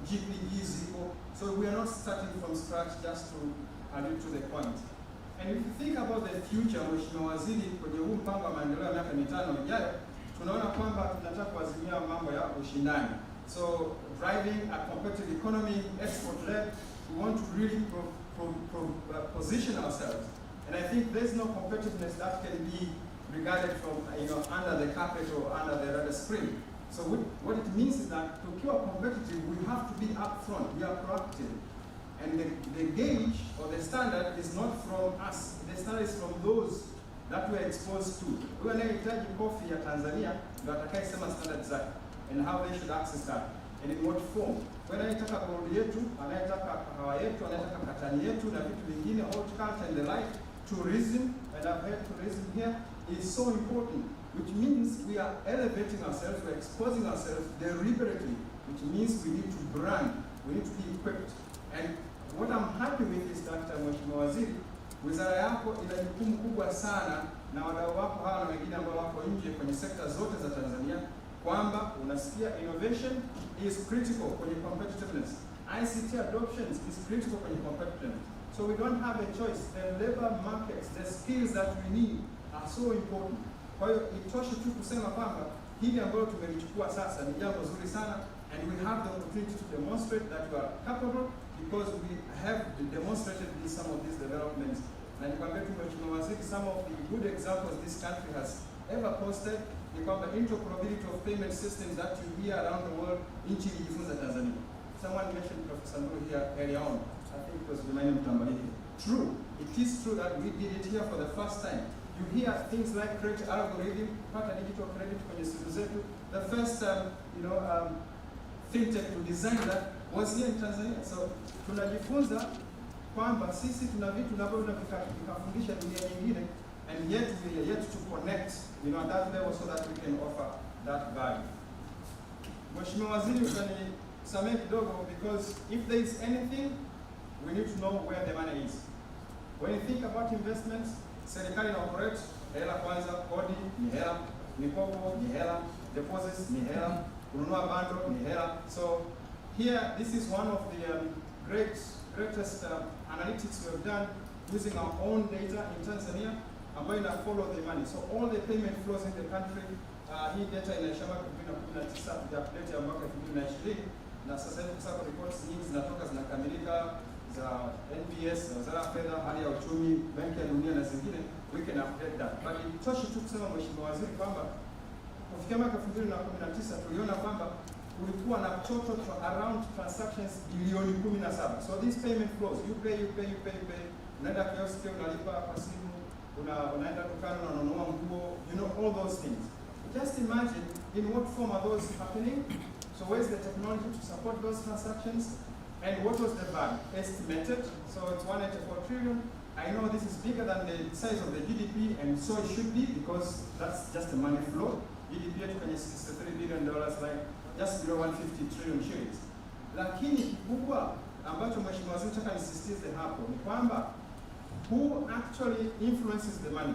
GPE ziko. So we are not starting from scratch, just to allude to the point. And if you think about the future, Mheshimiwa Waziri, kwenye huu mpango wa maendeleo ya miaka 5 ijayo, tunaona kwamba tunataka kuazimia mambo ya ushindani. So driving a competitive economy, export-led, we want to really position ourselves. And I think there's no competitiveness that can be regarded from under the carpet or under the radar screen. So what it means is that to keep competitive, we have to be upfront, we are proactive. And the gauge or the standard is not from us, the standard is from those that we are exposed to. We anayehitaji coffee ya Tanzania ndio atakayesema standard zake and how they should access that and in what form. Wewe anayetaka gold yetu, anayetaka kahawa yetu, anayetaka katani yetu na vitu vingine, horticulture and the like, tourism, and I've heard tourism here is so important, which means we are elevating ourselves, we are exposing ourselves deliberately, which means we need to brand, we need to be equipped. And what I'm happy with is that Mheshimiwa Waziri, wizara yako ina jukumu kubwa sana na wadau wako hawa na wengine ambao wako nje kwenye sekta zote za Tanzania, kwamba unasikia innovation is critical kwenye competitiveness. ICT adoption is critical kwenye competitiveness. So we don't have a choice. The labor markets, the skills that we need are so important. Kwa hiyo itoshe tu kusema kwamba hili ambalo tumelichukua sasa ni jambo zuri sana, and we have the opportunity to demonstrate that we are capable because we have demonstrated some of these developments na nikwambia tu Mheshimiwa Waziri, some of the good examples this country has ever posted ni kwamba interoperability of payment systems that you hear around the world, nchi ilijifunza Tanzania. Someone mentioned Professor Nduru here earlier on. I think it was Jumanne Mtambalike. True, it is true that we did it here for the first time. You hear things like credit algorithm, pata digital credit kwenye siku zetu. The first, fintech to design that was here in Tanzania. So tunajifunza kwamba sisi tuna vitu ambavyo vikafundisha dunia nyingine, and yet we are yet to connect, at that level so that we can offer that value. Mheshimiwa Waziri, utanisamehe kidogo, because if there is anything, we need to know where the money is. When you think about investments, serikali na operate, hela kwanza, kodi ni hela, mikopo ni hela, deposits ni hela, kununua bando ni hela. So here, this is one of the greatest analytics we have done using our own data in Tanzania, ambayo ina follow the money. So all the payment flows in the country, hii data inaisha mwaka 2019 update ya mwaka 2020, na sasa hivi kwa reports nyingi zinatoka zinakamilika za NBS, za Wizara ya Fedha, hali ya uchumi, Benki ya Dunia na zingine, we can update that. But itoshi tu kusema Mheshimiwa Waziri kwamba kufikia mwaka 2019 tuliona kwamba kulikuwa na total to around transactions bilioni 17. So these payment flows, you pay. Unaenda kioski unalipa kwa simu, unaenda dukani unanunua nguo, all those things. Just imagine in what form are those happening? So where's the technology to support those transactions? And what was the value estimated? So it's 184 trillion. I know this is bigger than the size of the GDP, and so it should be, because that's just the money flow. GDP yetu kwenye $63 billion, like just below 150 trillion shillings. Lakini kikubwa ambacho Mheshimiwa Waziri nataka nisisitize hapo ni kwamba who actually influences the money.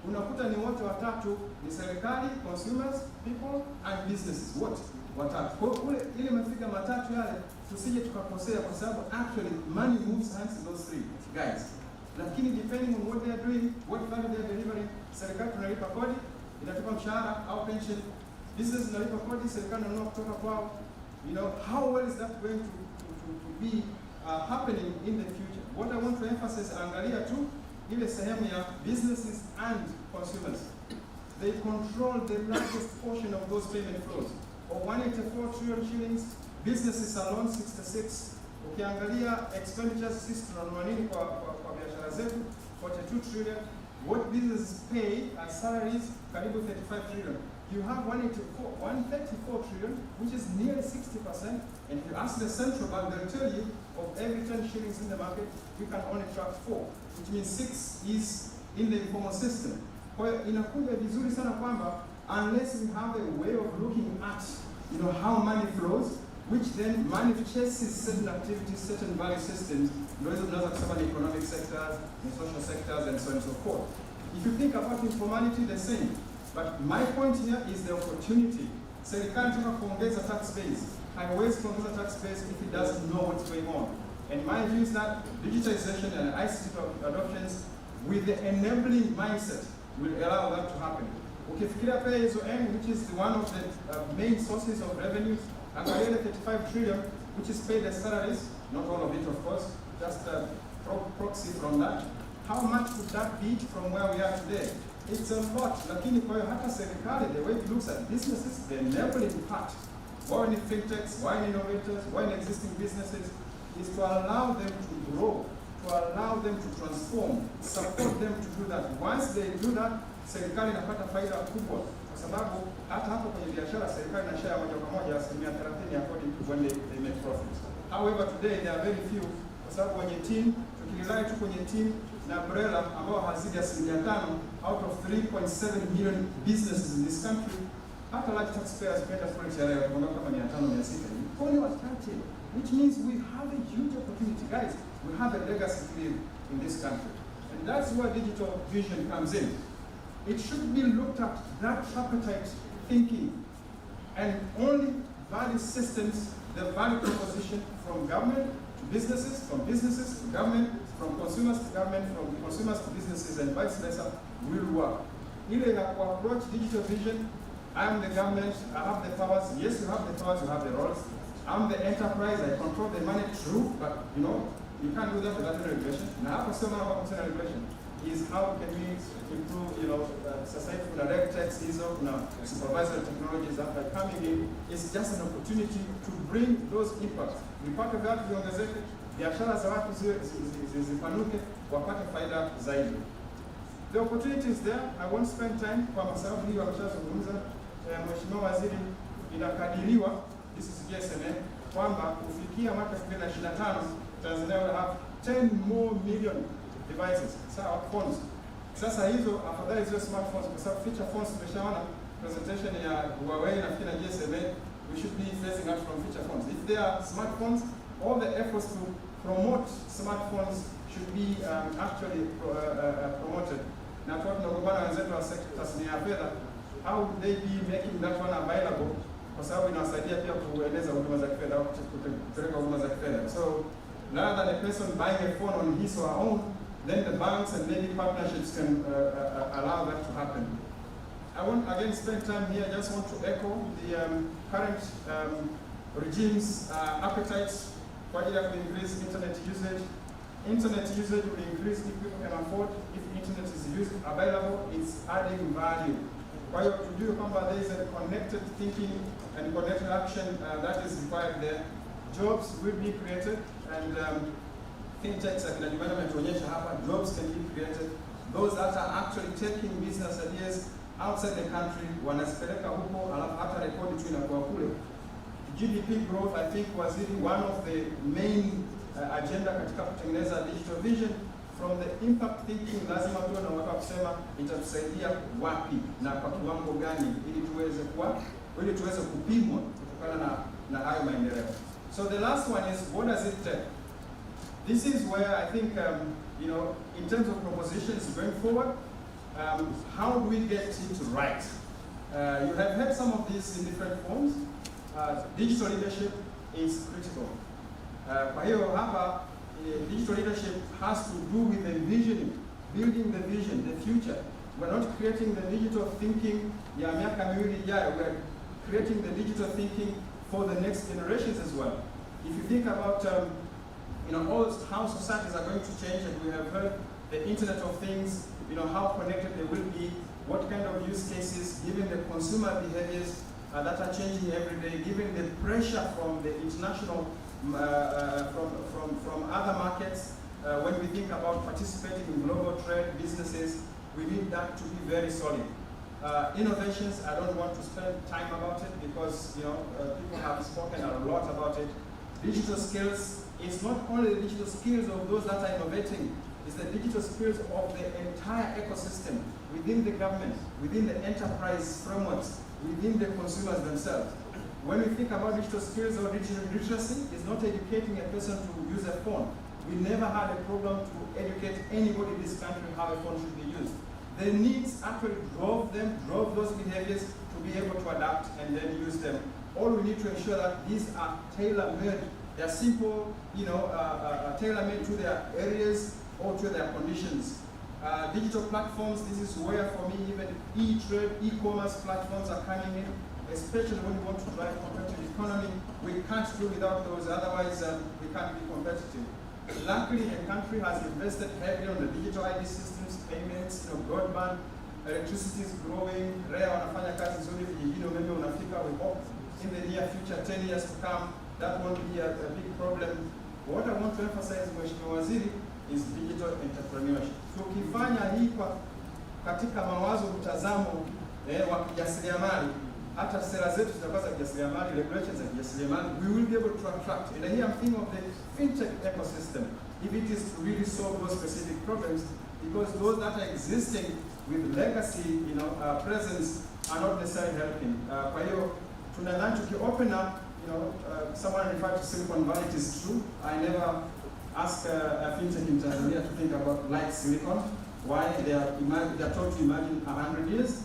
Unakuta ni wote watatu, ni serikali, consumers, people and businesses, wote watatu. Kwa kule ile mafika matatu yale tusije tukakosea, kwa sababu actually money moves hands in those three guys. Lakini depending on what they are doing, what value they are delivering, serikali tunalipa kodi, inatupa mshahara au pension, business inalipa kodi, serikali inanunua kutoka kwao. How well is that going to be happening in the future? What I want to emphasize, angalia tu ile sehemu ya businesses and consumers. They control the largest portion of those payment flows. Or 184 trillion shillings, businesses alone 66. Ukiangalia expenditures sisi tunanunua nini kwa biashara zetu 42 trillion. What businesses pay as salaries karibu 35 trillion. You have 134 trillion, which is nearly 60%. And if you ask the central bank, they'll tell you of every 10 shillings in the market, you can only track 4, which means 6 is in the informal system. Kwa hiyo inakuja vizuri sana kwamba unless we have a way of looking at how money flows, which then manifests certain activities, certain value systems, the economic sectors, the social sectors, and so on and so forth. If you think about informality, the same. But my point here is the opportunity. Serikali inataka kuongeza tax base. Haiwezi kuongeza tax base if it doesn't know what's going on. And my view is that digitization and ICT adoptions with the enabling mindset will allow that to happen. Ukifikiria pay as you earn, which is one of the main sources of revenue, angalia 35 trillion, which is paid as salaries, not all of it of course, just a proxy from that. How much would that be from where we are today? It's a lot, lakini kwa hiyo hata serikali, the way it looks at businesses, the enabling part, why in fintechs, why in innovators, why in existing businesses, is to allow them to grow, to allow them to transform, support them to do that. Once they do that, serikali inapata faida kubwa, kwa sababu hata hapo kwenye biashara serikali ina share moja kwa moja 30% ya kodi when they make profits. However, today there are very few, kwa sababu kwenye team, tukirely tu kwenye team na umbrella ambao hazidi 5% out of 3.7 million businesses in this country, hata large taxpayers penda kule TRA kama 500-600. Only wachache, which means we have a huge opportunity, guys. We have a legacy to leave in this country, and that's where digital vision comes in. It should be looked at, that tripartite thinking, and only value systems, the value proposition from government to businesses, from businesses to government, from consumers to government, from consumers to businesses, and vice versa, will work. Ile ya approach digital vision, I am the government, I have the powers. Yes, you have the powers, you have the roles. I'm the enterprise, I control the money, true, but You can't do that without any regulation. Now, personal regulation is how can we improve, society with direct tax, supervisory technologies that are coming in. It's just an opportunity to bring those impacts. Vipato vyatu viongezeke, biashara za watu zipanuke, wapate faida zaidi. The opportunity is there. I won't spend time kwa sababu hiyo ameshazungumza. Mheshimiwa Waziri, inakadiriwa, this is GSMA, kwamba kufikia mwaka 2025 Tanzania will have 10 more million devices, phones. Sasa hizo afadhali hizo smartphones kwa sababu feature phones tumeshaona presentation ya Huawei na fikina GSMA, we should be phasing out from feature phones. If they are smartphones, all the efforts to promote smartphones should be actually promoted. Na tunagombana wenzetu wa tasnia ya fedha, how would they be making that one available? Kwa sababu inawasaidia pia kueneza huduma za kifedha au kupeleka huduma za kifedha. So rather than a person buying a phone on his or her own, then the banks and maybe partnerships can allow that to happen. I won't again spend time here. I just want to echo the current regime's appetite for to increase internet usage. Internet usage will increase if people can afford. If internet is available, it's adding value. While to do there is a connected thinking and connected action that is required there. Jobs will be created, and fintechs jobs can be created. Those that are actually taking business ideas outside the country, wanazipeleka huko, alafu hata rekodi tu inakuwa kule. GDP growth, I think, was really one of the main agenda katika kutengeneza digital vision. From the impact thinking, lazima tuwe na watu kusema itatusaidia wapi na kwa kiwango gani ili tuweze kupimwa kutokana na hayo maendeleo. So the last one is, what does it take? This is where I think, in terms of propositions going forward, how do we get it right? You have heard some of these in different forms. Digital leadership is critical. Kwa hiyo hapa, digital leadership has to do with the visioning, building the vision, the future. We're not creating the digital thinking ya miaka miwili ijayo. We're creating the digital thinking for the next generations as well. If you think about how societies are going to change, and we have heard the Internet of Things, how connected they will be, what kind of use cases, given the consumer behaviors that are changing every day, given the pressure from the international, from other markets, when we think about participating in global trade businesses, we need that to be very solid. Innovations, I don't want to spend time about it because people have spoken a lot about it. Digital skills, it's not only the digital skills of those that are innovating, it's the digital skills of the entire ecosystem, within the government, within the enterprise frameworks, within the consumers themselves. When we think about digital skills or digital literacy, it's not educating a person to use a phone. We never had a program to educate anybody in this country how a phone should be used. The needs actually drove those behaviors to be able to adapt and then use them. All we need to ensure that these are tailor-made. They're simple, tailor-made to their areas or to their conditions. Digital platforms, this is where for me even e-trade, e-commerce platforms are coming in, especially when we want to drive competitive economy. We can't do without those, otherwise we can't be competitive. Luckily, the country has invested heavily on the digital ID systems, payments, broadband, electricity is growing, REA wanafanya kazi nzuri vijijini, umeme unafika. We hope in the near future, 10 years to come, that won't be a big problem. What I want to emphasize, Mheshimiwa Waziri, is digital entrepreneurship. Tukifanya hii katika mawazo, mtazamo wa kijasiriamali, hata sera zetu zitakuwa za kijasiriamali, regulations za kijasiriamali, we will be able to attract. And here I'm thinking of the fintech ecosystem, if it is to really solve those specific problems, because those that are existing with legacy, presence are not necessarily helping. Kwa hiyo tunadhani tuki-open up, someone referred to Silicon Valley, it is true. I never ask a fintech in Tanzania to think about like Silicon, why they are told to imagine 100 years.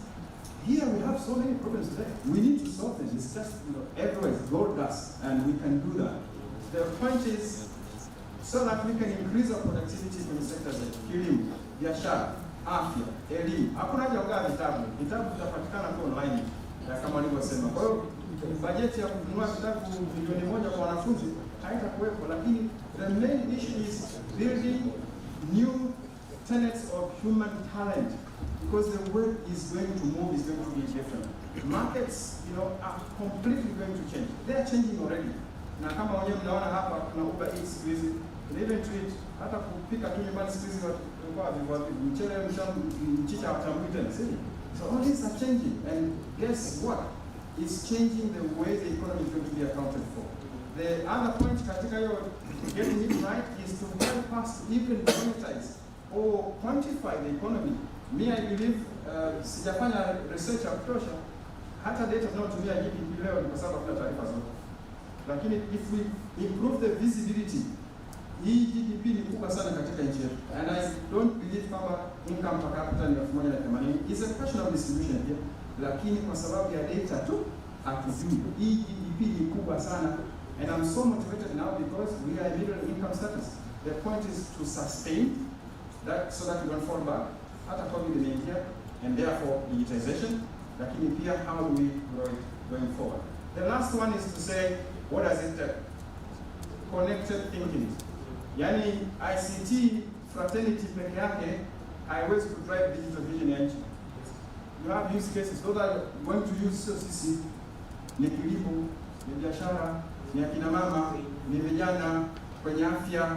Here we have so many problems today. We need to solve them. It's just everywhere is gold dust, and we can do that. The point is, so that we can increase our productivity in sectors like kilimo, biashara, afya, elimu. Hakuna haja kugawa vitabu. Vitabu vitapatikana kwa online. kama walivyosema. Kwa hiyo bajeti ya kununua vitabu milioni 1 kwa wanafunzi haitakuwepo, lakini the main issue is building new tenets of human talent, because the world is going to move, is going to be different. Markets, are completely going to change. They are changing already. Na kama wenyewe mnaona hapa kuna Uber Eats siku hizi, even to it, hata kupika tu nyumbani siku hizi walikuwa mchele mchicha hawatambui tena, si? So all these are changing, and guess what? It's changing the way the economy is going to be accounted for. The other point katika hiyo getting it right is to help us even monetize or quantify the economy. Me, I believe, sijafanya research ya kutosha, hata data tunayotumia GDP leo ni kwa sababu kuna taarifa zote. Lakini if we improve the visibility, hii GDP ni kubwa sana katika nchi yetu. And I don't believe kama income per capita ni 180. It's a question of distribution here. Lakini kwa sababu ya data tu, hatujui. Hii GDP ni kubwa sana. And I'm so motivated now because we are middle income status. The point is to sustain that so that we don't fall back. Hata COVID imeingia, and therefore digitization. Lakini pia how do we grow it going forward? The last one is to say, what does it take? Connected thinking. Yani ICT fraternity peke yake haiwezi to drive digital vision ya nchi. You have use cases, those are going to use sisi ni kilimo, ni biashara, ni akina mama, ni vijana, kwenye afya,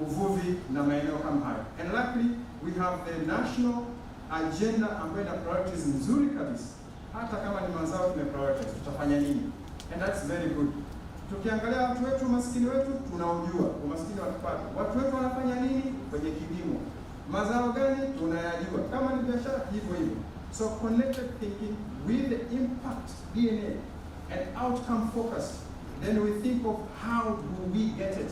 uvuvi na maeneo kama hayo. And luckily we have the national agenda ambayo ina priorities nzuri kabisa. Hata kama ni mazao tumeprioritize, tutafanya nini? And that's very good. Tukiangalia watu wetu, umaskini wetu tunaujua, umaskini watupata. Watu wetu wanafanya nini kwenye kilimo? Mazao gani tunayajua? Kama ni biashara hivyo hivyo. So connected thinking with the impact DNA and outcome focused. Then we think of how do we get it.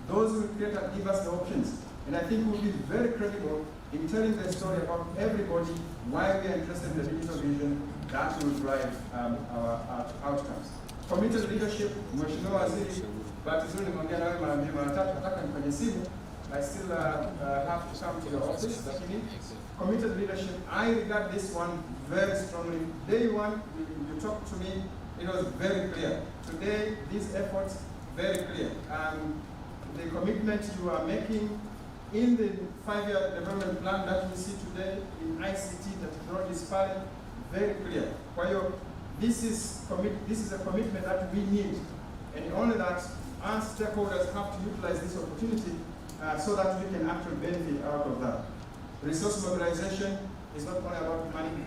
Those who create and give us the options. And I think we'll be very credible in telling the story about everybody, why we are interested in the digital vision that will drive our outcomes. Committed leadership, Mheshimiwa Waziri, but it's only mongea nawe mara 2 mara 3, nataka nifanye simu. I still have to come to your office, lakini committed leadership, I regard this one very strongly. Day one, you talked to me, it was very clear. Today, these efforts, very clear. The commitment you are making in the 5-year development plan that we see today in ICT, the technology is very clear. Kwa hiyo, this is a commitment that we need, and only that our stakeholders have to utilize this opportunity so that we can actually benefit out of that. Resource mobilization is not only about money,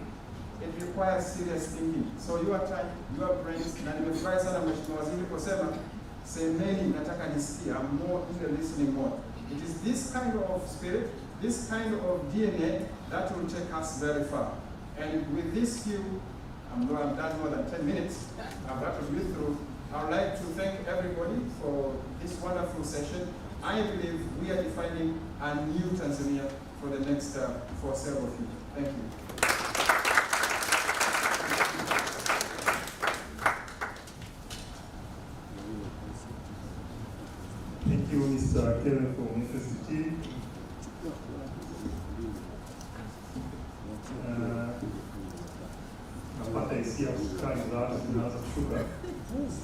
it requires serious thinking. So your time, your brains, na nimefurahi sana Mheshimiwa Waziri kusema semeni nataka nisikie, I'm more in the listening mode. It is this kind of spirit, this kind of DNA that will take us very far. And with this few, I've done more than 10 minutes, I've rattled you through. I would like to thank everybody for this wonderful session. I believe we are defining a new Tanzania for the next foreseeable future. Thank you. Thank you, Mr. Kevin from FST. Napata hisia sukari za watu zinaanza kushuka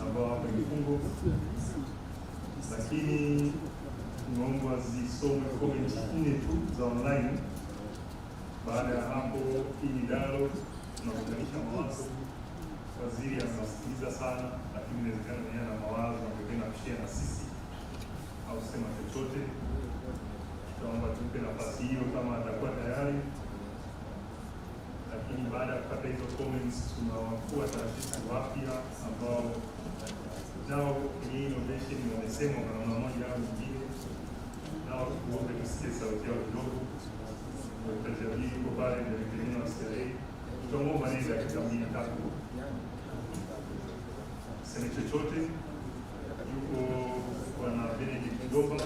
ambao wako kifungo, lakini naomba zisome comment 4 tu za online. Baada ya hapo, hii ni dialogue, tunaunganisha mawazo. Waziri anasikiliza sana, lakini inawezekana yeye ana mawazo angependa kushare na sisi au sema chochote. Tunaomba tumpe nafasi hiyo kama atakuwa tayari. Lakini baada ya kupata hizo comments, tunawakuu wa taasisi wapya ambao nao kwenye innovation wamesema kwa namna moja au nyingine, nao tuombe tusikie sauti yao kidogo. Tutajadili kwa pale ndio wa CRA. Tutaomba nini dakika 3 sema chochote. Yuko Bwana Benedict Goba,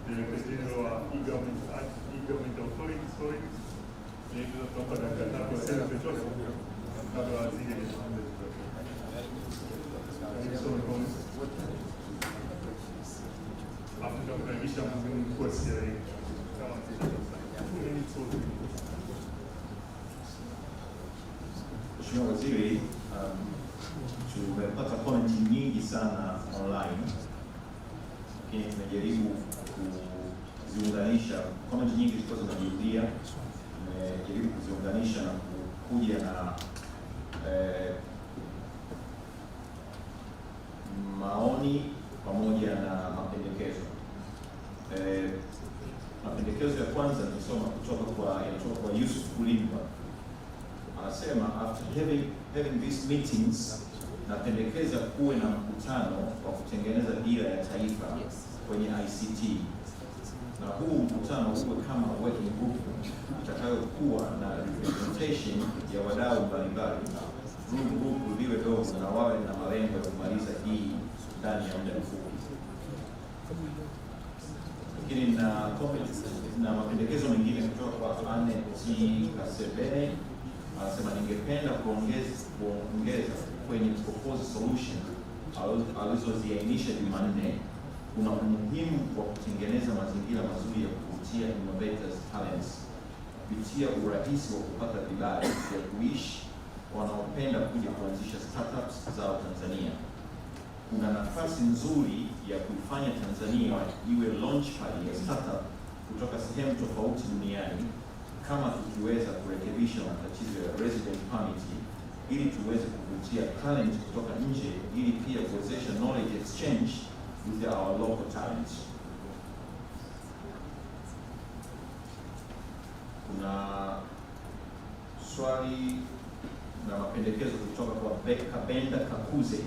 the president wa e-government authority, sorry. Ndio tunatoka dakika 3 sema chochote kabla waziri aende. Hapo tunakaribisha mkuu wa CRA kama Mheshimiwa Waziri. nyingi sana online, lakini tumejaribu kuziunganisha. Comment nyingi zilikuwa zinajirudia, tumejaribu kuziunganisha na kuja na maoni pamoja na mapendekezo. Mapendekezo ya kwanza nilisoma kutoka kwa Yusuf Kulimba. Anasema after having these meetings, napendekeza kuwe na mkutano wa kutengeneza dira ya taifa kwenye ICT, na huu mkutano uwe kama working group itakayokuwa na representation ya wadau mbalimbali. Group liwe dogo na wawe na malengo ya kumaliza hii ndani ya muda mfupi. Lakini na mapendekezo mengine kutoka kwa Anne T. Kasebene. Anasema ningependa kuongeza kwenye proposed solution alizoziainisha Jumanne, kuna umuhimu wa kutengeneza mazingira mazuri ya kuvutia innovators talents kupitia urahisi wa kupata vibali vya kuishi wanaopenda kuja kuanzisha startups zao Tanzania. Kuna nafasi nzuri ya kuifanya Tanzania iwe launchpad ya startup kutoka sehemu tofauti duniani, kama tukiweza kurekebisha matatizo ya resident permit ili tuweze kuvutia talent kutoka nje, ili pia kuwezesha knowledge exchange with our local talents. Kuna swali na mapendekezo kutoka kwa Kabenda Kakuze.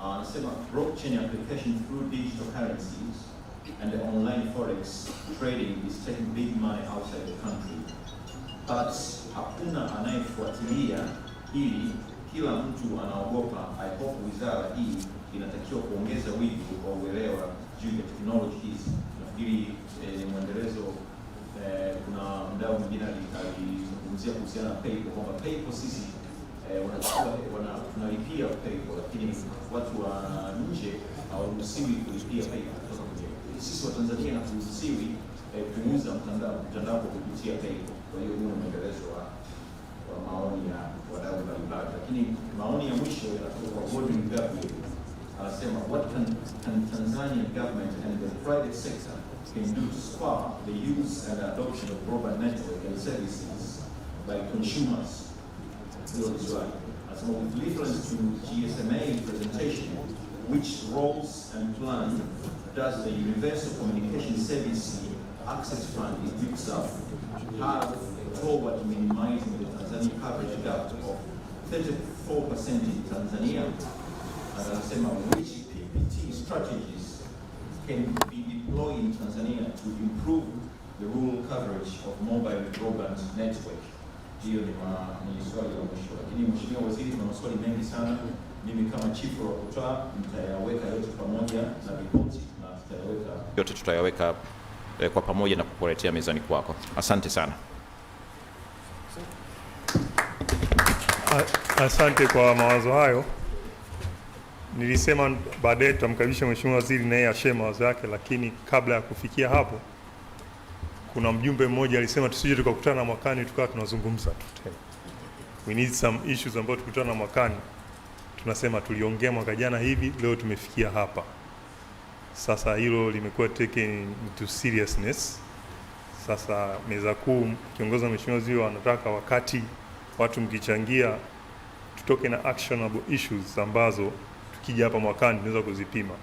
Anasema blockchain application through digital currencies and the online forex trading is taking big money outside the country, but hakuna anayefuatilia hili, kila mtu anaogopa. I hope wizara hii inatakiwa kuongeza wigo wa uelewa juu ya technology hizi. Nafikiri ni mwendelezo. Kuna mdau mwingine alizungumzia kuhusiana na PayPal, kwamba PayPal sisi tunalipia PayPal, lakini watu wa nje hawaruhusiwi kulipia PayPal kutoka kwenye. Sisi wa Tanzania haturuhusiwi kuuza mtandao kwa kupitia PayPal. Kwa hiyo huu ni mwendelezo wa maoni ya wadau mbalimbali. Lakini maoni ya mwisho yanatoka kwa Godwin Gabriel. Anasema what can Tanzanian government and the private sector can do to spur the use and adoption of broadband network and services by consumers. As with reference to GSMA presentation, which roles and plan does the Universal Communication Service Access Fund is built up have toward minimizing the Tanzania coverage gap of 34% in Tanzania? And anasema which PPT strategies can be deployed in Tanzania to improve the rural coverage of mobile broadband network? Hiyo ni swali la mwisho. Lakini Mheshimiwa Waziri, kuna maswali mengi sana. Mimi kama chief wa kutoa nitayaweka yote pamoja na ripoti, na tutayaweka kwa pamoja na kukuletea mezani kwako. Asante sana. Asante kwa mawazo hayo. Nilisema baadaye tutamkaribisha Mheshimiwa Waziri naye ashare mawazo yake, lakini kabla ya kufikia hapo, kuna mjumbe mmoja alisema tusije tukakutana mwakani tukawa tunazungumza tu tena. We need some issues ambazo tukutana mwakani. Tunasema tuliongea mwaka jana hivi, leo tumefikia hapa. Sasa hilo limekuwa taken into seriousness. Sasa meza kuu kiongoza Mheshimiwa Waziri wanataka wakati watu mkichangia tutoke na actionable issues ambazo tukija hapa mwakani tunaweza kuzipima.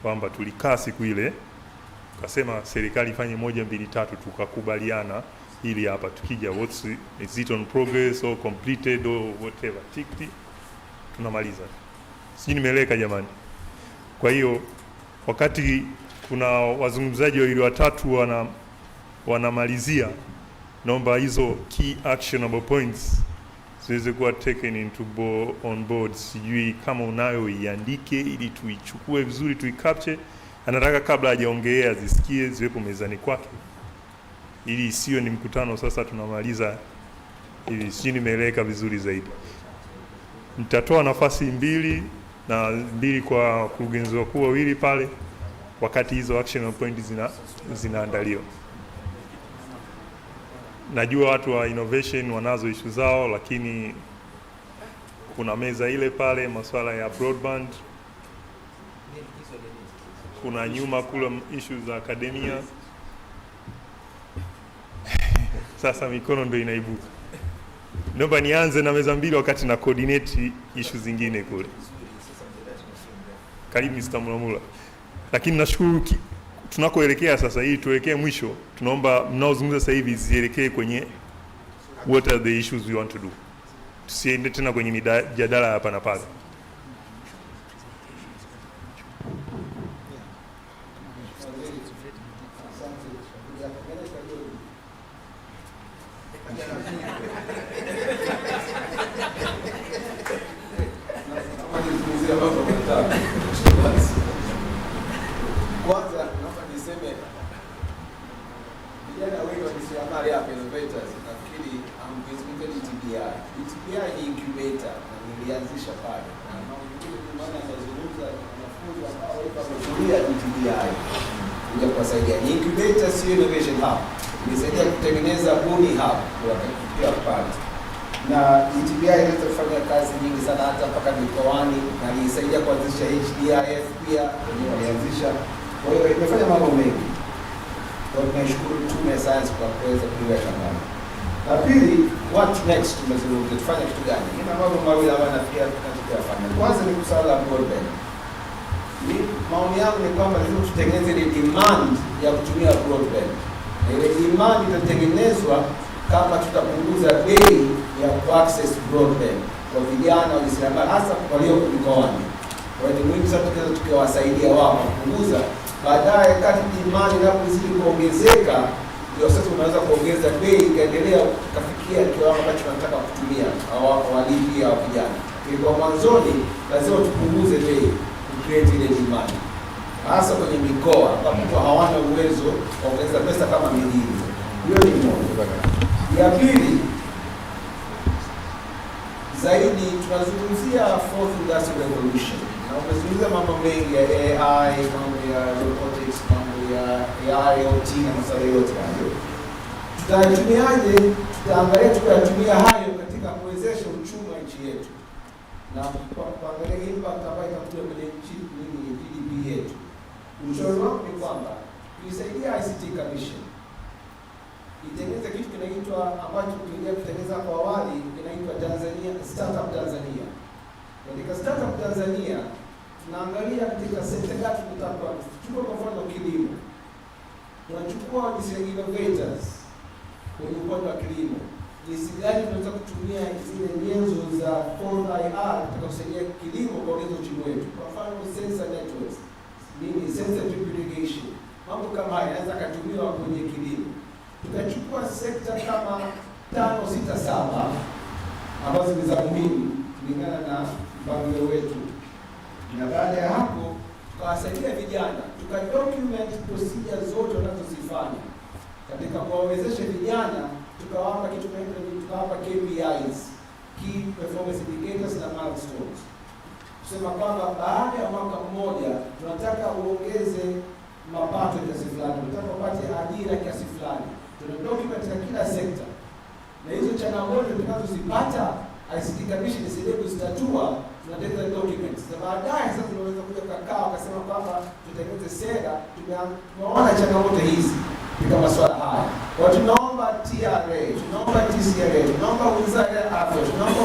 Kwamba tulikaa siku ile tukasema serikali ifanye 1, 2, 3, tukakubaliana ili hapa tukija is it on progress or completed or whatever, tikti tunamaliza. Sisi nimeeleka jamani. Kwa hiyo wakati kuna wazungumzaji wawili watatu wanamalizia, naomba hizo key actionable points ziweze kuwa taken on board. Sijui kama unayo iandike ili tuichukue vizuri, tuicapture. Anataka kabla hajaongea zisikie, ziwepo mezani kwake, ili isiwe ni mkutano sasa tunamaliza hivi. Sijui nimeeleka vizuri zaidi. Nitatoa nafasi mbili kwa wakurugenzi wakuu wawili pale wakati hizo action point zinaandaliwa. Najua watu wa innovation wanazo issue zao, lakini kuna meza ile pale masuala ya broadband kuna nyuma kule issues za academia. Sasa mikono ndio inaibuka. Naomba nianze na meza mbili wakati na coordinate issues zingine kule. Karibu Mr. Mulamula. Lakini nashukuru tunakoelekea sasa, hii tuelekee mwisho, tunaomba mnaozungumza sasa hivi zielekee kwenye what are the issues we want to do. Tusiende tena kwenye mijadala hapa na pale. Kwanza naomba niseme vijana wengi wajasiriamali hapa innovators, nafikiri amkizungumzia ETBI. ETBI ni incubator na nilianzisha pale, na mengine kwa maana nazungumza wanafunzi ambao wamehudhuria ETBI kuja kuwasaidia. Ni incubator, sio innovation hub. Ilisaidia kutengeneza buni hub kwa pale, na ETBI inaweza kufanya kazi nyingi sana hata mpaka mikoani, na ilisaidia kuanzisha HDIF pia wenyewe walianzisha. Kwa hiyo imefanya mambo mengi. Kwa hiyo tunashukuru Tume ya Sayansi kwa kuweza kuiweka ndani. La pili, what next, tumezungumza tufanye kitu gani? Nina mambo mawili ambayo nafikiria tunachofanya. Kwanza ni kusala la broadband. Maoni yangu ni kwamba lazima tutengeneze ile demand ya kutumia broadband. Ile demand itatengenezwa kama tutapunguza bei ya access broadband kwa vijana wajasiriamali, hasa walio mikoani. Kwa hiyo ni muhimu sana tukiwasaidia wao kupunguza. Baadaye kati demand inapozidi kuongezeka, ndio sasa unaweza kuongeza bei ikaendelea kufikia kiwango ambacho tunataka kutumia walipi au vijana. Kwa mwanzoni lazima tupunguze bei kucreate ile demand, hasa kwenye mikoa ambapo hawana uwezo wa kuongeza pesa kama mijini. Hiyo ni moja. Ya pili zaidi tunazungumzia fourth industrial revolution. Na umezungumzia mambo mengi ya AI, mambo ya robotics, mambo ya IoT na masuala yote hayo. Tutatumiaje? Tutaangalia tukatumia hayo katika kuwezesha uchumi wa nchi yetu. Na kuangalia impact ambayo itakuja kwenye GDP yetu. Ushauri wangu ni kwamba tuisaidia ICT Commission itengeneze kitu kinaitwa ambacho tuliingia kutengeneza kwa awali, kinaitwa Tanzania Startup Tanzania. Katika Startup Tanzania tunaangalia katika sekta gani tutakuwa. Tuko kwa mfano kilimo. Tunachukua innovators kwenye upande wa kilimo. Jinsi gani tunaweza kutumia zile nyenzo za 4IR katika kusaidia kilimo kuongeza uchumi wetu. Kwa mfano sensor networks, sensor drip irrigation. Mambo kama haya yanaweza kutumiwa kwenye kilimo. Tukachukua sekta kama 5, 6, 7 ambazo ni za muhimu kulingana na mpangilio wetu, na baada ya hapo tukawasaidia vijana, tukadocument procedure zote wanazozifanya katika kuwawezesha vijana. Tukawapa kitu tukawapa KPIs, key performance indicators na milestones, kusema kwamba baada ya mwaka mmoja tunataka uongeze mapato kiasi fulani, tunataka upate ajira kiasi fulani. Tuna document ya kila sekta, na hizo changamoto tunazozipata ICT Commission isije kuzitatua, tunatengeneza documents. Na baadaye sasa tunaweza kuja kukaa wakasema kwamba tutengeneze sera, tumeona changamoto hizi katika masuala haya. Kwa tunaomba TRA, tunaomba TCRA, tunaomba Wizara ya Afya, tunaomba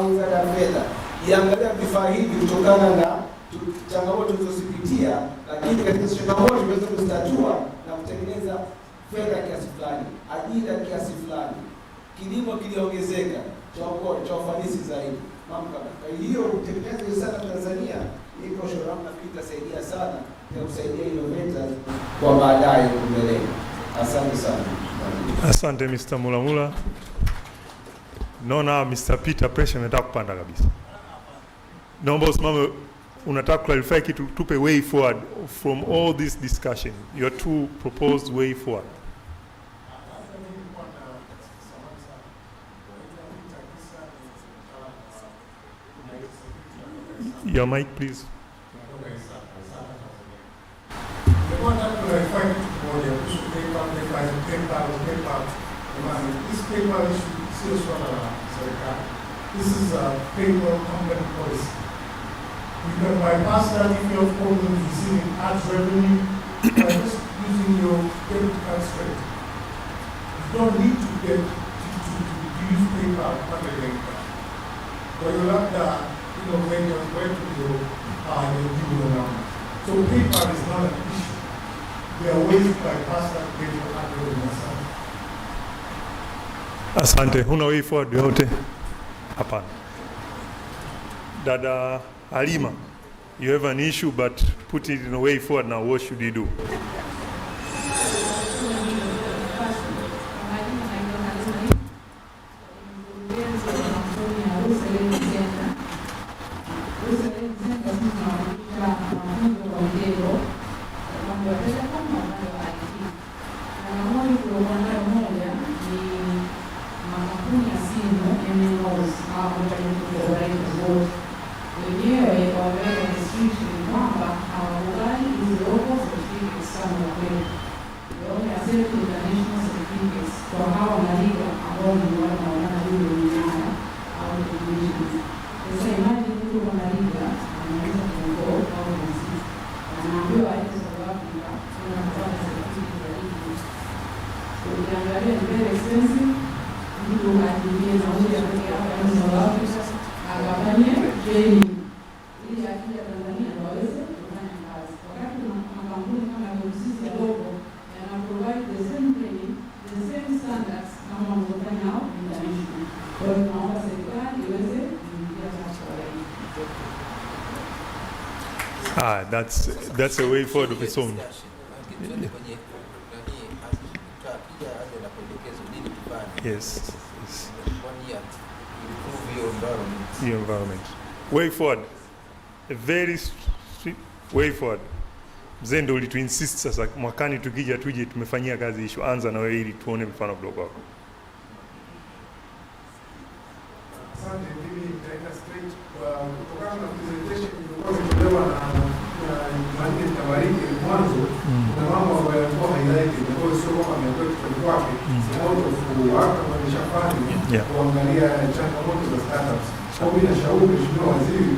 Wizara ya Fedha iangalia vifaa hivi kutokana na changamoto tulizozipitia, lakini katika changamoto tunaweza kuzitatua na kutengeneza fedha kiasi fulani, ajira kiasi fulani, kilimo kiliongezeka cha ufanisi zaidi. Mambo kwa hiyo kutengeneza sana Tanzania iko shauri na itasaidia sana ya kusaidia innovators kwa baadaye mbeleni. Asante sana. Asante Mr. Mulamula. Naona Mr. Peter pressure imetaka kupanda kabisa. Naomba usimame, unataka clarify kitu, tupe way forward from all this discussion. Your two proposed way forward. Your mic, please. This is a paper company policy. You can bypass that if you have problems receiving ads revenue by just using your debit card straight. You don't need to get to use PayPal again. But you'll have to, when you're going to go, you'll give you a number. So PayPal is not an issue. There are ways to bypass that PayPal ad revenue yourself. Asante, huna way forward yote? Hapana. Dada Halima, you have an issue but put it in a way forward now, what should you do? That's a way forward of its own. Yes. Your environment. Way forward. A very strict way forward. Mzee ndio ulituinsist sasa mwakani tukija tuje tumefanyia kazi issue. Anza na wewe ili tuone mfano mdogo wako. Asante, mimi nitaenda straight kutokana na presentation ilikuwa imetolewa na Mwangi Tabariki mwanzo na mambo ambayo yalikuwa highlighted kwa sio kama amekuwa kitu kwake out of work kama nishafanya kuangalia changamoto za startups. Kwa hiyo nashauri mheshimiwa waziri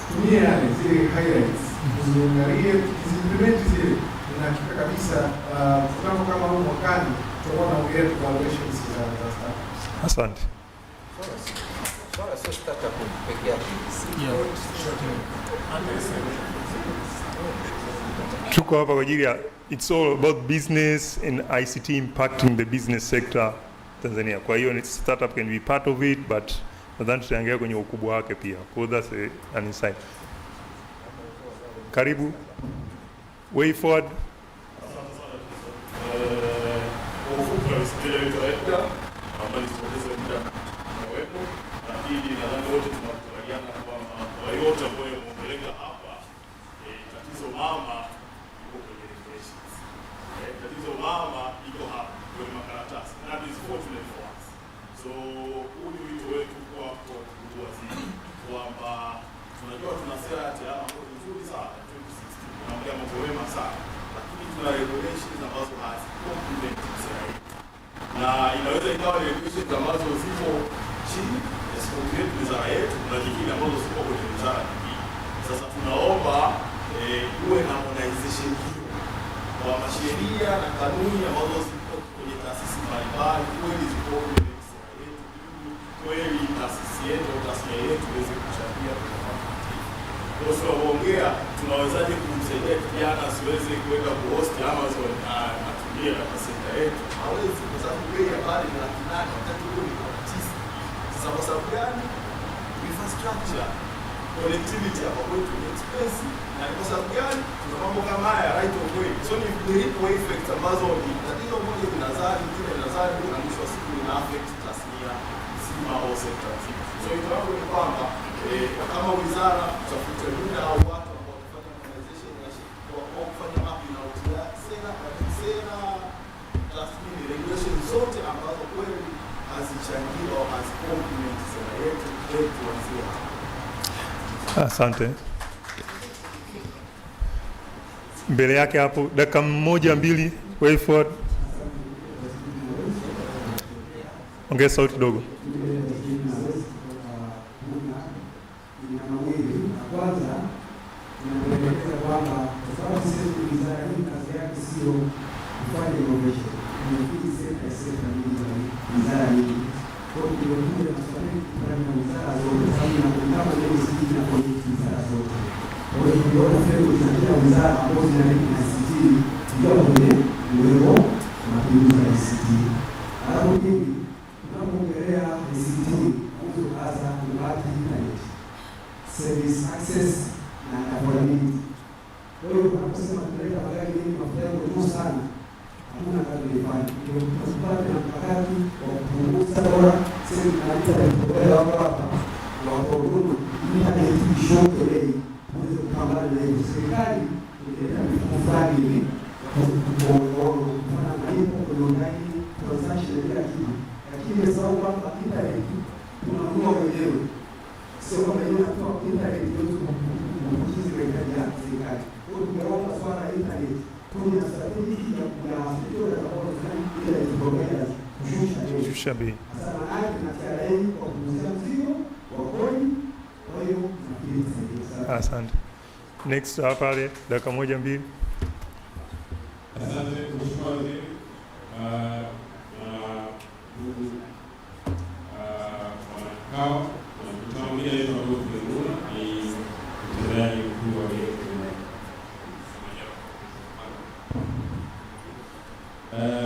tumie yale zile highlights uziangalie implement zile na hakika kabisa mfano kama huu mwakani tutakuwa na ongea evaluations za startups. Asante. Tuko hapa kwa ajili ya it's all about business and ICT impacting the business sector Tanzania. Kwa hiyo startup can be part of it, but nadhani tutaangalia kwenye ukubwa wake pia. So that's an insight. Karibu. Way forward. Lakini nadhani wote tunakubaliana kwamba kwa yote ambayo yameongeleka hapa, tatizo mama iko kwenye regulations. Tatizo mama iko hapa kwenye makaratasi. That is fortunate for us. So huu ni wito wetu kwa waziri kwamba tunajua tuna sera ya tehama ambayo ni nzuri sana 2016. Tunaongea mambo mema sana. Lakini tuna regulations ambazo hazicomplement sera yetu. Na inaweza ikawa regulations ambazo zipo chini yetu wizara yetu na nyingine ambazo ziko kwenye wizara nyingine. Sasa tunaomba uwe na harmonization hiyo kwa sheria na kanuni ambazo ziko kwenye taasisi mbalimbali, kweli ziko kwenye wizara yetu, kweli taasisi yetu au tasnia yetu iweze kuchangia kwa kwa tunaongea tunawezaje kumsaidia kijana asiweze kwenda kuhost Amazon atumie data center yetu. Hawezi kwa sababu bei ya pale ni $800 wakati huo ni $900. Sasa kwa sababu gani? Infrastructure, connectivity hapa kwetu ni expensive. Na kwa sababu gani? Tuna mambo kama haya right of way. So ni ripple effect ambazo ni tatizo moja linazaa lingine linazaa na mwisho wa siku ina affect tasnia nzima au sekta nzima. So itawangu ni kwamba kama wizara tutafute muda au watu ambao wanafanya organization ya kwa kufanya mapping out ya sera tathmini regulation zote ambazo kweli hazichangia au hazicompliment sera yetu tuanzie. Asante. Mbele yake hapo dakika moja mbili, way forward. Ongea sauti dogo. Kwanza inatuelekeza kwamba kwa sababu sisi wizara hii kazi yake sio kufanya innovation, ni sekta nyingi za wizara nyingi. Kwa hiyo tumekuja na swali fulani na wizara zote, sababu na kama leo sisi na connect wizara zote. Kwa hiyo tuliona sehemu za kila wizara ambazo zinaleta ICT ndio kwenye uwepo wa matumizi ya ICT. Alafu hivi tunapoongelea ICT kuhusu hasa kubaki internet, service access na affordability. Kwa hiyo tunaposema tunaleta magari mengi mafuta yako juu sana, hakuna kazi ilifanya. Ndio tunapata na mkakati wa kupunguza bora sisi tunaleta kutoka hapa kwa huduma internet ishoke bei tuweze kupambana na hiyo. Serikali ileta mifumo fulani hivi kufanya malipo kwenye online transaction na kila kitu, lakini sababu kwamba internet tunanunua wenyewe, sio kama yeye anatoa internet yote kujizi mahitaji ya serikali. Kwa hiyo tumeomba swala la internet tuna strategy ya kuyafikia na kuona ile provider kushusha bei. Sasa maana na TRA kwa kuuzia mzigo wa kodi, kwa hiyo nafikiri. Asante. Next pale dakika moja mbili. Asante Mheshimiwa Waziri. Ndugu wanakao, mkutano mwingine wetu ambao tumeona ni mtendaji mkuu wa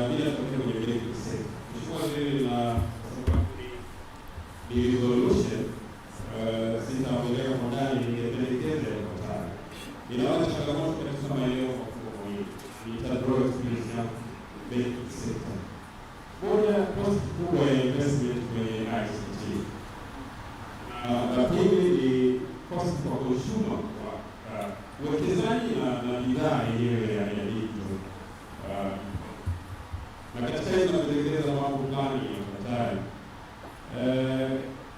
bila kutokea kwenye vile kisema. Mheshimiwa Waziri, na sababu ni resolution sitaongelea kwa ndani, ningependekeza yafuatayo. Ninaona changamoto katika maeneo makubwa mawili. Nitadraw experience yangu banking sector. Moja, cost kubwa ya investment kwenye ICT. La pili ni cost kwa consumer, uwekezaji na bidhaa yenyewe ya digital. Na katika hizo natekeleza mambo fulani ya hatari.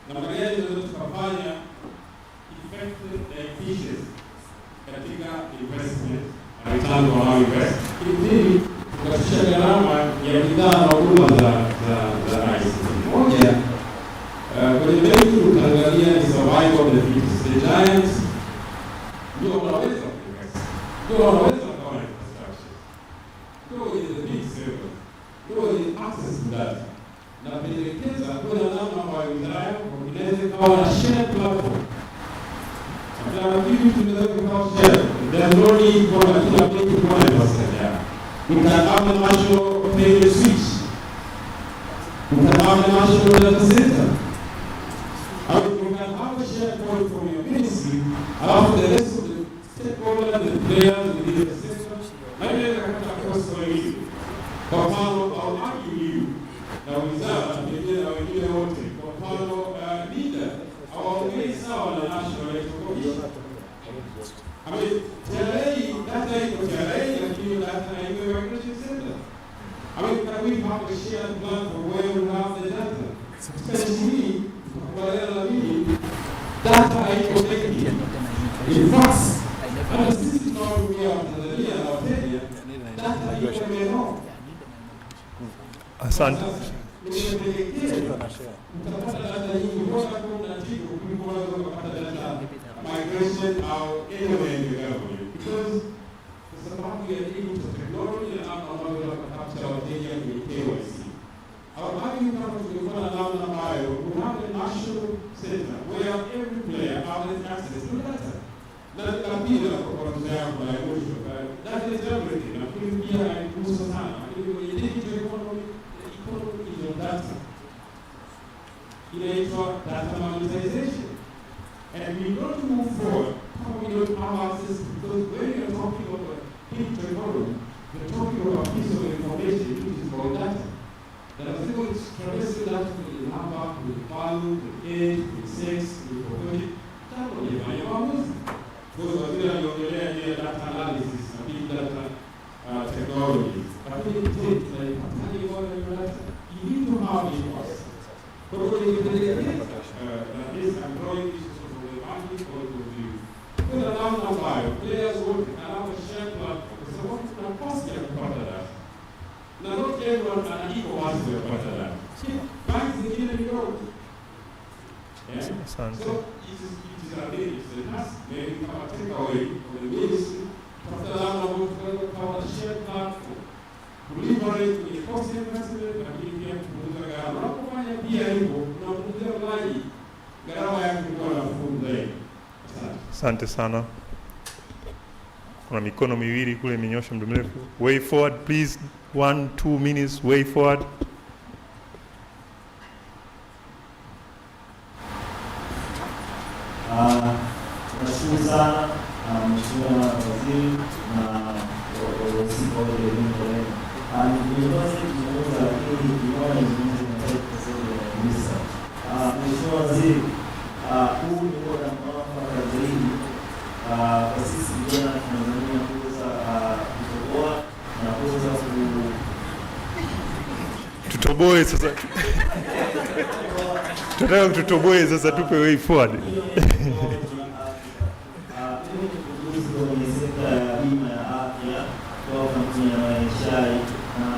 Namna gani tunaweza tukafanya effective na efficient katika investment na return on our invest, ili tukashusha gharama ya bidhaa na huduma za ICT. Moja, kwenye benki utaangalia ni survival of the fittest. The giants ndio wanaweza kuinvest, ndio wanaweza kuwa na infrastructure, ndio the big servers, ndio access to data. Na pendekeza kuna namna ambayo wizara inaweza kuwa na shared platform. Na hivi tunaweza kuwa shared. There's no need for kila benki kuwa na infrastructure. We can have a national payment switch. We can have a national data center. We can have a shared point from your ministry, allow the rest of the stakeholders and the players within the sector. Maybe they can have a cost for you. Kwa mfano, au argue na wizara pengine na wengine wote, kwa mfano leader hawaongei sawa na National Electoral Commission. I mean, TRA, data iko TRA, lakini data iko regulatory center. I mean, can we have a shared plan for where we have the data? Especially, tukubaliana na mimi, data iko benki. In fact, hata sisi tunaotumia Tanzania na wateja, data iko maeneo. Asante. Utapata data nyingi bora kwa natibu kuliko unaweza kupata data migration au anywhere in the government, because kwa sababu ya elimu za technology na namna ambavyo tunapata wateja kwenye KYC. Au hadi kama tungekuwa na namna ambayo we have a national center where every player has access to data. Na pia kwa mzee wangu na mwisho, that is everything. Na pia haikuhusu sana, lakini kwenye digital economy is on data. Inaitwa data monetization. And we don't move forward how we don't have access, because when you're talking about digital economy, you're talking about a piece of information which is called data. That I think it's traversing data with the number, with the value, with age, with sex, with profession. That's what you're doing. Those are the data analysis and big data technology. But when you take like you need to have it first. But when you take it, I'm drawing this from the banking point of view. When a number of players work and have a shared platform, so what is the cost of that? Now, not everyone can equal us to a part of that. Banks in the growth. Yeah? Asante. So it is a bit, it's a task, maybe come and take away from the ministry, after that, I'm going to have a shared platform. To liberate the cost investment, lakini pia kupunguza gharama. Unapofanya pia hivyo, unapunguza ulaji, gharama yake inakuwa nafuu zaidi. Asante sana. Kuna mikono miwili kule imenyosha muda mrefu. Way forward please. 1-2 minutes, way forward. Nashukuru sana Mheshimiwa Waziri na wahusika wote waliojitolea. Nilikuwa sikizungumza lakini nimeona nizungumze kwa sababu ya kabisa. Mheshimiwa Waziri, huu ni muda mwafaka zaidi kwa sisi vijana Tanzania kuweza kutoboa na kuweza tutoboe sasa. Tunataka tutoboe sasa, tupe way forward. kwenye sekta ya bima ya afya kwa kampuni ya Ministerial, na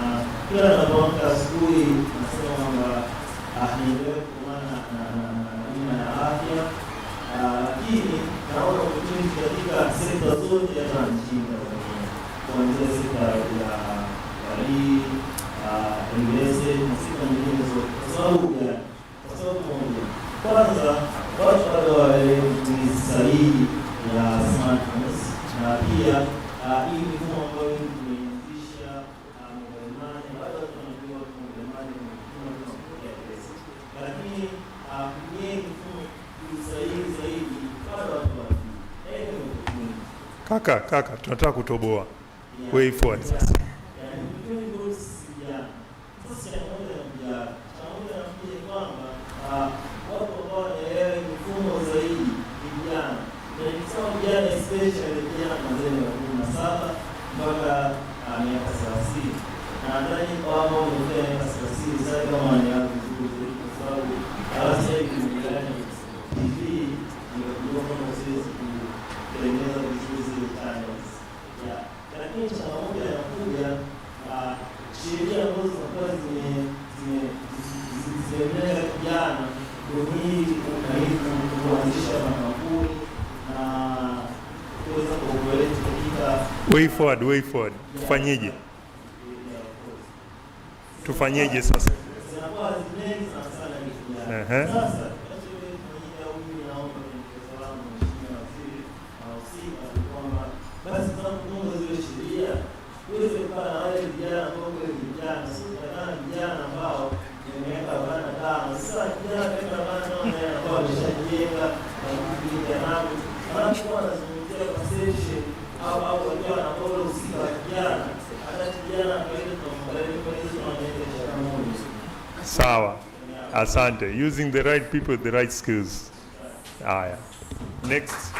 kila napoamka asubuhi nasema kwamba niendelee kuumana na bima ya afya, lakini naona opportunity katika sekta zote hapa nchini Tanzania, kuanzia sekta ya utalii, na sekta nyingine zote. Kwa sababu moja, kwanza watu bado hawaelewi matumizi sahihi ya smartphones, na pia hii mifumo ambayo tumeianzisha mobile money, bado tunajua mobile money ni mfumo tunapokea pesa, lakini kutumia mifumo sahihi zaidi bado watu hawajui. Kaka, tunataka kutoboa. Way forward sasa. Watu ambao wanaelewa mifumo zaidi ni vijana. Nikisema vijana especially vijana kuanzia miaka 17 mpaka miaka 30. Na nadhani kwa ambao wamefika miaka 30 sasa kama wanaelewa vizuri kwa sababu hawasa hivi kuangalia TV ni kujua kama siwezi kutengeneza vizuri zile channels. Lakini changamoto inakuja sheria ambazo zinakuwa zimelenga kijana kuanzisha makampuni na kuweza kuoperate katika way forward. Tufanyeje sasa? Zinakuwa mengi sana sasa basi tunapotunga zile sheria tuweze kuwa na wale vijana ambao kweli vijana, sio kama vijana ambao miaka 45. Sasa vijana miaka 45 ambao wameshajenga na kufikia nao, wanapokuwa wanazungumzia concession au wakiwa na bora usika wa vijana, hata vijana kawaida tunamwangalia kwa hizo wanaendesha pamoja. Sawa. Asante. Using the right people with the right skills. Haya. Next.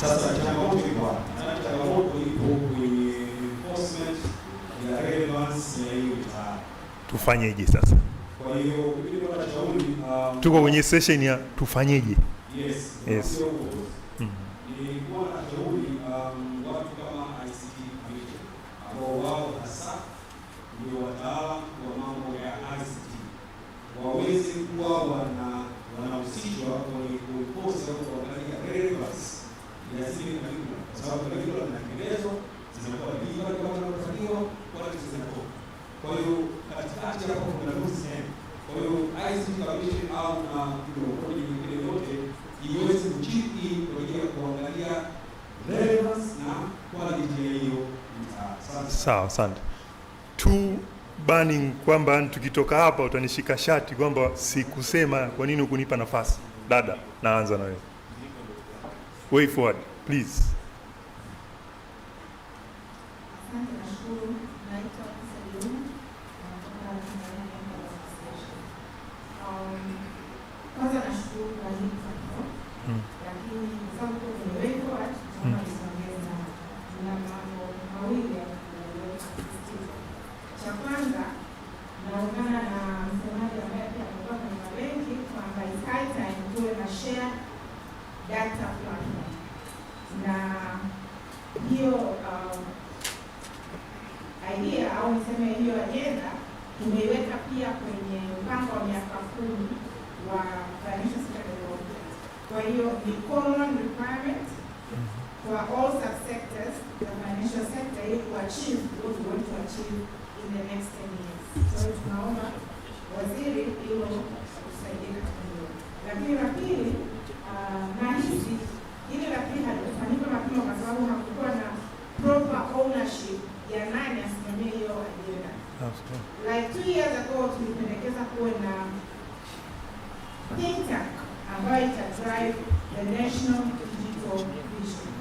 Sasa changamoto ipo kwenye enforcement ya relevance ya hiyo mitaala. Tufanyeje sasa? Kwa hiyo ili kwa shauri tuko kwenye session ya tufanyeje? Yes. Nilikuwa na shauri watu kama ICT Commission ambao wao hasa ndio wataalamu wa mambo ya ICT waweze kuwa wanahusishwa kwenye kuenforce au kuangalia relevance ya zile curriculum, kwa sababu curriculum zinatengenezwa zinakuwa delivered kama inavyotakiwa wala zinatoka. Kwa hiyo katikati hapo kuna loose end. Kwa hiyo ICT Commission au na bodi nyingine yote iweze kuchip in kwa ajili ya kuangalia relevance na quality ya hiyo mitaala. Sawa, asante. Tu burning kwamba tukitoka hapa utanishika shati kwamba sikusema kwa nini hukunipa nafasi. Dada, naanza na wewe. Way forward, please. Kwanza nashukuru kwa hii platform, lakini kwa sababu kwenye way forward naomba nisongeze na mambo mawili ya kusisitiza. Cha kwanza, naungana na msemaji ambaye pia amekuwa kwenye mabenki kwamba it's high time tuwe na shared data platform, na hiyo idea au niseme hiyo agenda tumeiweka pia kwenye mpango wa miaka 10 wa financial sector development. Kwa hiyo ni common requirement for all subsectors the financial sector ili kuachieve what we want to achieve in the next 10 years. Kwa hiyo tunaomba waziri hilo usaidie katika hilo. Lakini la pili, nahisi ili la pili halikufanyika mapema kwa sababu hakukuwa na proper ownership ya nani asimamie hiyo agenda. Like 2 years ago tulipendekeza kuwe na think tank ambayo ita drive the national digital vision.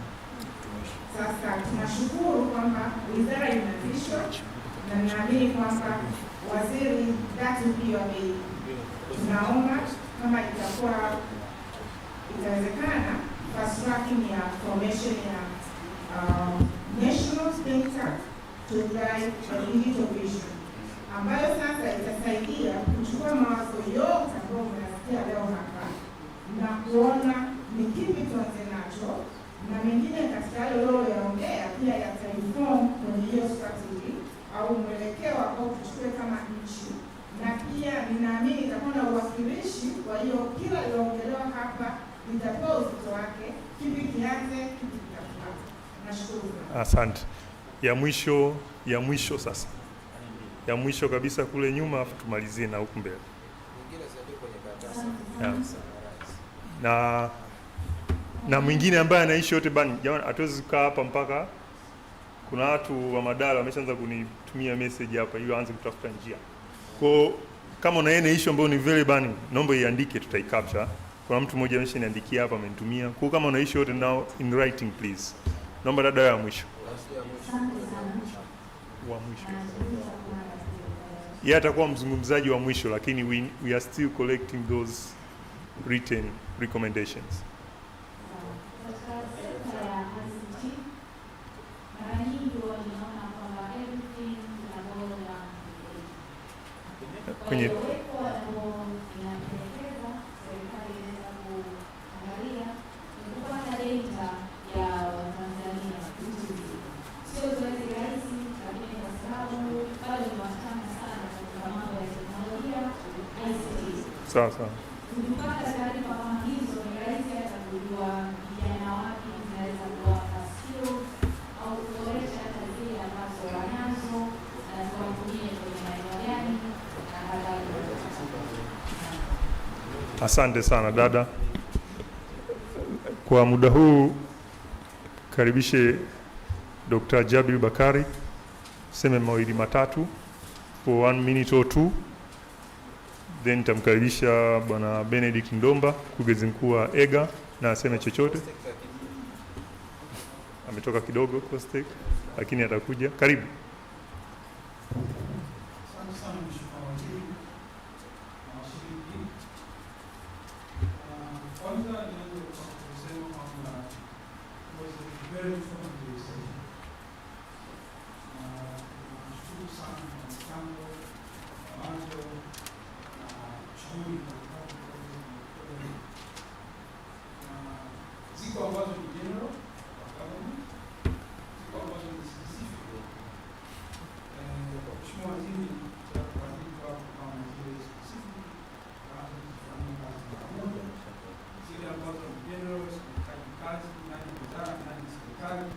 Sasa tunashukuru kwamba wizara imeanzishwa na naamini kwamba waziri that will be your baby. Tunaomba kama itakuwa itawezekana fast tracking ya formation ya national think tank to drive the digital vision, ambayo sasa itasaidia kuchukua mawazo yote ambayo mnasikia leo hapa na kuona ni kipi tuanze nacho, na mengine katika yale leo yaongea pia yatainform kwenye hiyo strategy au mwelekeo ambao tuchukue kama nchi, na pia ninaamini itakuwa na uwakilishi. Kwa hiyo kila liloongelewa hapa litapewa uzito wake, kipi kianze, kipi kitafuata. Nashukuru. Asante. Ya mwisho sasa. Ya mwisho kabisa kule nyuma, afu tumalizie na huku mbele. Na mwingine ambaye anaishi yote bani, jamani, hatuwezi kukaa hapa mpaka kuna watu wa madala wameshaanza kunitumia message hapa ili waanze kutafuta njia. Kwa kama una yene issue ambayo ni very burning, naomba iandike, tutaicapture. Kuna mtu mmoja ameshaniandikia hapa amenitumia. Kwa kama una issue yote now in writing please. Naomba dada ya mwisho. Wa mwisho. Yeye atakuwa mzungumzaji wa mwisho, lakini we are still collecting those written recommendations. Kwenye sawa sawa. Asante sana dada. Kwa muda huu karibishe Dr. Jabir Bakari seme mawili matatu for 1 minute or 2. Then tamkaribisha bwana Benedict Ndomba, mkurugenzi mkuu wa EGA, na aseme chochote. Ametoka kidogo Costec lakini atakuja. Karibu. Ziko ambazo ni general, ziko ambazo ni specific. Mheshimiwa Waziri kuandika kama zile specific, ambazo zifanyika kazi pamoja, zile ambazo ni general, zifanyika kazi, nani wizara, nani serikali,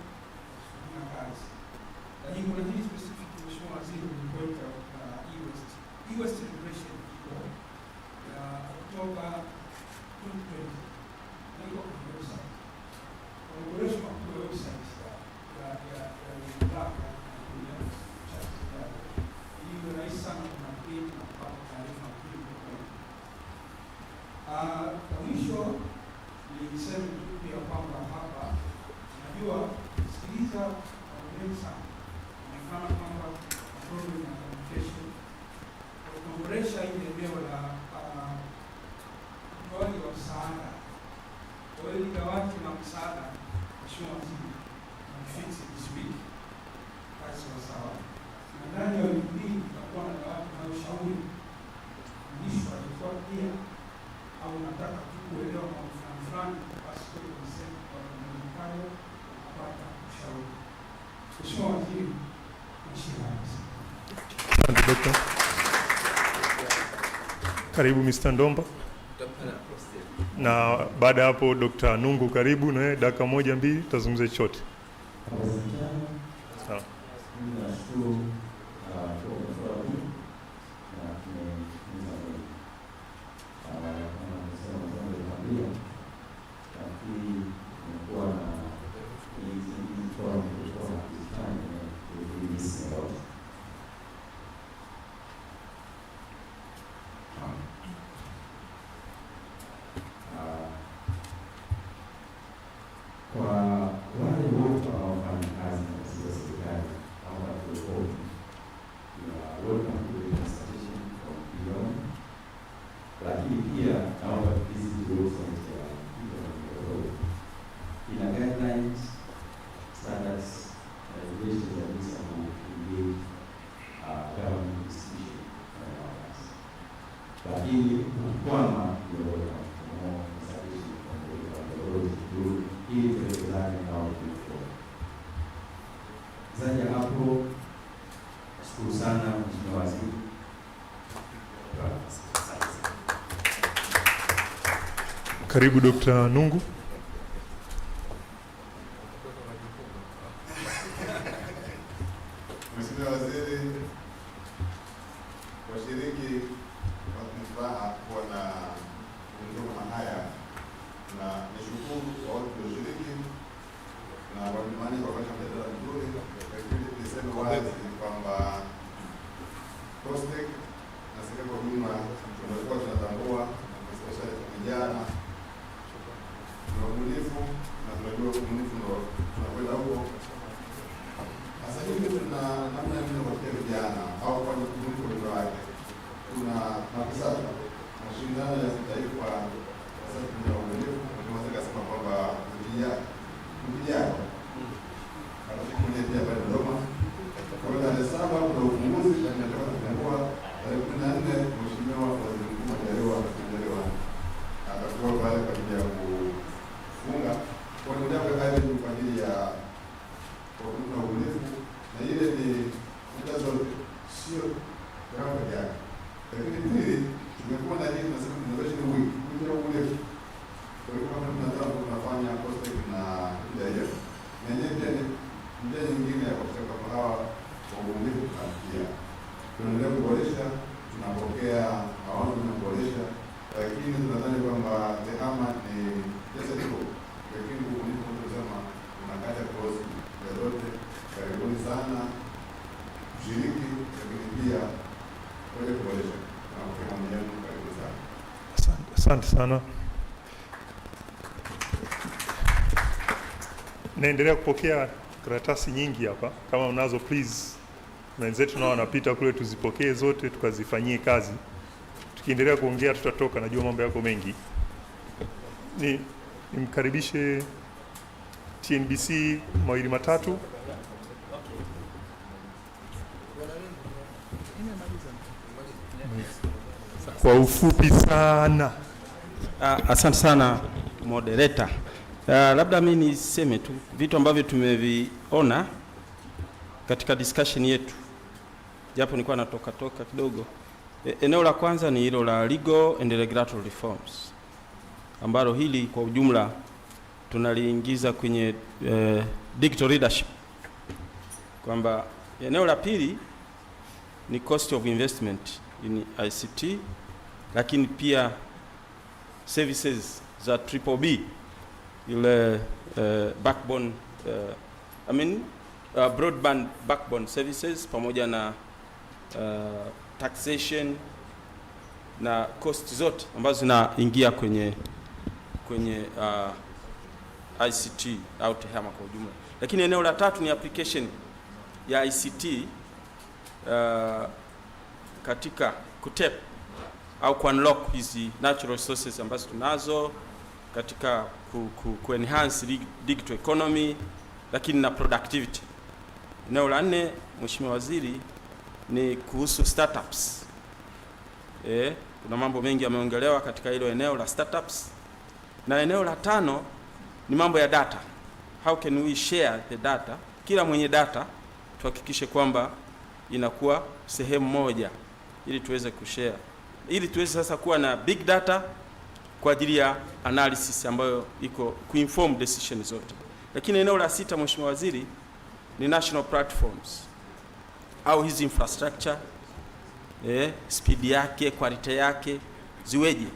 zifanyika kazi. Lakini kuna hii specific, Mheshimiwa Waziri, ni point of e-waste regulation ya Oktoba 2020. Niko kwenye website. Kuboresha kwa website ya mamlaka Karibu Mr. Ndomba. Na baada ya hapo Dr. Nungu karibu na dakika moja mbili tazungumze chochote. Sawa. Kwa wale wote wanaofanya kazi katika serikali au wanaokuwa welcome to the consultation from beyond, lakini pia naomba visit the website ya ina guidelines, standards, regulations that needs to engage government institution and others. Lakini kwama ndio consultation from the ili tuwekezane nao kwa. Zaidi ya hapo, shukuru sana Mheshimiwa Waziri. Karibu Dr. Nungu. Mheshimiwa Waziri, washiriki wa furaha kuwa na mazungumzo kama haya, na nishukuru kwa wote walioshiriki na walimani kwa kufanya mjadala mzuri. Lakini niseme wazi kwamba COSTECH na serikali kwa ujumla tunakuwa tunatambua especially kwa vijana tuna ubunifu na tunajua ubunifu ndio tunakwenda huko. Sasa hivi tuna namna ya kuwafikia vijana au kwa ubunifu ndio wake. Tuna mapesata mashindano ya kitaifa sasa tuna ubunifu. Tunaweza kusema kwamba vijana kwenye pia pale Dodoma kwa Dar es Salaam kuna ufunguzi na tunataka kufungua tarehe 14. Mheshimiwa Waziri Mkuu Majaliwa atakuwa pale kwa ajili ya kufunga kwa muda wa kazi kwa ajili ya kuona ubunifu, na ile ni muda zote, sio kama jana. Lakini pili, tumekuwa na hii tunasema innovation week, kuja ubunifu. Kwa hiyo kama tunataka tunafanya COSTECH na IDF na nyingine njia nyingine ya kutaka hawa kwa ubunifu pia tunaendelea kuboresha, tunapokea mawazo na kuboresha, lakini tunadhani kwamba tehama ni pesa hiyo, lakini ubunifu tunasema unakata kozi yote. Karibuni sana kushiriki, lakini pia kwa kuboresha na kwa mjadala. Karibu sana. Asante sana. Naendelea kupokea karatasi nyingi hapa, kama unazo please, wenzetu nao wanapita kule, tuzipokee zote tukazifanyie kazi. Tukiendelea kuongea tutatoka, najua mambo yako mengi. Nimkaribishe TNBC mawili matatu. Kwa ufupi sana. Asante sana moderator. Labda mimi niseme tu vitu ambavyo tumeviona katika discussion yetu, japo nilikuwa natoka kidogo. Eneo la kwanza ni hilo la legal and regulatory reforms, ambalo hili kwa ujumla tunaliingiza kwenye digital leadership, kwamba eneo la pili ni cost of investment in ICT, lakini pia services za BBB, ile backbone broadband backbone services, pamoja na taxation na cost zote ambazo zinaingia kwenye ICT au tehama kwa ujumla. Lakini eneo la tatu ni application ya ICT katika kutap au ku-unlock hizi natural resources ambazo tunazo katika ku-enhance digital economy, lakini na productivity. Eneo la nne, Mheshimiwa Waziri, ni kuhusu startups. Kuna mambo mengi yameongelewa katika hilo eneo la startups. Na eneo la tano ni mambo ya data. How can we share the data? Kila mwenye data tuhakikishe kwamba inakuwa sehemu moja ili tuweze kushare ili tuweze sasa kuwa na big data kwa ajili ya analysis ambayo iko kuinform decision zote. Lakini eneo la 6, Mheshimiwa Waziri, ni national platforms au hizi infrastructure, speed yake, quality yake ziweje.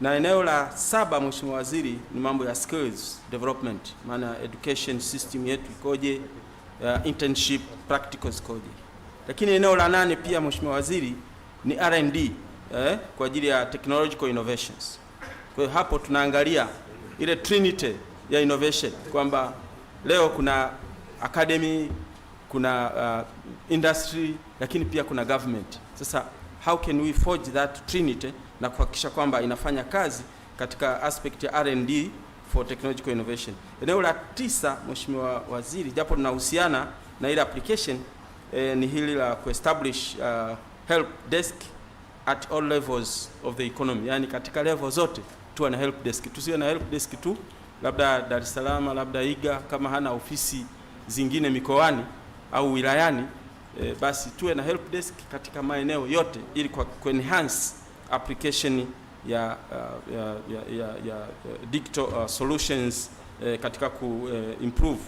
Na eneo la 7, Mheshimiwa Waziri, ni mambo ya skills development, maana education system yetu ikoje, internship practicals ikoje. Lakini eneo la 8 pia, Mheshimiwa Waziri, ni R&D kwa ajili ya technological innovations. Kwa hiyo hapo tunaangalia ile trinity ya innovation kwamba leo kuna academy, kuna industry, lakini pia kuna government. Sasa how can we forge that trinity na kuhakikisha kwamba inafanya kazi katika aspect ya R&D for technological innovation. Eneo la 9, Mheshimiwa Waziri, japo linahusiana na ile application ni hili la kuestablish help desk at all levels of the economy, yani katika level zote tuwe na help desk. Tusiwe na help desk tu labda Dar es Salaam, labda Iga kama hana ofisi zingine mikoani au wilayani, basi tuwe na help desk katika maeneo yote ili ku enhance application ya digital solutions katika ku improve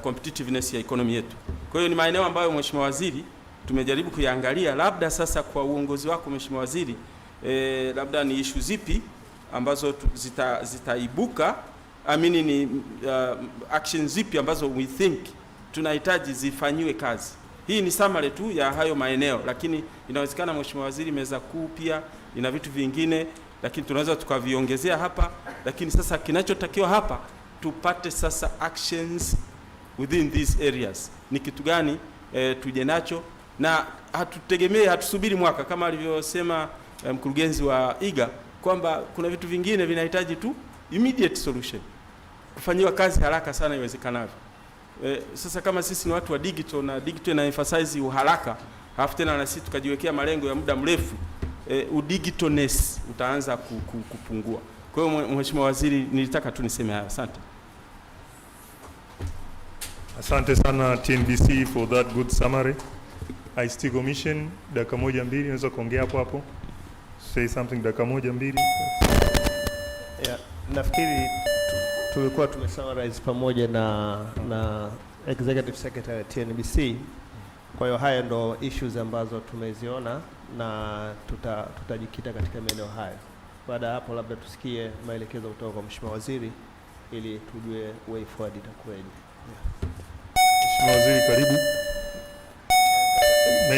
competitiveness ya economy yetu. Kwa hiyo ni maeneo ambayo Mheshimiwa Waziri tumejaribu kuyaangalia. Labda sasa kwa uongozi wako Mheshimiwa Waziri, labda ni issue zipi ambazo zitaibuka, amini ni action zipi ambazo we think tunahitaji zifanyiwe kazi. Hii ni summary tu ya hayo maeneo, lakini inawezekana Mheshimiwa Waziri, meza kuu pia ina vitu vingine, lakini tunaweza tukaviongezea hapa. Lakini sasa kinachotakiwa hapa tupate sasa actions within these areas. Ni kitu gani tuje nacho, na hatutegemee, hatusubiri mwaka kama alivyosema mkurugenzi wa IGA kwamba kuna vitu vingine vinahitaji tu immediate solution, kufanyiwa kazi haraka sana iwezekanavyo. Sasa kama sisi ni watu wa digital na digital na emphasize uharaka, halafu tena na sisi tukajiwekea malengo ya muda mrefu, udigitalness utaanza kupungua. Kwa hiyo Mheshimiwa Waziri, nilitaka tu niseme hayo. Asante. Asante sana TNBC for that good summary. ICT Commission, dakika 1-2 unaweza kuongea hapo. Say something dakika 1-2. Yeah, nafikiri tulikuwa tumesummarize pamoja na Executive Secretary TNBC. Kwa hiyo haya ndo issues ambazo tumeziona na tutajikita katika maeneo hayo. Baada hapo labda tusikie maelekezo kutoka kwa Mheshimiwa Waziri ili tujue way forward itakuwaje. Mheshimiwa Waziri, karibu.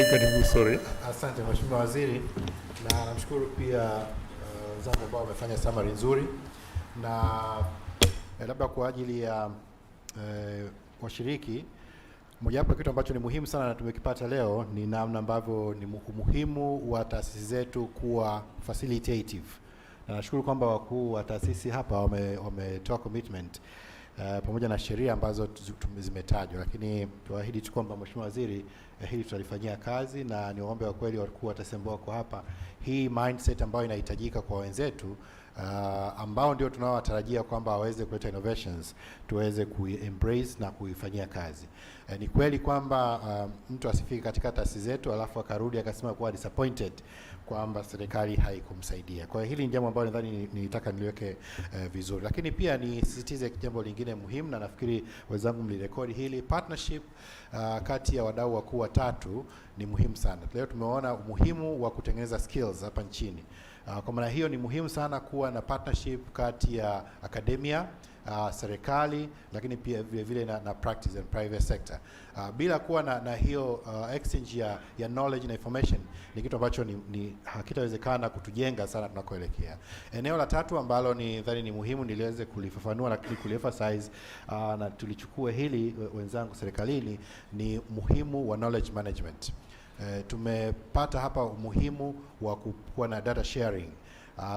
Karibu, sorry. Asante Mheshimiwa Waziri, na namshukuru pia wenzangu ambao wamefanya summary nzuri, na labda kwa ajili ya washiriki, mojawapo kitu ambacho ni muhimu sana na tumekipata leo ni namna ambavyo ni umuhimu wa taasisi zetu kuwa facilitative. Na nashukuru kwamba wakuu wa taasisi hapa wametoa commitment pamoja na sheria ambazo zimetajwa, lakini tuahidi tu kwamba Mheshimiwa Waziri, hili tutalifanyia kazi, na niombe wa kweli wakuu watasembea kwa hapa hii mindset ambayo inahitajika kwa wenzetu ambao ndio tunaowatarajia kwamba waweze kuleta innovations, tuweze kuembrace na kuifanyia kazi. Ni kweli kwamba mtu asifike katika taasisi zetu alafu akarudi akasema kuwa disappointed kwamba serikali haikumsaidia. Kwa hiyo hili ni jambo ambalo nadhani nilitaka niliweke vizuri. Lakini pia nisisitize jambo lingine muhimu, na nafikiri wenzangu mlirekodi hili, partnership kati ya wadau wakuu watatu ni muhimu sana. Leo tumeona umuhimu wa kutengeneza skills hapa nchini. Kwa maana hiyo ni muhimu sana kuwa na partnership kati ya academia, serikali, lakini pia vile vile na practice and private sector. Bila kuwa na hiyo exchange ya knowledge na information ni kitu ambacho ni hakitawezekana kutujenga sana tunakoelekea. Eneo la tatu ambalo nadhani ni muhimu niliweze kulifafanua na kuliemphasize na tulichukue hili wenzangu serikalini, ni muhimu wa knowledge management. Tumepata hapa umuhimu wa kuwa na data sharing.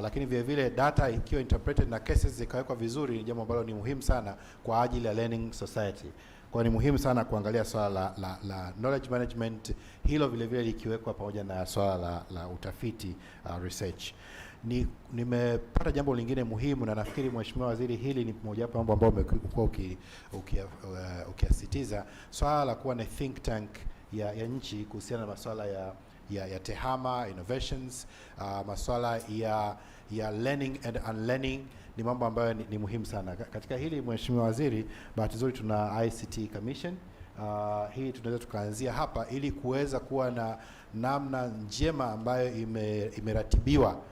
Lakini vile vile data ikiwa interpreted na cases zikawekwa vizuri ni jambo ambalo ni muhimu sana kwa ajili ya learning society. Kwa ni muhimu sana kuangalia swala la knowledge management, hilo vile vile likiwekwa pamoja na swala la utafiti, research. Nimepata jambo lingine muhimu, na nafikiri Mheshimiwa Waziri, hili ni moja wapo mambo ambayo umekuwa ukiasitiza, swala la kuwa na think tank ya nchi kuhusiana na masuala ya tehama, innovations, masuala ya learning and unlearning ni mambo ambayo ni muhimu sana. Katika hili Mheshimiwa Waziri, bahati nzuri tuna ICT Commission. Hii tunaweza tukaanzia hapa ili kuweza kuwa na namna njema ambayo imeratibiwa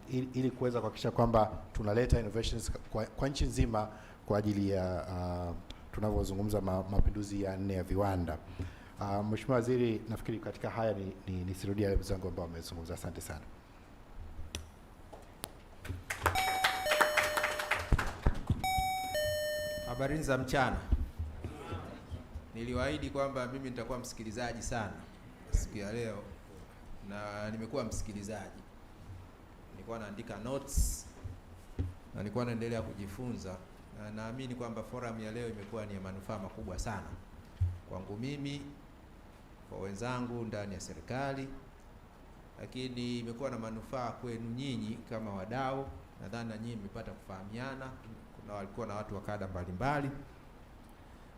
ili kuweza kuhakikisha kwamba tunaleta innovations kwa nchi nzima kwa ajili ya tunavyozungumza mapinduzi ya 4 ya viwanda. Mheshimiwa Waziri, nafikiri katika haya nisirudia yale mzangu ambao wamezungumza. Asante sana. Habari za mchana. Niliwaahidi kwamba mimi nitakuwa msikilizaji sana siku ya leo, na nimekuwa msikilizaji. Nilikuwa naandika notes na nilikuwa naendelea kujifunza, na naamini kwamba forum ya leo imekuwa ni ya manufaa makubwa sana kwangu mimi, kwa wenzangu ndani ya serikali, lakini imekuwa na manufaa kwenu nyinyi kama wadau. Nadhani na nyinyi mmepata kufahamiana. Kuna walikuwa na watu wa kada mbalimbali.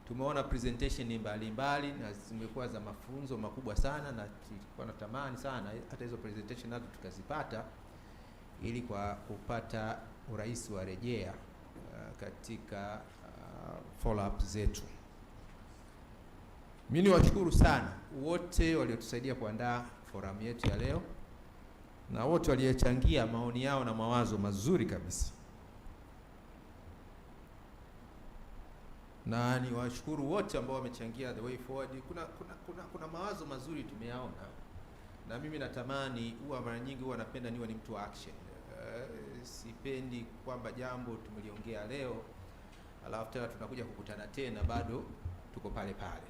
Tumeona presentation mbalimbali na zimekuwa za mafunzo makubwa sana, na tulikuwa natamani sana hata hizo presentation nazo tukazipata ili kwa kupata urahisi wa rejea katika follow up zetu. Mimi niwashukuru sana wote waliotusaidia kuandaa forum yetu ya leo na wote waliochangia maoni yao na mawazo mazuri kabisa. Na niwashukuru wote ambao wamechangia the way forward. Kuna mawazo mazuri tumeyaona, na mimi natamani, huwa mara nyingi huwa napenda niwe ni mtu wa action. Sipendi kwamba jambo tumeliongea leo alafu tena tunakuja kukutana tena bado tuko pale pale.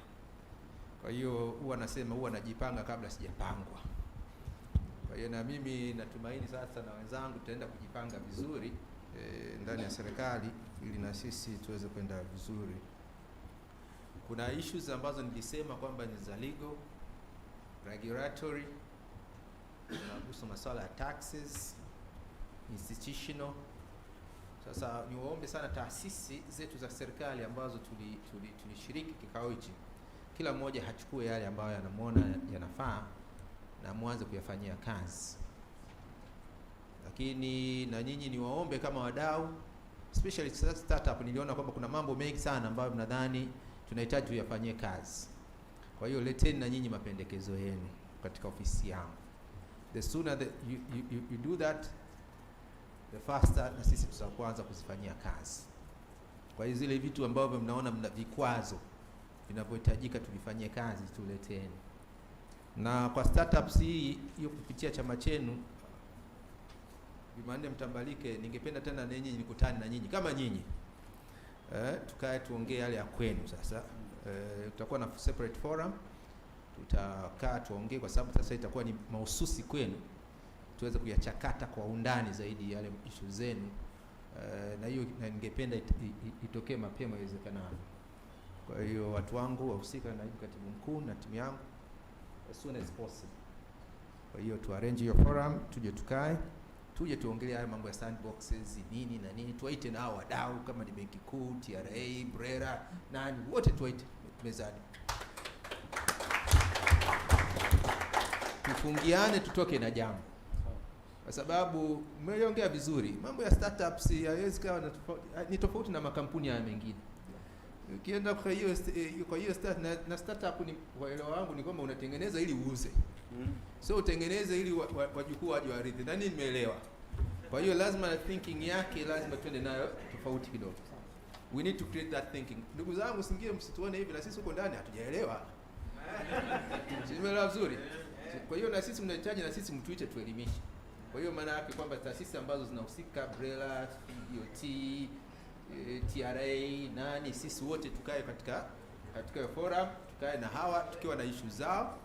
Kwa hiyo huwa nasema, huwa najipanga kabla sijapangwa. Kwa hiyo na mimi natumaini sasa na wenzangu tutaenda kujipanga vizuri ndani ya serikali ili na sisi tuweze kwenda vizuri. Kuna issues ambazo nilisema kwamba ni za legal, regulatory, zinahusu masuala ya taxes, institutional. Sasa niwaombe sana taasisi zetu za serikali ambazo tulishiriki kikao hichi, kila mmoja hachukue yale ambayo yanamuona yanafaa na muanze kuyafanyia kazi. Lakini na nyinyi niwaombe kama wadau, especially startup, niliona kwamba kuna mambo mengi sana ambayo mnadhani tunahitaji tuyafanyie kazi. Kwa hiyo leteni na nyinyi mapendekezo yenu katika ofisi yangu. The sooner that you do that, the faster na sisi tutaanza kuzifanyia kazi. Kwa hiyo zile vitu ambavyo mnaona mna vikwazo vinavyohitajika tulifanyie kazi, tuleteni. Na kwa startups hiyo kupitia chama chenu Jumanne Mtambalike, ningependa tena na nyinyi nikutane na nyinyi kama nyinyi. Tukae tuongee yale ya kwenu sasa. Tutakuwa na separate forum. Tutakaa tuongee kwa sababu sasa itakuwa ni mahususi kwenu. Tuweze kuyachakata kwa undani zaidi yale issue zenu. Na hiyo ningependa itokee mapema iwezekanavyo. Kwa hiyo watu wangu wahusika na naibu katibu mkuu na timu yangu as soon as possible. Kwa hiyo tu arrange hiyo forum, tuje tukae, tuje tuongelee haya mambo ya sandboxes nini na nini, tuwaite na hao wadau kama ni benki kuu, TRA, BRELA, nani wote tuwaite mezani. Tufungiane tutoke na jambo. Kwa sababu mmeongea vizuri, mambo ya startups hayawezi kawa ni tofauti na makampuni haya mengine. Ukienda kwa hiyo startup ni waelewa wangu ni kwamba unatengeneza ili uuze. So utengeneze ili wajukuu waje warithi. Na nini nimeelewa. Kwa hiyo lazima thinking yake lazima twende nayo tofauti kidogo. We need to create that thinking. Ndugu zangu, singie msituone hivi na sisi huko ndani hatujaelewa. Simeelewa vizuri. Kwa hiyo na sisi mnahitaji na sisi mtuite tuelimishe. Kwa hiyo maana yake kwamba taasisi ambazo zinahusika, BRELA, DOT, TRA, nani, sisi wote tukae katika forum, tukae na hawa tukiwa na issue zao,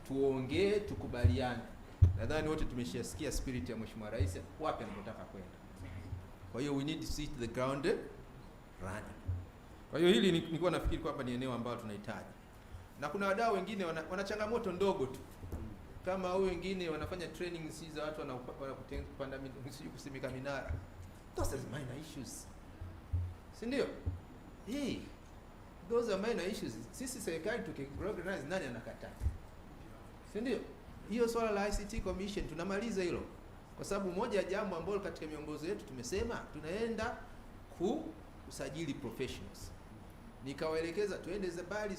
tuongee, tukubaliane. Nadhani wote tumeshasikia spirit ya Mheshimiwa Rais wapi anataka kwenda. Kwa hiyo we need to see to the ground running. Kwa hiyo hili nilikuwa nafikiri kwamba ni eneo ambalo tunahitaji. Na kuna wadau wengine wana changamoto ndogo tu. Kama hao wengine wanafanya training za watu wanakupanda kusimika minara. Those are minor issues. Si ndio? Those are minor issues. Sisi serikali tukiorganize, nani anakataa? si ndio? Hiyo swala la ICT Commission tunamaliza hilo, kwa sababu moja ya jambo ambalo katika miongozo yetu tumesema tunaenda kusajili professionals. Nikawaelekeza tuende zabali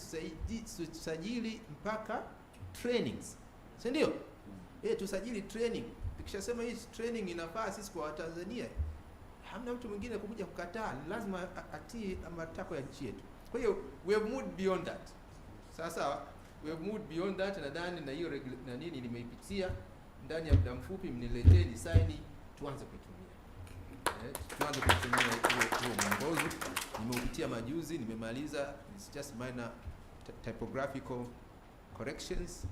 tusajili mpaka trainings, si ndio? Tusajili training. Tukishasema hii training inafaa sisi kwa Watanzania, hamna mtu mwingine kuja kukataa, lazima atii matakwa ya nchi yetu. Kwa hiyo we have moved beyond that. Sasa we have moved beyond that, nadhani na hiyo na nini nimeipitia ndani ya muda mfupi, mniletee design tuanze kuitumia. Tuanze kuitumia hiyo mwongozo. Nimeupitia majuzi, nimemaliza, it's just minor typographical corrections.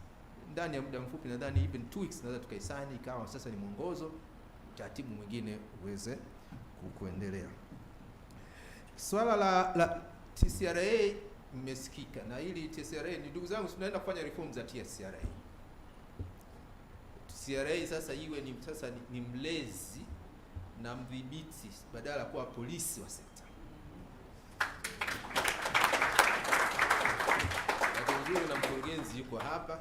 Ndani ya muda mfupi, nadhani even 2 weeks naweza tukaisign ikawa sasa ni mwongozo, utaratibu mwingine uweze kuendelea. Swala la TCRA mmesikika, na ili TCRA ni ndugu zangu, tunaenda kufanya reform za TCRA. TCRA sasa iwe ni mlezi na mdhibiti badala kuwa polisi wa sekta. Ndio na mkurugenzi yuko hapa.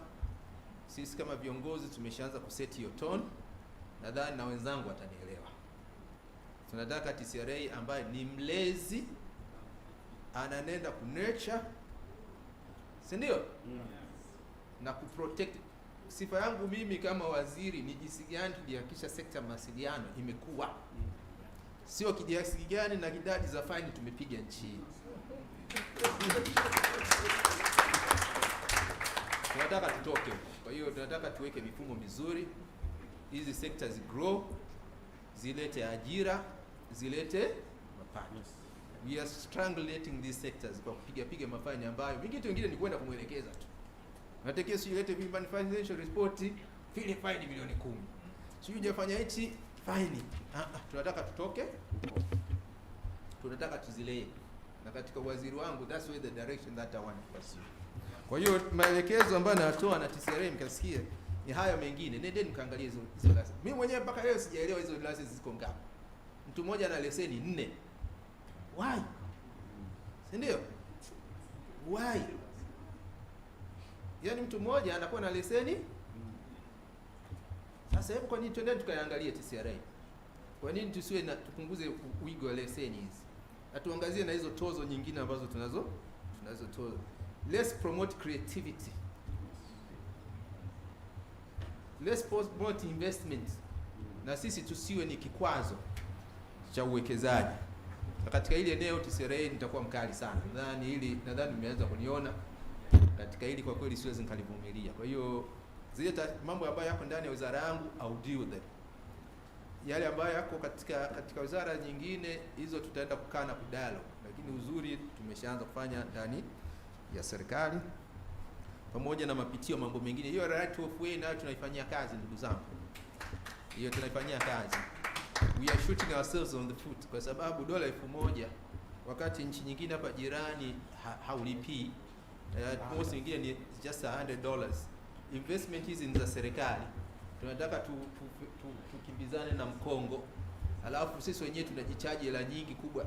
Sisi kama viongozi tumeshaanza kuseti hiyo tone. Nadhani na wenzangu watanielewa. Tunataka TCRA ambaye ni mlezi, ananenda kunurture, si ndio? Na kuprotect. Sifa yangu mimi kama waziri ni jinsi gani tulihakikisha sekta ya mawasiliano imekuwa. Sio kiasi gani na idadi za faini tumepiga nchi hii. Tunataka tutoke. Kwa hiyo tunataka tuweke mifumo mizuri, hizi sectors grow, zilete ajira, zilete mapato. We are strangulating these sectors kwa kupiga mafaini ambayo wengine ni kwenda kumwelekeza tu. Natakia silete financial report, file fine milioni 10. Sio hujafanya hichi fine. Tunataka tutoke. Tunataka tuzilee. Na katika waziri wangu, that's where the direction that I want to pursue. Kwa hiyo maelekezo ambayo natoa na TCRA mkasikia ni haya mengine. Nendeni mkaangalie hizo license. Mimi mwenyewe mpaka leo sijaelewa hizo license ziko ngapi. Mtu mmoja ana leseni 4. Why? Si ndio? Why? Yaani mtu mmoja anakuwa na leseni. Sasa hebu kwa nini twende tukaangalie TCRA? Kwa nini tusiwe na tupunguze wigo wa leseni hizi? Atuangazie na hizo tozo nyingine ambazo tunazo tozo. Let's promote creativity. Let's promote investment. Na sisi tusiwe ni kikwazo cha uwekezaji. Na katika ile eneo TCRA nitakuwa mkali sana. Nadhani mmeanza kuniona. Katika hili kwa kweli siwezi nikalivumilia. Kwa hiyo zile mambo ambayo yako ndani ya wizara yangu au deal with them. Yale ambayo yako katika wizara nyingine hizo tutaenda kukaa na dialogue. Lakini uzuri tumeshaanza kufanya ndani ya serikali pamoja na mapitio mambo mengine. Hiyo right of way nayo tunaifanyia kazi ndugu zangu. Hiyo tunaifanyia kazi. We are shooting ourselves on the foot kwa sababu dola 1000 wakati nchi nyingine hapa jirani haulipi. Most nyingine ni just $100. Investment hizi za serikali. Tunataka tukimbizane na mkongo. Alafu sisi wenyewe tunajichaji hela nyingi kubwa.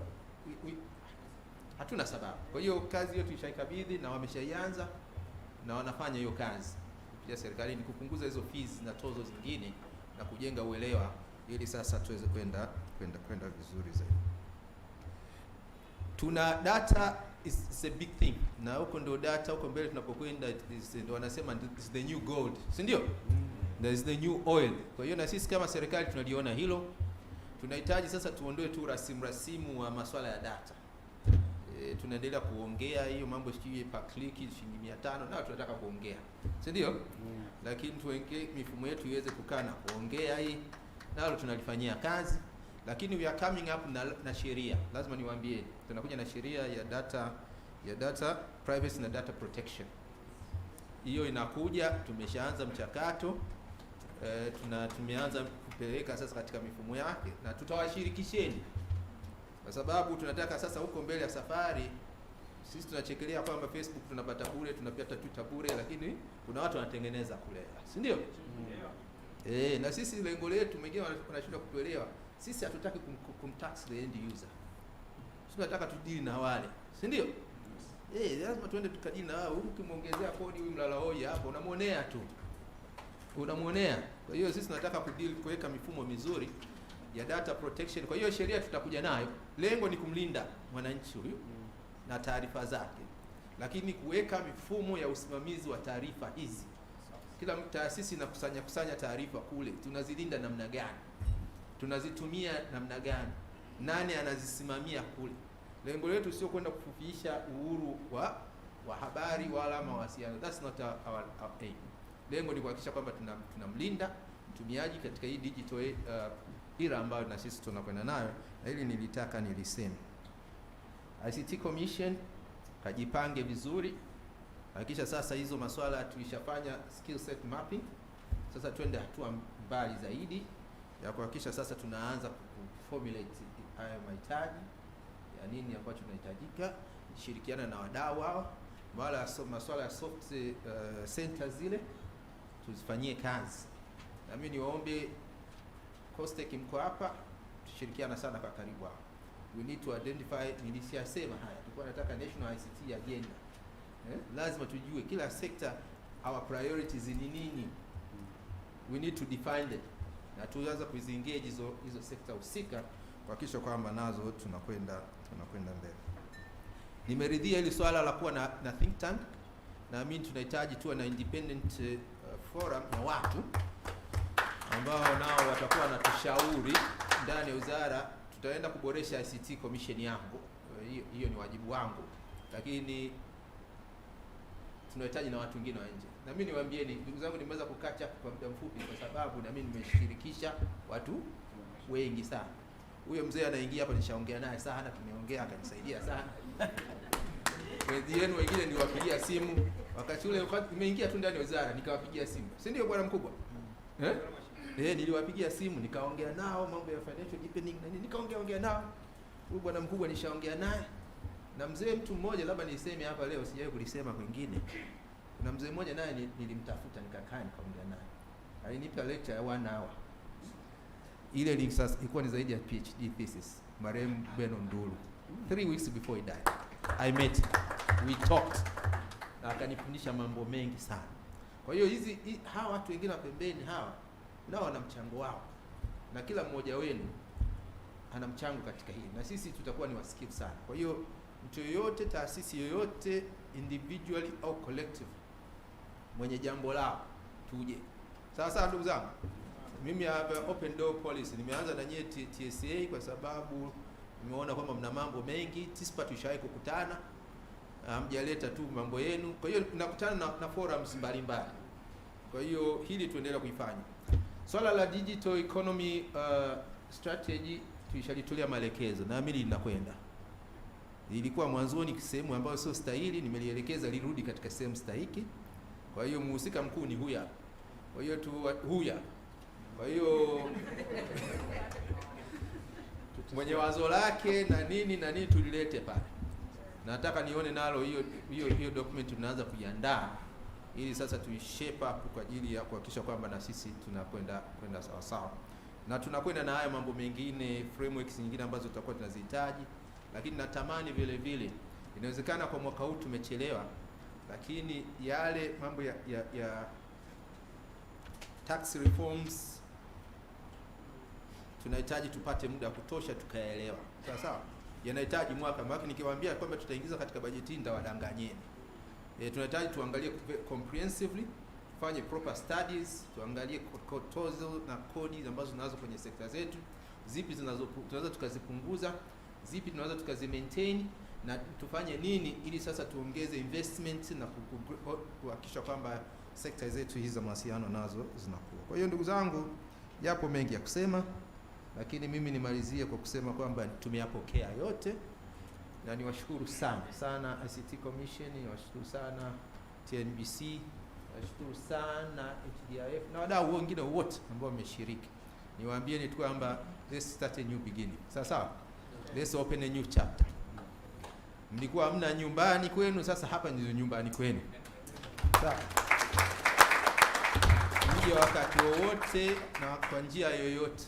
Hatuna sababu. Kwa hiyo kazi hiyo tulishaikabidhi na wameshaianza na wanafanya hiyo kazi. Kupitia serikali ni kupunguza hizo fees na tozo zingine na kujenga uelewa ili sasa tuweze kwenda vizuri zaidi. Tuna data is a big thing. Na huko ndio data huko mbele tunapokwenda ndio wanasema is the new gold. Si ndio? There is the new oil. Kwa hiyo na sisi kama serikali tunaliona hilo. Tunahitaji sasa tuondoe tu rasimu wa masuala ya data. Tunaendelea kuongea hiyo mambo shilingi per click shilingi 500 na tunataka kuongea. Si ndio? Lakini tuweke mifumo yetu iweze kukaa na kuongea hii. Nalo tunalifanyia kazi. Lakini we are coming up na sheria. Lazima niwaambie tunakuja na sheria ya data privacy na data protection. Hiyo inakuja, tumeshaanza mchakato. Tumeanza kupeleka sasa katika mifumo yake na tutawashirikisheni. Kwa sababu tunataka sasa huko mbele ya safari sisi tunachekelea kwamba Facebook tunapata bure, tunapata Twitter bure, lakini kuna watu wanatengeneza kule. Si ndio? Na sisi lengo letu wengine wanashindwa kutuelewa. Sisi hatutaki kumtax the end user. Sisi tunataka tudili na wale. Si ndio? Lazima tuende tukadili na wao. Ukimwongezea kodi huyu mlala hoi hapo unamuonea tu. unamuonea. Kwa hiyo sisi tunataka kuweka mifumo mizuri ya data protection. Kwa hiyo sheria tutakuja nayo, lengo ni kumlinda mwananchi huyu na taarifa zake, lakini kuweka mifumo ya usimamizi wa taarifa hizi. Kila taasisi inakusanya taarifa kule, tunazilinda namna gani, tunazitumia namna gani, nani anazisimamia kule. Lengo letu sio kwenda kufufisha uhuru wa habari wala mawasiliano. That's not our aim. Lengo ni kuhakikisha kwamba tunamlinda mtumiaji katika hii digital era ambayo na sisi tunakwenda nayo, na hili nilitaka niliseme. ICT Commission kajipange vizuri, hakikisha sasa hizo masuala tulishafanya skill set mapping. Sasa twende hatua mbali zaidi ya kuhakikisha sasa tunaanza kuformulate haya mahitaji ya nini ambacho tunahitajika, shirikiana na wadau wao, masuala ya soft centers zile tuzifanyie kazi. Na mimi niwaombe COSTECH mko hapa, tushirikiana sana kwa karibu hapa. We need to identify, nilishasema haya, tulikuwa nataka national ICT agenda. Lazima tujue kila sector our priorities ni nini. We need to define it. Na tuanze kuziengage hizo sector husika kuhakikisha kwamba nazo tunakwenda mbele. Nimeridhia ili swala la kuwa na think tank, na mimi tunahitaji tuwe na independent forum ya watu ambao nao watakuwa wanatushauri ndani ya wizara. Tutaenda kuboresha ICT Commission yangu, hiyo ni wajibu wangu, lakini tunahitaji na watu wengine wa nje. Na mimi niwaambieni ndugu zangu, nimeweza kukacha kwa muda mfupi kwa sababu na mimi nimeshirikisha watu wengi sana. Huyo mzee anaingia hapa, nishaongea naye sana, tumeongea akanisaidia sana. Wengi wenu wengine niliwapigia simu wakati ule nimeingia tu ndani ya wizara, nikawapigia simu. Si ndio bwana mkubwa? Niliwapigia simu, nikaongea nao mambo ya financial deepening na nini, nikaongea nao. Huyu bwana mkubwa nishaongea naye. Na mzee mtu mmoja, labda niseme hapa leo, sijawahi kulisema kwingine. Kuna mzee mmoja naye nilimtafuta, nikakaa nikaongea naye. Alinipa lecture ya 1 hour. Ile ilikuwa ni zaidi ya PhD thesis, marehemu Beno Ndulu. 3 weeks before he died, I met him. We talked. Na akanifundisha mambo mengi sana. Kwa hiyo hawa watu wengine wa pembeni hawa nao wana mchango wao, na kila mmoja wenu ana mchango katika hili, na sisi tutakuwa ni wasikivu sana. Kwa hiyo mtu yoyote, taasisi yoyote, individually au collective, mwenye jambo lao tuje. Sasa ndugu zangu, mimi have open door policy. Nimeanza na nyie TSA kwa sababu nimeona kwamba mna mambo mengi. TISPA tushawahi kukutana, hamjaleta tu mambo yenu. Kwa hiyo tunakutana na forums mbalimbali. Kwa hiyo hili tuendelea kuifanya. Swala la digital economy strategy tulishalitolea maelekezo, na mimi linakwenda. Ilikuwa mwanzoni sehemu ambayo sio stahili, nimelielekeza lirudi katika sehemu stahiki. Kwa hiyo mhusika mkuu ni huya. Kwa hiyo huya. Kwa hiyo mwenye wazo lake na nini tulilete pale. Nataka nione nalo hiyo document tunaanza kuiandaa ili sasa tuishape up kwa ajili ya kuhakikisha kwamba na sisi tunakwenda sawa sawa. Na tunakwenda na haya mambo mengine, frameworks nyingine ambazo tutakuwa tunazihitaji, lakini natamani vile inawezekana kwa mwaka huu tumechelewa, lakini yale mambo ya tax reforms tunahitaji tupate muda wa kutosha tukaelewa. Sawa? Yanahitaji mwaka, maana nikiwaambia kwamba tutaingiza katika bajeti ndawadanganyeni. Tunahitaji tuangalie comprehensively, tufanye proper studies, tuangalie tozo na kodi ambazo tunazo kwenye sekta zetu, zipi tunaweza tukazipunguza, zipi tunaweza tukazimaintain, na tufanye nini ili sasa tuongeze investment na kuhakikisha kwamba sekta zetu hizi za mawasiliano nazo zinakuwa. Kwa hiyo ndugu zangu, yapo mengi ya kusema, lakini mimi nimalizie kwa kusema kwamba tumeyapokea yote, na niwashukuru sana ICT Commission, niwashukuru sana TNBC, niwashukuru sana HDIF na wadau wengine wote ambao wameshiriki. Niwaambieni tu kwamba let's start a new beginning. Sawa? Let's open a new chapter. Mlikuwa hamna nyumbani kwenu, sasa hapa ndio nyumbani kwenu. Sawa? Ndio wakati wowote na kwa njia yoyote.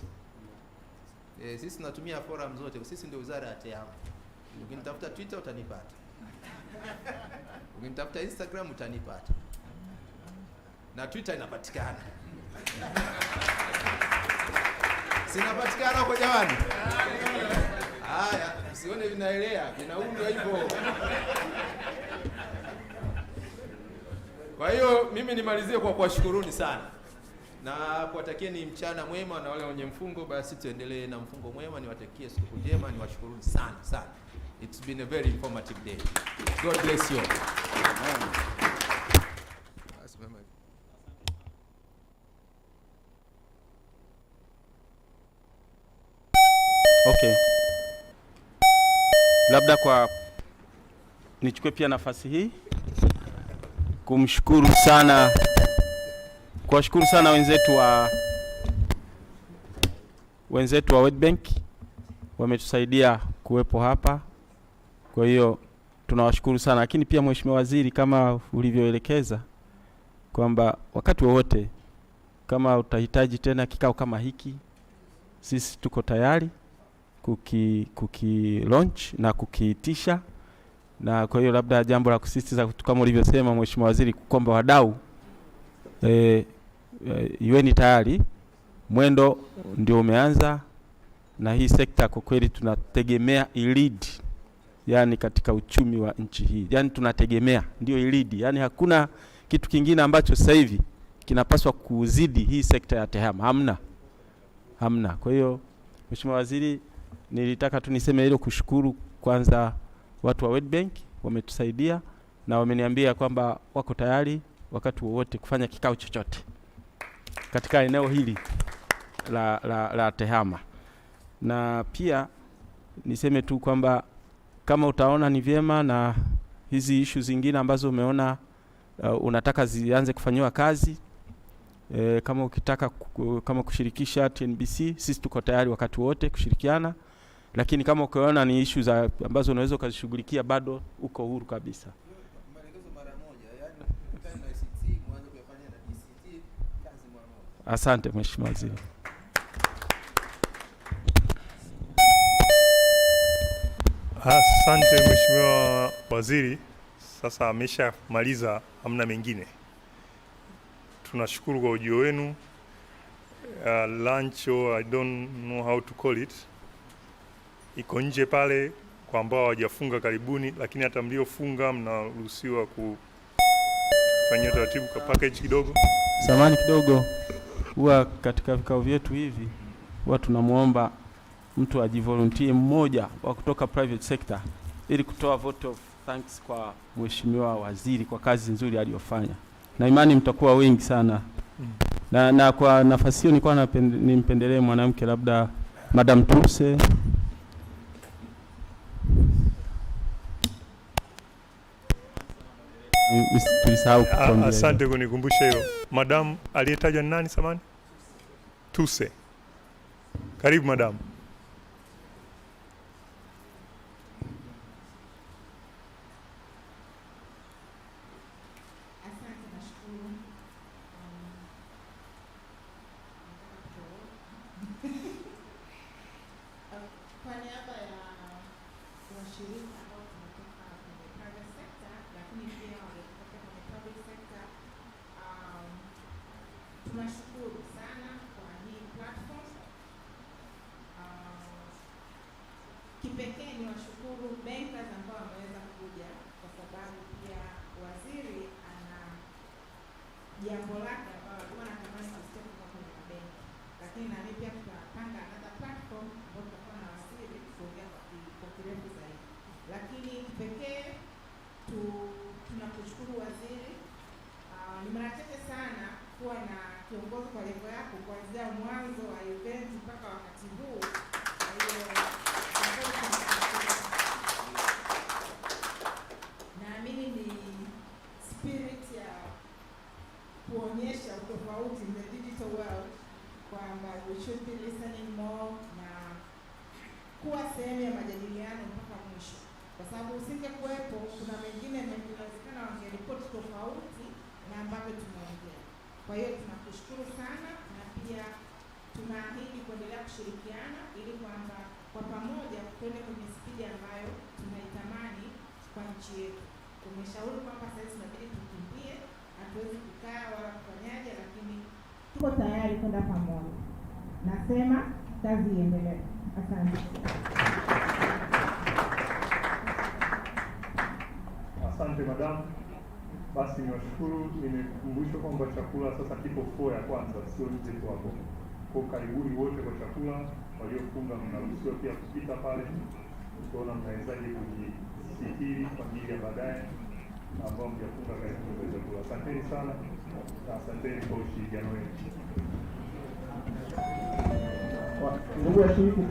Sisi tunatumia forum zote. Sisi ndio wizara ya TEHAMA. Ukinitafuta Twitter utanipata. Ukinitafuta Instagram utanipata. Na Twitter inapatikana. Sinapatikana kwa jamani. Haya, sione vinaelea, vinaundwa hivyo. Kwa hiyo mimi nimalizie kwa kuwashukuruni sana na kuwatakieni mchana mwema, na wale wenye mfungo basi tuendelee na mfungo mwema. Niwatakie siku njema, niwashukuruni sana sana. It's been a very informative day. God bless you. Amen. Okay. Labda nichukue pia nafasi hii kuwashukuru sana wenzetu wa World Bank, wametusaidia kuwepo hapa. Kwa hiyo tunawashukuru sana, lakini pia Mheshimiwa Waziri, kama ulivyoelekeza kwamba wakati wowote kama utahitaji tena kikao kama hiki, sisi tuko tayari kuki launch na kukiitisha. Na kwa hiyo labda jambo la kusisitiza kama ulivyosema Mheshimiwa Waziri kwamba wadau iweni tayari, mwendo ndio umeanza, na hii sekta kwa kweli tunategemea lead, yani katika uchumi wa nchi hii. Yani tunategemea ndio lead, yani hakuna kitu kingine ambacho sasa hivi kinapaswa kuzidi hii sekta ya tehama. Hamna. Kwa hiyo Mheshimiwa Waziri, nilitaka tu niseme hilo, kushukuru kwanza watu wa World Bank, wametusaidia na wameniambia kwamba wako tayari wakati wowote kufanya kikao chochote katika eneo hili la tehama. Na pia niseme tu kwamba kama utaona ni vyema na hizi issue zingine ambazo umeona unataka zianze kufanywa kazi, kama ukitaka kama kushirikisha TNBC, sisi tuko tayari wakati wote kushirikiana. Lakini kama ukiona ni issues ambazo unaweza kuzishughulikia, bado uko huru kabisa. Asante Mheshimiwa Waziri. Asante Mheshimiwa Waziri, sasa ameshamaliza, hamna mengine. Tunashukuru kwa ujio wenu. Lunch, or I don't know how to call it, iko nje pale kwa ambao hawajafunga karibuni, lakini hata mliofunga mnaruhusiwa kufanyia taratibu kwa package kidogo. Samahani kidogo, huwa katika vikao vyetu hivi huwa tunamuomba mtu ajivolunteer mmoja wa kutoka private sector ili kutoa vote of thanks kwa Mheshimiwa Waziri kwa kazi nzuri aliyofanya. Na imani mtakuwa wengi sana. Na kwa nafasi hiyo nilikuwa nimpendelee mwanamke, labda Madam Tuse. Asante kunikumbusha hilo. Madam aliyetajwa ni nani samani? Tuse. Karibu Madam. Tunashukuru sana kwa hii platform. Kipekee ni washukuru bankers ambao wameweza kuja, kwa sababu pia waziri ana jambo lake ambalo alikuwa anatamani kusitoka kwa kwenye mabenki, lakini nami pia tutapanga another platform ambayo tutakuwa na waziri kuongea kwa kirefu zaidi. Lakini kipekee tunakushukuru waziri. Ni mara chache sana kuwa na kiongozi kwa level yako kuanzia mwanzo wa event mpaka wakati huu. Kwa hiyo naamini ni spirit ya kuonyesha utofauti in the digital world, kwamba we should be listening more na kuwa sehemu ya majadiliano mpaka mwisho, kwa sababu usingekuwepo kuna mengine inawezekana wangeripoti tofauti na ambavyo tumeongea. Kwa hiyo tunakushukuru sana, na pia tunaahidi kuendelea kushirikiana ili kwamba kwa pamoja tuende kwenye spidi ambayo tunaitamani kwa nchi yetu. Tumeshauri kwamba sasa inabidi tukimbie, hatuwezi kukaa wala kufanyaje, lakini tuko tayari kwenda pamoja. Nasema kazi iendelee. Asante. Asante madam. Basi niwashukuru, nimekumbushwa kwamba chakula sasa kipo floor ya kwanza, sio nje tu hapo. Kwa karibuni wote kwa chakula, waliofunga mnaruhusiwa pia kupita pale. Tunaona mnawezaje kujisitiri kwa ajili ya baadaye, ambao mjafunga karibuni kwa chakula. Asanteni sana na asanteni kwa ushirikiano wenu. Ndugu washiriki,